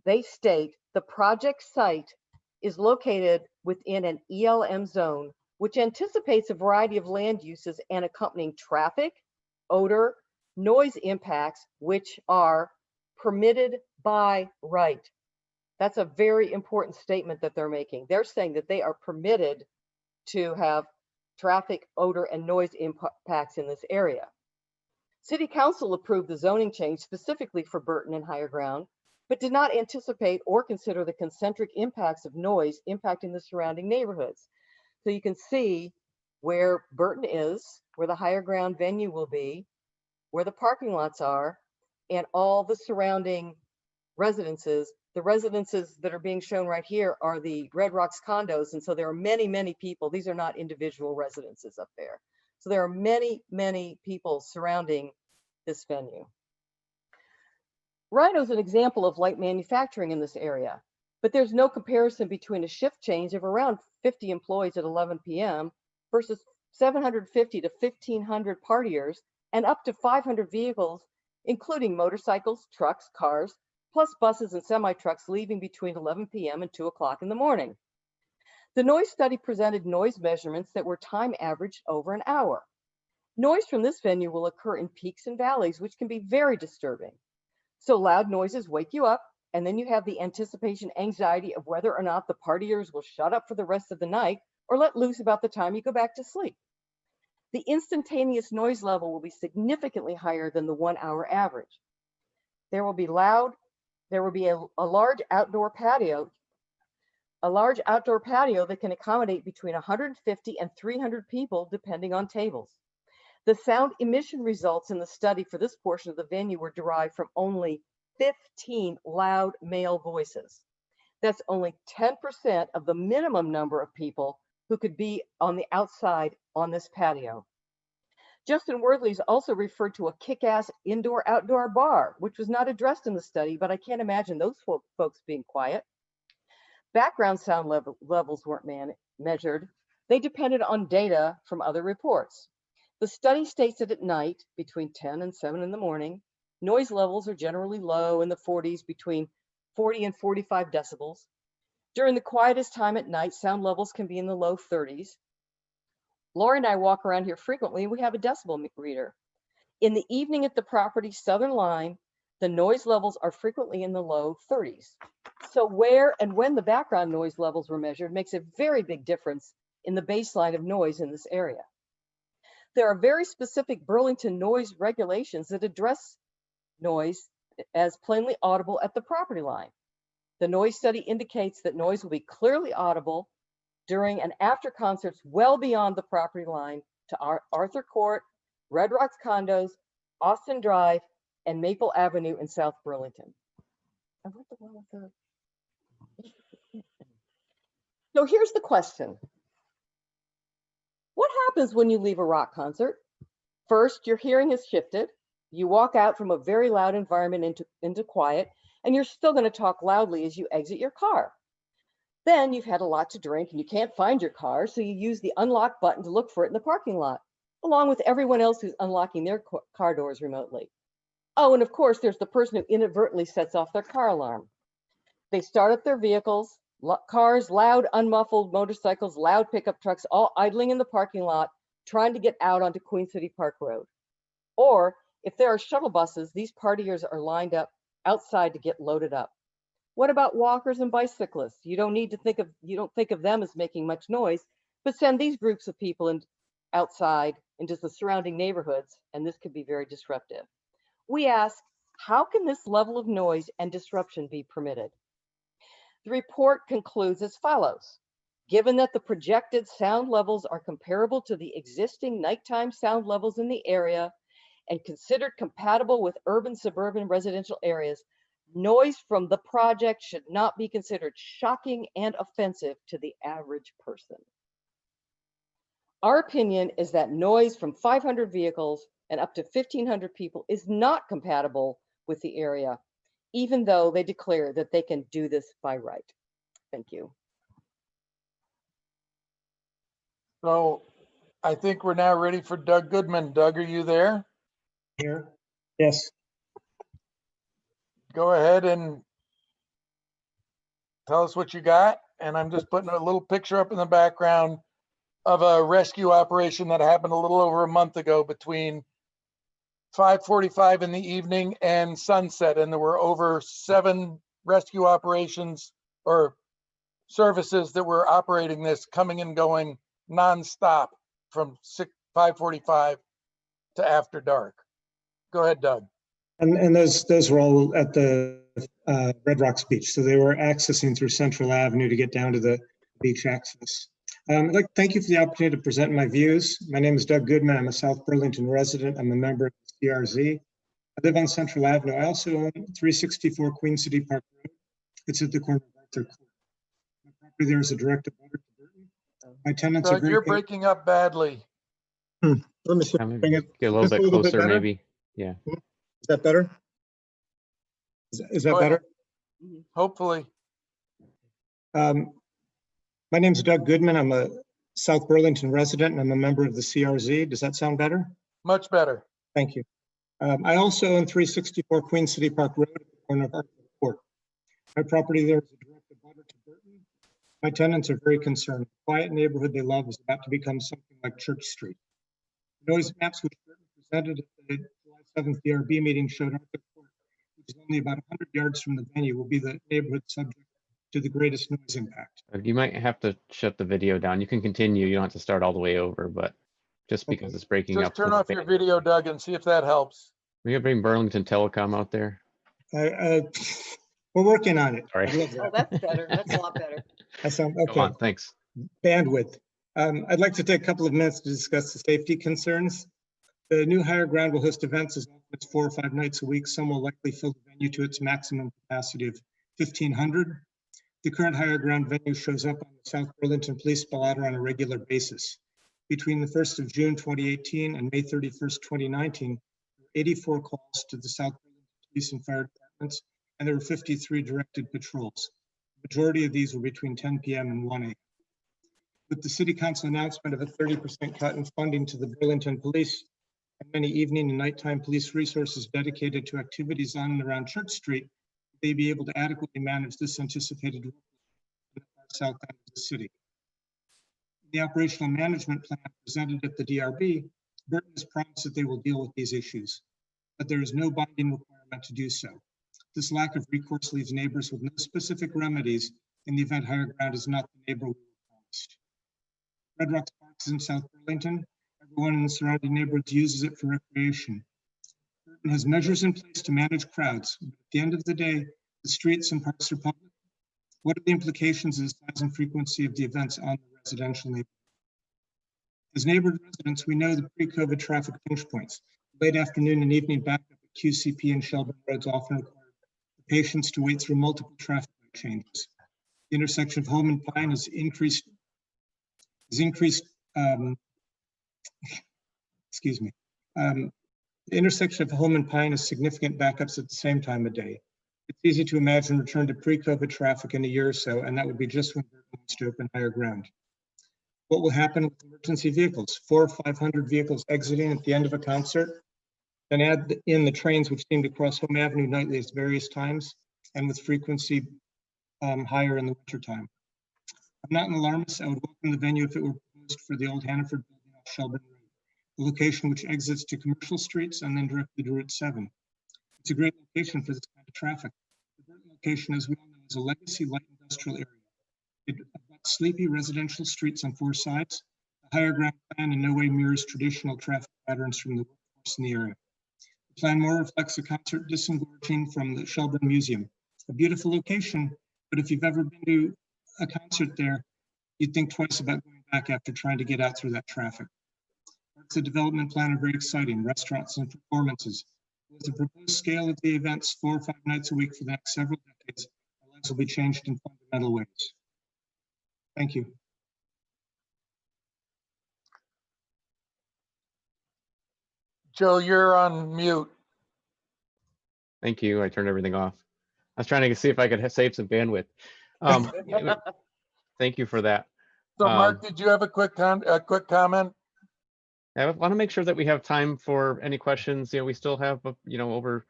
they state the project site is located within an ELM zone, which anticipates a variety of land uses and accompanying traffic, odor, noise impacts, which are permitted by right. That's a very important statement that they're making. They're saying that they are permitted to have traffic, odor, and noise impacts in this area. City Council approved the zoning change specifically for Burton and Higher Ground, but did not anticipate or consider the concentric impacts of noise impacting the surrounding neighborhoods. So you can see where Burton is, where the Higher Ground venue will be, where the parking lots are, and all the surrounding residences. The residences that are being shown right here are the Red Rocks condos. And so there are many, many people. These are not individual residences up there. So there are many, many people surrounding this venue. Rhino is an example of light manufacturing in this area, but there's no comparison between a shift change of around 50 employees at 11 p.m. versus 750 to 1,500 partiers and up to 500 vehicles, including motorcycles, trucks, cars, plus buses and semi-trucks leaving between 11 p.m. and 2 o'clock in the morning. The noise study presented noise measurements that were time averaged over an hour. Noise from this venue will occur in peaks and valleys, which can be very disturbing. So loud noises wake you up And then you have the anticipation anxiety of whether or not the partiers will shut up for the rest of the night or let loose about the time you go back to sleep. The instantaneous noise level will be significantly higher than the 1 hour average. There will be a large outdoor patio that can accommodate between 150 and 300 people, depending on tables. The sound emission results in the study for this portion of the venue were derived from only 15 loud male voices. That's only 10% of the minimum number of people who could be on the outside on this patio. Justin Worthley's also referred to a kick-ass indoor-outdoor bar, which was not addressed in the study, but I can't imagine those folks being quiet. Background sound levels weren't measured. They depended on data from other reports. The study states that at night, between 10 and 7 in the morning, noise levels are generally low in the 40s, between 40 and 45 decibels. During the quietest time at night, sound levels can be in the low 30s. Laura and I walk around here frequently, and we have a decibel reader. In the evening at the property's southern line, the noise levels are frequently in the low 30s. So where and when the background noise levels were measured makes a very big difference in the baseline of noise in this area. There are very specific Burlington noise regulations that address noise as plainly audible at the property line. The noise study indicates that noise will be clearly audible during and after concerts well beyond the property line to Arthur Court, Red Rocks Condos, Austin Drive, and Maple Avenue in South Burlington. So here's the question. What happens when you leave a rock concert? First, your hearing has shifted. You walk out from a very loud environment into quiet, and you're still going to talk loudly as you exit your car. Then you've had a lot to drink and you can't find your car, so you use the unlock button to look for it in the parking lot, along with everyone else who's unlocking their car doors remotely. Oh, and of course, there's the person who inadvertently sets off their car alarm. They start up their vehicles, cars, loud, unmuffled motorcycles, loud pickup trucks, all idling in the parking lot, trying to get out onto Queen City Park Road. Or if there are shuttle buses, these partiers are lined up outside to get loaded up. What about walkers and bicyclists? You don't think of them as making much noise, but send these groups of people outside into the surrounding neighborhoods, and this could be very disruptive. We ask, how can this level of noise and disruption be permitted? The report concludes as follows. Given that the projected sound levels are comparable to the existing nighttime sound levels in the area and considered compatible with urban, suburban, residential areas, noise from the project should not be considered shocking and offensive to the average person. Our opinion is that noise from 500 vehicles and up to 1,500 people is not compatible with the area, even though they declare that they can do this by right. Thank you. So I think we're now ready for Doug Goodman. Doug, are you there? Here. Yes. Go ahead and tell us what you got. And I'm just putting a little picture up in the background of a rescue operation that happened a little over a month ago between 5:45 in the evening and sunset. And there were over 7 rescue operations or services that were operating this, coming and going nonstop from 5:45 to after dark. Go ahead, Doug. And those were all at the Red Rocks Beach. So they were accessing through Central Avenue to get down to the beach access. I'd like to thank you for the opportunity to present my views. My name is Doug Goodman. I'm a South Burlington resident. I'm a member of the CRZ. I live on Central Avenue. I also own 364 Queen City Park Road. It's at the corner of Arthur Court. My property there is a direct abutter to Burton. My tenants Doug, are you're breaking up badly. Let me see. Get a little bit closer, maybe. Yeah. Is that better? Is that better? Hopefully. My name is Doug Goodman. I'm a South Burlington resident and I'm a member of the CRZ. Does that sound better? Much better. Thank you. I also own 364 Queen City Park Road at the corner of Arthur Court. My property there is a direct abutter to Burton. My tenants are very concerned. The quiet neighborhood they love is about to become something like Church Street. The noise maps which Burton presented at the July 7th DRB meeting showed Arthur Court, which is only about 100 yards from the venue will be the neighborhood subject to the greatest noise impact. You might have to shut the video down. You can continue. You don't have to start all the way over, but just because it's breaking Just up. turn for the off your video, Doug, and see if that helps. We gonna bring Burlington Telecom out there. We're working on it. Sorry. I'd love that. Oh, that's better. That's a lot better. I sound Go okay. on, thanks. Bandwidth. I'd like to take a couple of minutes to discuss the safety concerns. The new higher ground will host events as often as 4 or 5 nights a week. Some will likely fill the venue to its maximum capacity of 1,500. The current higher ground venue shows up on the South Burlington Police Blotter on a regular basis. Between the 1st of June 2018 and May 31st, 2019, there were 84 calls to the South Burlington Police and Fire Departments, and there were 53 directed patrols. The majority of these were between 10 p.m. and 1 a.m. With the City Council announcement of a 30% cut in funding to the Burlington Police and many evening and nighttime police resources dedicated to activities on and around Church Street, they be able to adequately manage this anticipated workload in the far south end of the city. The operational management plan presented at the DRB, Burton has promised that they will deal with these issues, but there is no binding requirement to do so. This lack of recourse leaves neighbors with no specific remedies in the event higher ground is not the neighbor we were promised. Red Rocks Park is in South Burlington. Everyone in the surrounding neighborhoods uses it for recreation. Burton has measures in place to manage crowds, but at the end of the day, the streets and parks are public. What are the implications of the size and frequency of the events on the residential neighborhood? As neighborhood residents, we know the pre-COVID traffic pinch points. Late afternoon and evening backup at QCP and Shelburne roads often require the patients to wait through multiple traffic light changes. The intersection of Home and Pine has increased excuse me. The intersection of Home and Pine has significant backups at the same time of day. It's easy to imagine return to pre-COVID traffic in a year or so, and that would be just when Burton wants to open higher ground. What will happen with emergency vehicles? 400 or 500 vehicles exiting at the end of a concert, and add in the trains which seem to cross Home Avenue nightly at various times and with frequency higher in the wintertime. I'm not an alarmist. I would welcome the venue if it were proposed for the old Hannaford building off Shelburne Road, a location which exits to commercial streets and then directly to Route 7. It's a great location for this kind of traffic. The Burton location, as we all know, is a legacy light industrial area. It abuts sleepy residential streets on 4 sides. The higher ground plan in no way mirrors traditional traffic patterns from the workforce in the area. The plan more reflects a concert disengorging from the Shelburne Museum, a beautiful location, but if you've ever been to a concert there, you'd think twice about going back after trying to get out through that traffic. Parts of the development plan are very exciting, restaurants and performances. With the proposed scale of the events 4 or 5 nights a week for the next several decades, our lives will be changed in fundamental ways. Thank you. Joe, you're on mute. Thank you. I turned everything off. I was trying to see if I could save some bandwidth. Thank you for that. So Mark, did you have a quick comment? I want to make sure that we have time for any questions. We still have, over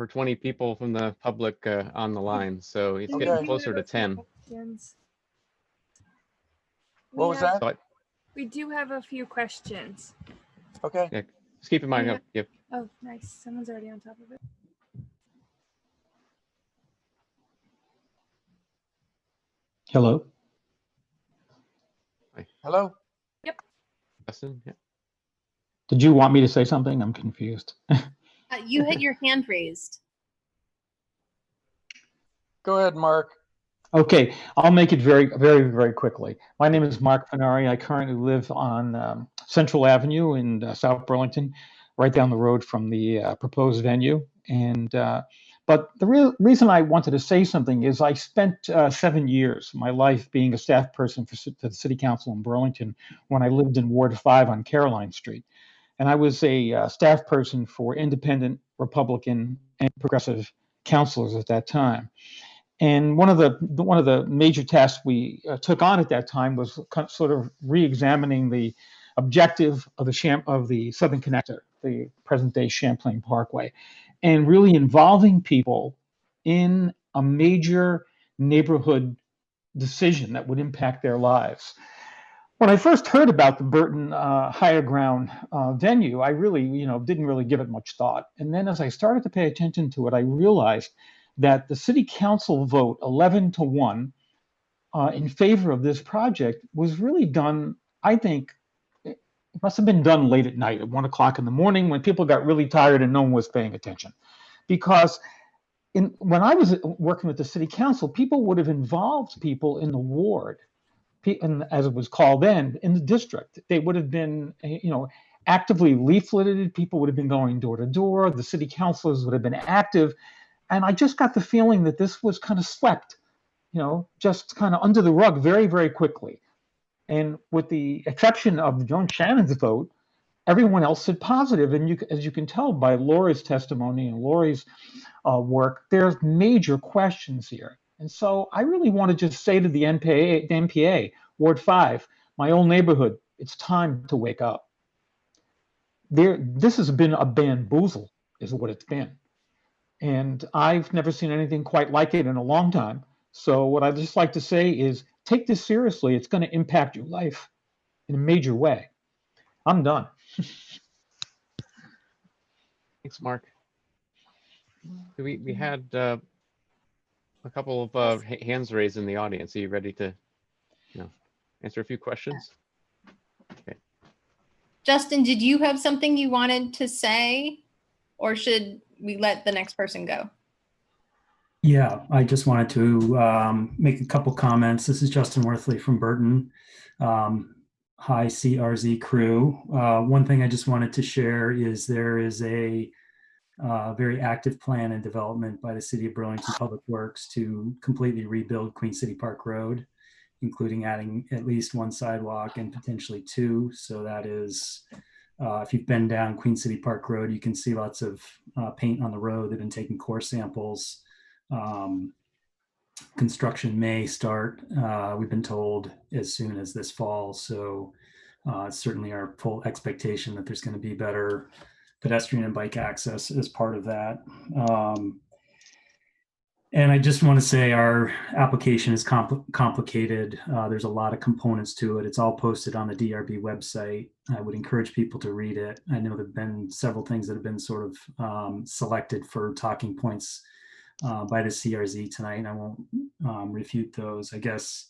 20 people from the public on the line. So it's getting closer to 10. What was that? So We do have a few questions. Okay. Yeah, just keep in mind. Yep. Oh, nice. Someone's already on top of it. Hello. Hi. Hello. Yep. Justin, yeah. Did you want me to say something? I'm confused. You had your hand raised. Go ahead, Mark. Okay, I'll make it very, very, very quickly. My name is Mark Finari. I currently live on Central Avenue in South Burlington, right down the road from the proposed venue. And but the real reason I wanted to say something is I spent 7 years of my life being a staff person for the City Council in Burlington when I lived in Ward 5 on Caroline Street. And I was a staff person for independent, Republican, and progressive councilors at that time. And one of the major tasks we took on at that time was sort of re-examining the objective of the Southern Connector, the present-day Champlain Parkway, and really involving people in a major neighborhood decision that would impact their lives. when I first heard about the Burton higher ground venue, I really, didn't really give it much thought. And then as I started to pay attention to it, I realized that the city council vote 11-1 in favor of this project was really done, I think, it must have been done late at night at 1 o'clock in the morning when people got really tired and no one was paying attention. Because when I was working with the city council, people would have involved people in the ward, and as it was called then, in the district. They would have been, actively leafleted. People would have been going door to door. The city councilors would have been active. And I just got the feeling that this was kind of swept, just kind of under the rug very, very quickly. And with the exception of Joan Shannon's vote, everyone else said positive. And as you can tell by Laura's testimony and Lori's work, there's major questions here. And so I really want to just say to the NPA, Ward 5, my old neighborhood, it's time to wake up. This has been a bamboozle, is what it's been. And I've never seen anything quite like it in a long time. So what I'd just like to say is take this seriously. It's going to impact your life in a major way. I'm done. Thanks, Mark. We had a couple of hands raised in the audience. Are you ready to answer a few questions? Okay. Justin, did you have something you wanted to say, or should we let the next person go? Yeah, I just wanted to make a couple comments. This is Justin Worthley from Burton. Hi, CRZ crew. One thing I just wanted to share is there is a very active plan and development by the City of Burlington Public Works to completely rebuild Queen City Park Road, including adding at least one sidewalk and potentially two. So that is, if you've been down Queen City Park Road, you can see lots of paint on the road. They've been taking core samples. Construction may start, we've been told, as soon as this fall. So it's certainly our full expectation that there's going to be better pedestrian and bike access as part of that. And I just want to say our application is complicated. There's a lot of components to it. It's all posted on the DRB website. I would encourage people to read it. I know there have been several things that have been sort of selected for talking points by the CRZ tonight, and I won't refute those. I guess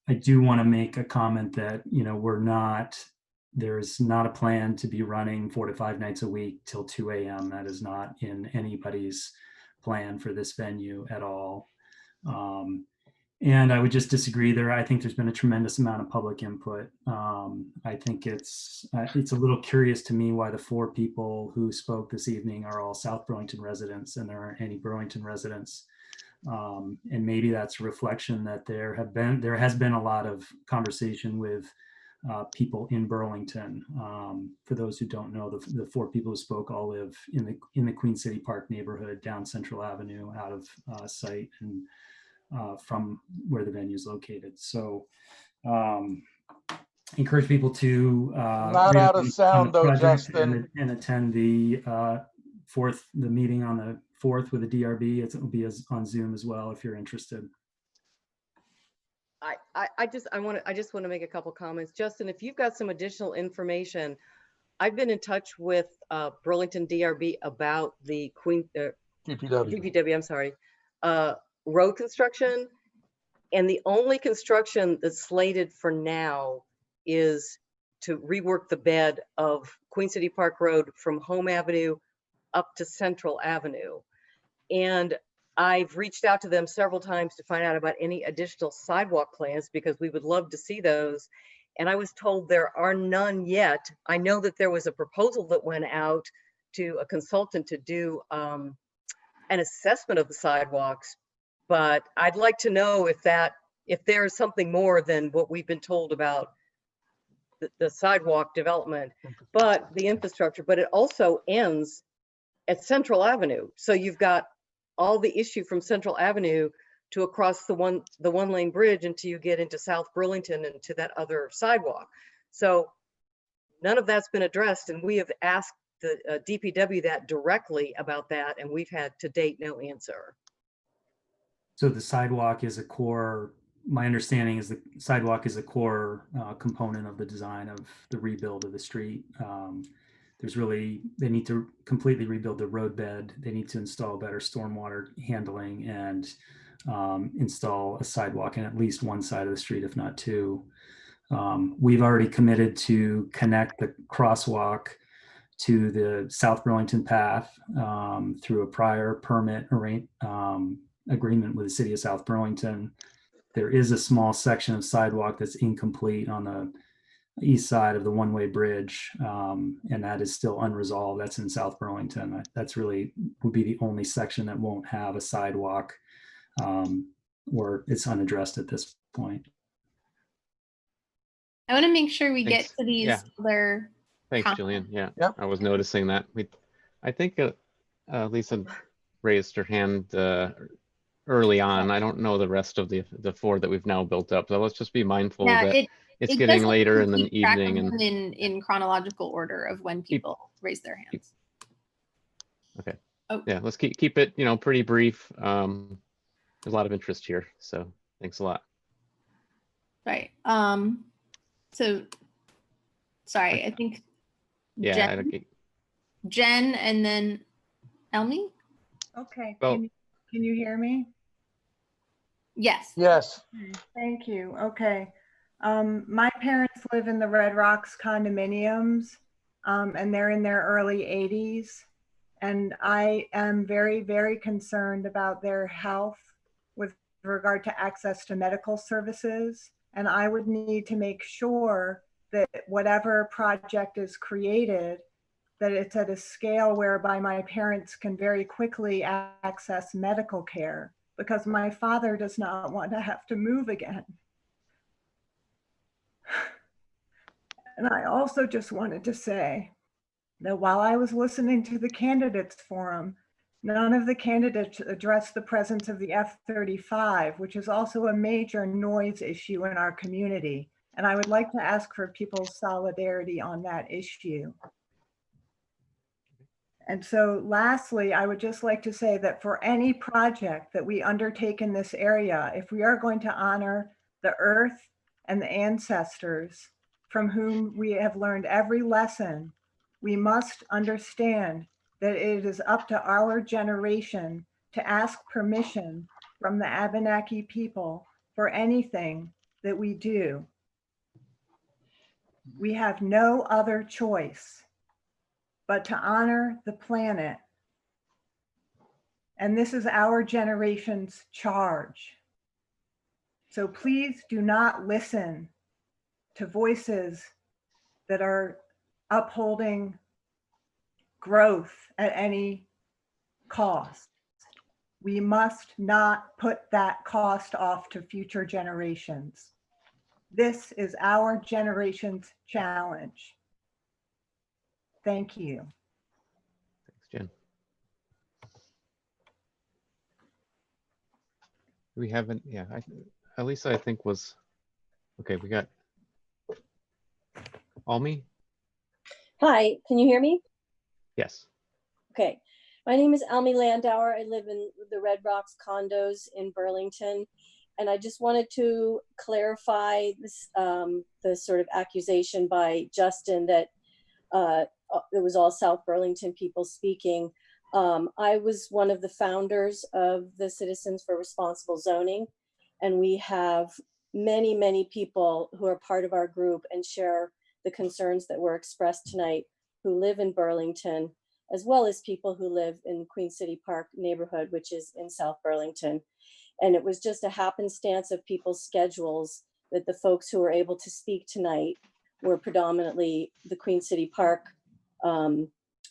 I do want to make a comment that, there's not a plan to be running 4 to 5 nights a week till 2 a.m. That is not in anybody's plan for this venue at all. And I would just disagree there. I think there's been a tremendous amount of public input. I think it's a little curious to me why the 4 people who spoke this evening are all South Burlington residents and there aren't any Burlington residents. And maybe that's a reflection that there has been a lot of conversation with people in Burlington. For those who don't know, the 4 people who spoke all live in the Queen City Park neighborhood down Central Avenue, out of sight and from where the venue is located. So encourage people to not out of sound though, Justin, and attend the meeting on the 4th with the DRB. It will be on Zoom as well if you're interested. I just want to make a couple comments. Justin, if you've got some additional information, I've been in touch with Burlington DRB about the DPW, I'm sorry, road construction. And the only construction that's slated for now is to rework the bed of Queen City Park Road from Home Avenue up to Central Avenue. And I've reached out to them several times to find out about any additional sidewalk plans because we would love to see those. And I was told there are none yet. I know that there was a proposal that went out to a consultant to do an assessment of the sidewalks, but I'd like to know if there's something more than what we've been told about the sidewalk development, but the infrastructure, but it also ends at Central Avenue. So you've got all the issue from Central Avenue to across the one lane bridge until you get into South Burlington and to that other sidewalk. So none of that's been addressed, and we have asked the DPW that directly about that, and we've had to date no answer. So the sidewalk is a core my understanding is the sidewalk is a core component of the design of the rebuild of the street. They need to completely rebuild the roadbed. They need to install better stormwater handling and install a sidewalk in at least one side of the street, if not two. We've already committed to connect the crosswalk to the South Burlington path through a prior permit agreement with the city of South Burlington. There is a small section of sidewalk that's incomplete on the east side of the one-way bridge, and that is still unresolved. That's in South Burlington. That's really would be the only section that won't have a sidewalk, or it's unaddressed at this point. I want to make sure we Thanks. get to these Yeah. other Thanks, comments. Julian. Yeah, Yep. I was noticing that. I think Lisa raised her hand early on. I don't know the rest of the four that we've now built up. So let's just be mindful that it's it getting doesn't later in the keep track of evening. them in chronological order of when people raise their hands. Okay. Oh. Yeah, let's keep it, pretty brief. There's a lot of interest here, so thanks a lot. Right. So, sorry, I think Yeah. Jen and then Elmi? Okay, Well, can you hear me? Yes. Yes. Thank you. Okay. My parents live in the Red Rocks condominiums, and they're in their early 80s. And I am very, very concerned about their health with regard to access to medical services. And I would need to make sure that whatever project is created, that it's at a scale whereby my parents can very quickly access medical care, because my father does not want to have to move again. And I also just wanted to say that while I was listening to the candidates forum, none of the candidates addressed the presence of the F-35, which is also a major noise issue in our community. And I would like to ask for people's solidarity on that issue. And so lastly, I would just like to say that for any project that we undertake in this area, if we are going to honor the earth and the ancestors from whom we have learned every lesson, we must understand that it is up to our generation to ask permission from the Abenaki people for anything that we do. We have no other choice but to honor the planet. And this is our generation's charge. So please do not listen to voices that are upholding growth at any cost. We must not put that cost off to future generations. This is our generation's challenge. Thank you. Thanks, Jen. We haven't, yeah, Elisa, I think was, okay, we got Almi? Hi, can you hear me? Yes. Okay, my name is Almi Landauer. I live in the Red Rocks condos in Burlington. And I just wanted to clarify this, the sort of accusation by Justin that it was all South Burlington people speaking. I was one of the founders of the Citizens for Responsible Zoning, and we have many, many people who are part of our group and share the concerns that were expressed tonight who live in Burlington, as well as people who live in Queen City Park neighborhood, which is in South Burlington. And it was just a happenstance of people's schedules that the folks who were able to speak tonight were predominantly the Queen City Park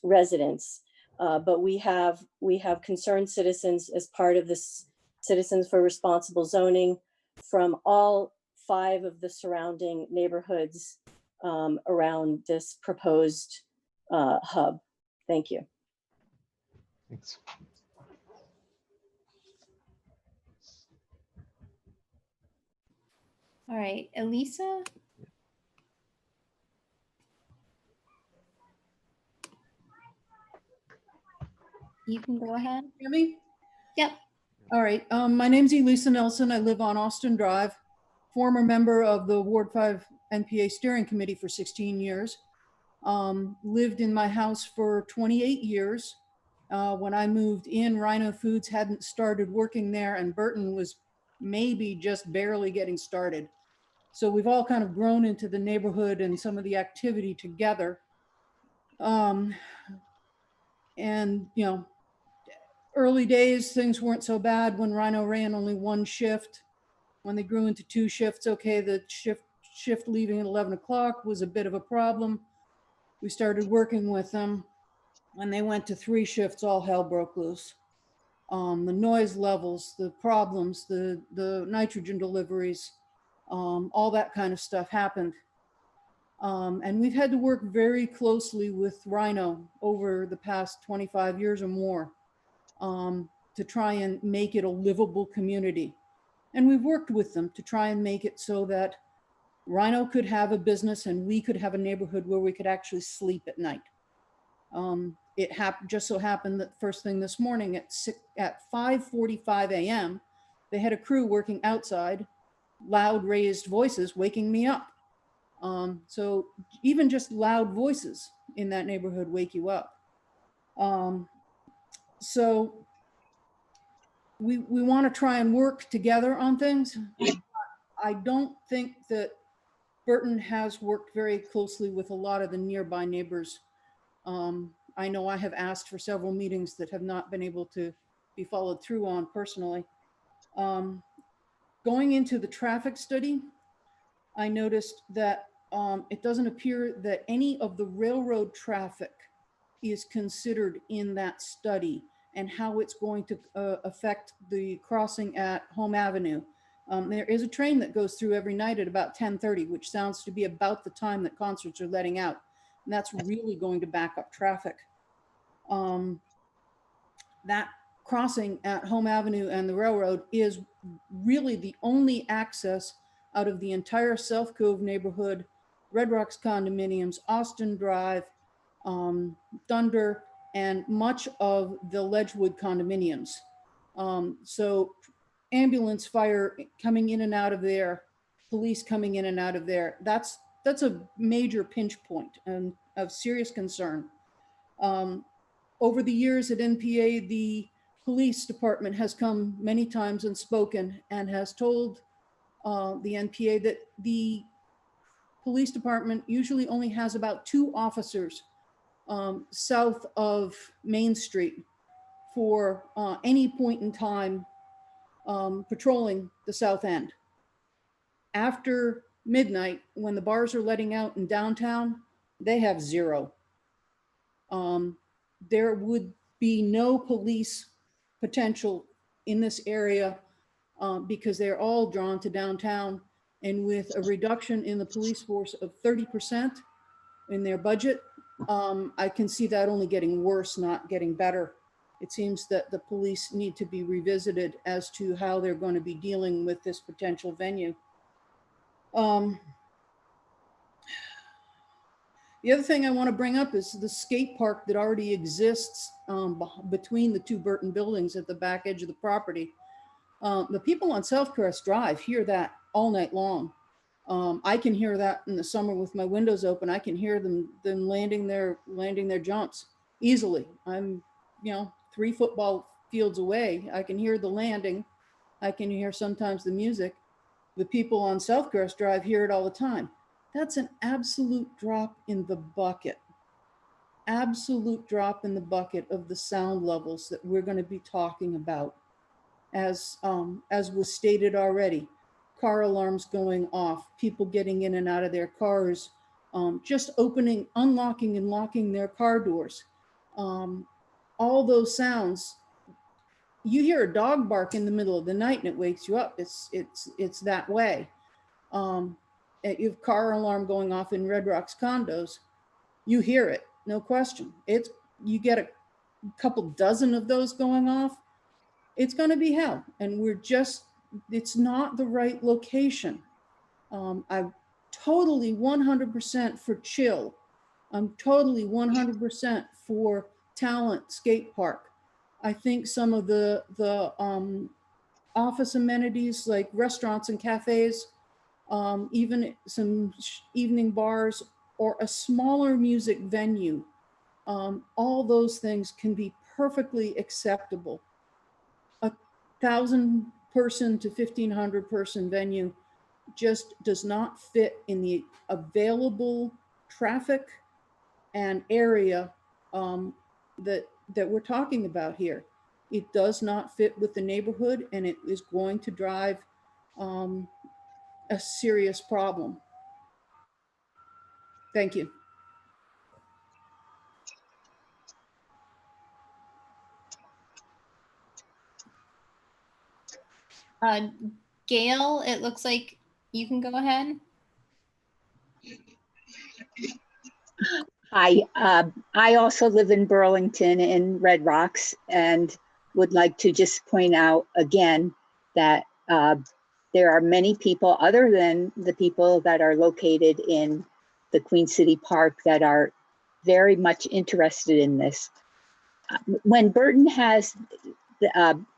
residents. But we have concerned citizens as part of this Citizens for Responsible Zoning from all 5 of the surrounding neighborhoods around this proposed hub. Thank you. Thanks. All right, Elisa. You can go ahead. Hear me? Yep. All right. My name's Elisa Nelson. I live on Austin Drive. former member of the Ward 5 NPA steering committee for 16 years. Lived in my house for 28 years. When I moved in, Rhino Foods hadn't started working there, and Burton was maybe just barely getting started. So we've all kind of grown into the neighborhood and some of the activity together. And, you know, early days, things weren't so bad when Rhino ran only one shift. When they grew into 2 shifts, okay, the shift leaving at 11 o'clock was a bit of a problem. We started working with them. When they went to 3 shifts, all hell broke loose. The noise levels, the problems, the nitrogen deliveries, all that kind of stuff happened. And we've had to work very closely with Rhino over the past 25 years or more to try and make it a livable community. And we've worked with them to try and make it so that Rhino could have a business and we could have a neighborhood where we could actually sleep at night. It just so happened that first thing this morning at 5:45 a.m., they had a crew working outside, loud raised voices waking me up. So even just loud voices in that neighborhood wake you up. So we want to try and work together on things. I don't think that Burton has worked very closely with a lot of the nearby neighbors. I know I have asked for several meetings that have not been able to be followed through on personally. Going into the traffic study, I noticed that it doesn't appear that any of the railroad traffic is considered in that study and how it's going to affect the crossing at Home Avenue. There is a train that goes through every night at about 10:30, which sounds to be about the time that concerts are letting out. And that's really going to back up traffic. That crossing at Home Avenue and the railroad is really the only access out of the entire South Cove neighborhood, Red Rocks condominiums, Austin Drive, Thunder, and much of the Ledgewood condominiums. So ambulance, fire coming in and out of there, police coming in and out of there, that's a major pinch point and of serious concern. Over the years at NPA, the police department has come many times and spoken and has told the NPA that the police department usually only has about 2 officers south of Main Street for any point in time patrolling the south end. After midnight, when the bars are letting out in downtown, they have 0. There would be no police potential in this area because they're all drawn to downtown. And with a reduction in the police force of 30% in their budget, I can see that only getting worse, not getting better. It seems that the police need to be revisited as to how they're going to be dealing with this potential venue. The other thing I want to bring up is the skate park that already exists between the 2 Burton buildings at the back edge of the property. The people on Southcrest Drive hear that all night long. I can hear that in the summer with my windows open. I can hear them landing their jumps easily. I'm, 3 football fields away. I can hear the landing. I can hear sometimes the music. The people on Southcrest Drive hear it all the time. That's an absolute drop in the bucket. Absolute drop in the bucket of the sound levels that we're going to be talking about. As was stated already, car alarms going off, people getting in and out of their cars, just opening, unlocking and locking their car doors. All those sounds, you hear a dog bark in the middle of the night and it wakes you up. It's that way. You have car alarm going off in Red Rocks condos, you hear it, no question. You get a couple dozen of those going off, it's going to be hell. And it's not the right location. I'm totally 100% for chill. I'm totally 100% for Talent Skate Park. I think some of the office amenities like restaurants and cafes even some evening bars or a smaller music venue. All those things can be perfectly acceptable. 1,000 person to 1,500 person venue just does not fit in the available traffic and area that we're talking about here. It does not fit with the neighborhood, and it is going to drive a serious problem. Thank you. Gail, it looks like you can go ahead. Hi, I also live in Burlington in Red Rocks and would like to just point out again that there are many people other than the people that are located in the Queen City Park that are very much interested in this. When Burton has,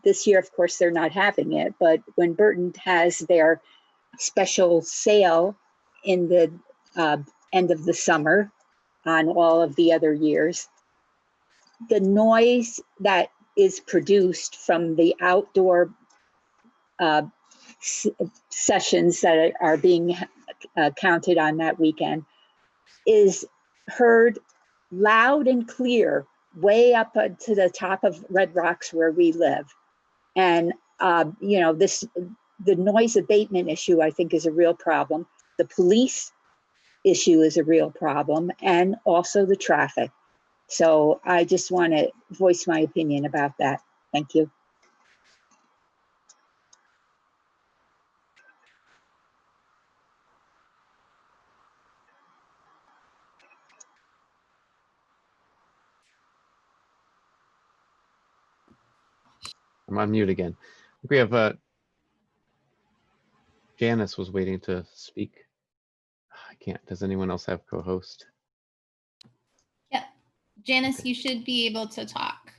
this year, of course, they're not having it, but when Burton has their special sale in the end of the summer, on all of the other years, the noise that is produced from the outdoor sessions that are being counted on that weekend is heard loud and clear way up to the top of Red Rocks where we live. And you know, the noise abatement issue, I think, is a real problem. The police issue is a real problem, and also the traffic. So I just want to voice my opinion about that. Thank you. I'm on mute again. We have Janice was waiting to speak. I can't. Does anyone else have co-host? Yep. Janice, you should be able to talk.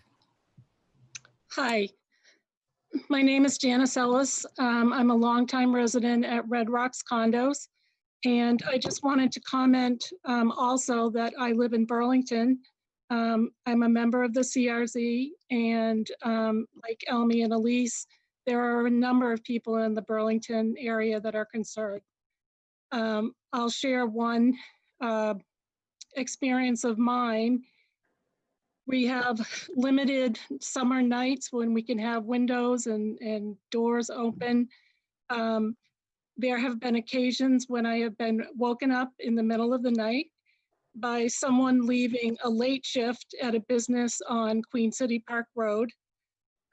Hi, my name is Janice Ellis. I'm a longtime resident at Red Rocks Condos. And I just wanted to comment also that I live in Burlington. I'm a member of the CRZ, and like Elmi and Elise, there are a number of people in the Burlington area that are concerned. I'll share one experience of mine. We have limited summer nights when we can have windows and doors open. There have been occasions when I have been woken up in the middle of the night by someone leaving a late shift at a business on Queen City Park Road.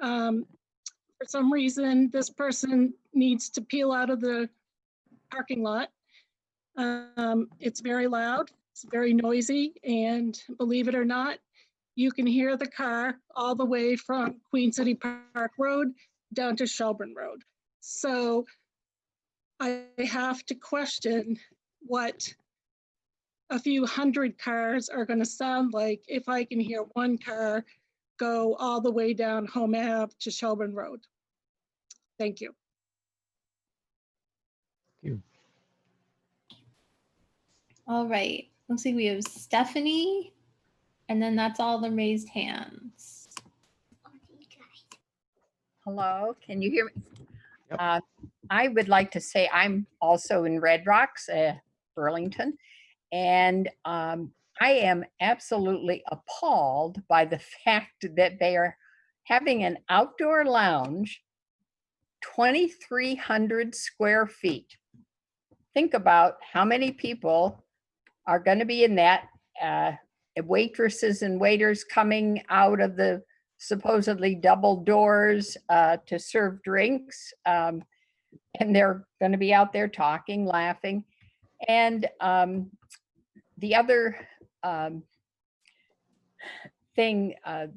For some reason, this person needs to peel out of the parking lot. It's very loud, it's very noisy, and believe it or not, you can hear the car all the way from Queen City Park Road down to Shelburne Road. So I have to question what a few hundred cars are going to sound like if I can hear one car go all the way down Home Ave to Shelburne Road. Thank you. Thank you. All right. Looks like we have Stephanie, and then that's all the raised hands. Hello, can you hear me? I would like to say I'm also in Red Rocks, Burlington, and I am absolutely appalled by the fact that they are having an outdoor lounge, 2,300 square feet. Think about how many people are going to be in that, waitresses and waiters coming out of the supposedly double doors to serve drinks. And they're going to be out there talking, laughing. And the other thing, I've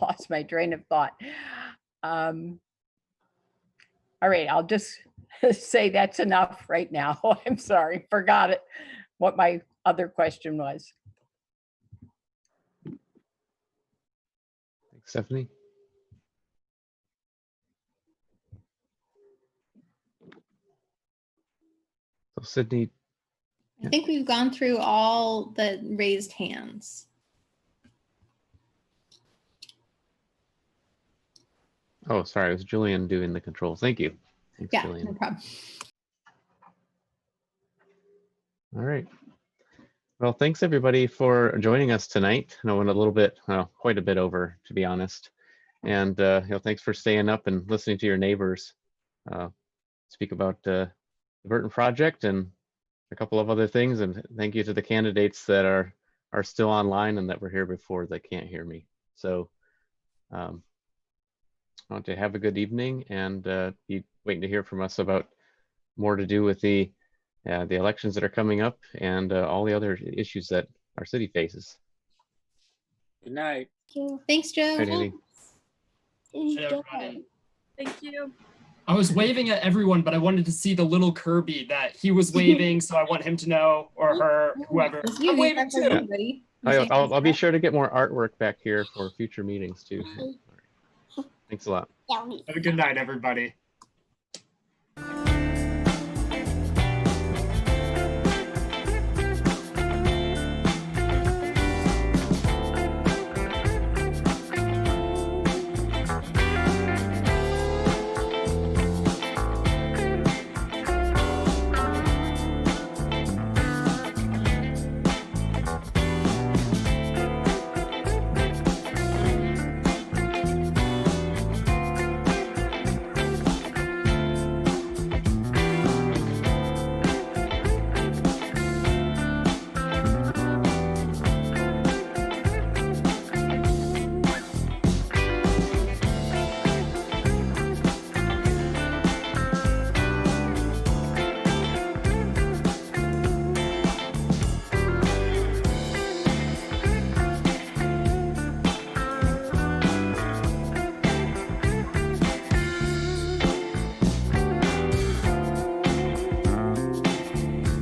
lost my train of thought. All right, I'll just say that's enough right now. I'm sorry, forgot it, what my other question was. Thanks, Stephanie. Sydney, I think we've gone through all the raised hands. oh, sorry, it was Julian doing the controls. Thank you. Thanks, Yeah, Julian. no problem. All right. Well, thanks everybody for joining us tonight. I know went a little bit, quite a bit over, to be honest. And thanks for staying up and listening to your neighbors speak about the Burton project and a couple of other things. And thank you to the candidates that are still online and that were here before that can't hear me. So I want to have a good evening and be waiting to hear from us about more to do with the elections that are coming up and all the other issues that our city faces. Good night. Thanks, Joe. Right, Andy. Thank you. I was waving at everyone, but I wanted to see the little Kirby that he was waving, so I want him to know, or her, whoever. I'm waving too. I'll be sure to get more artwork back here for future meetings too. Thanks a lot. Have a good night, everybody.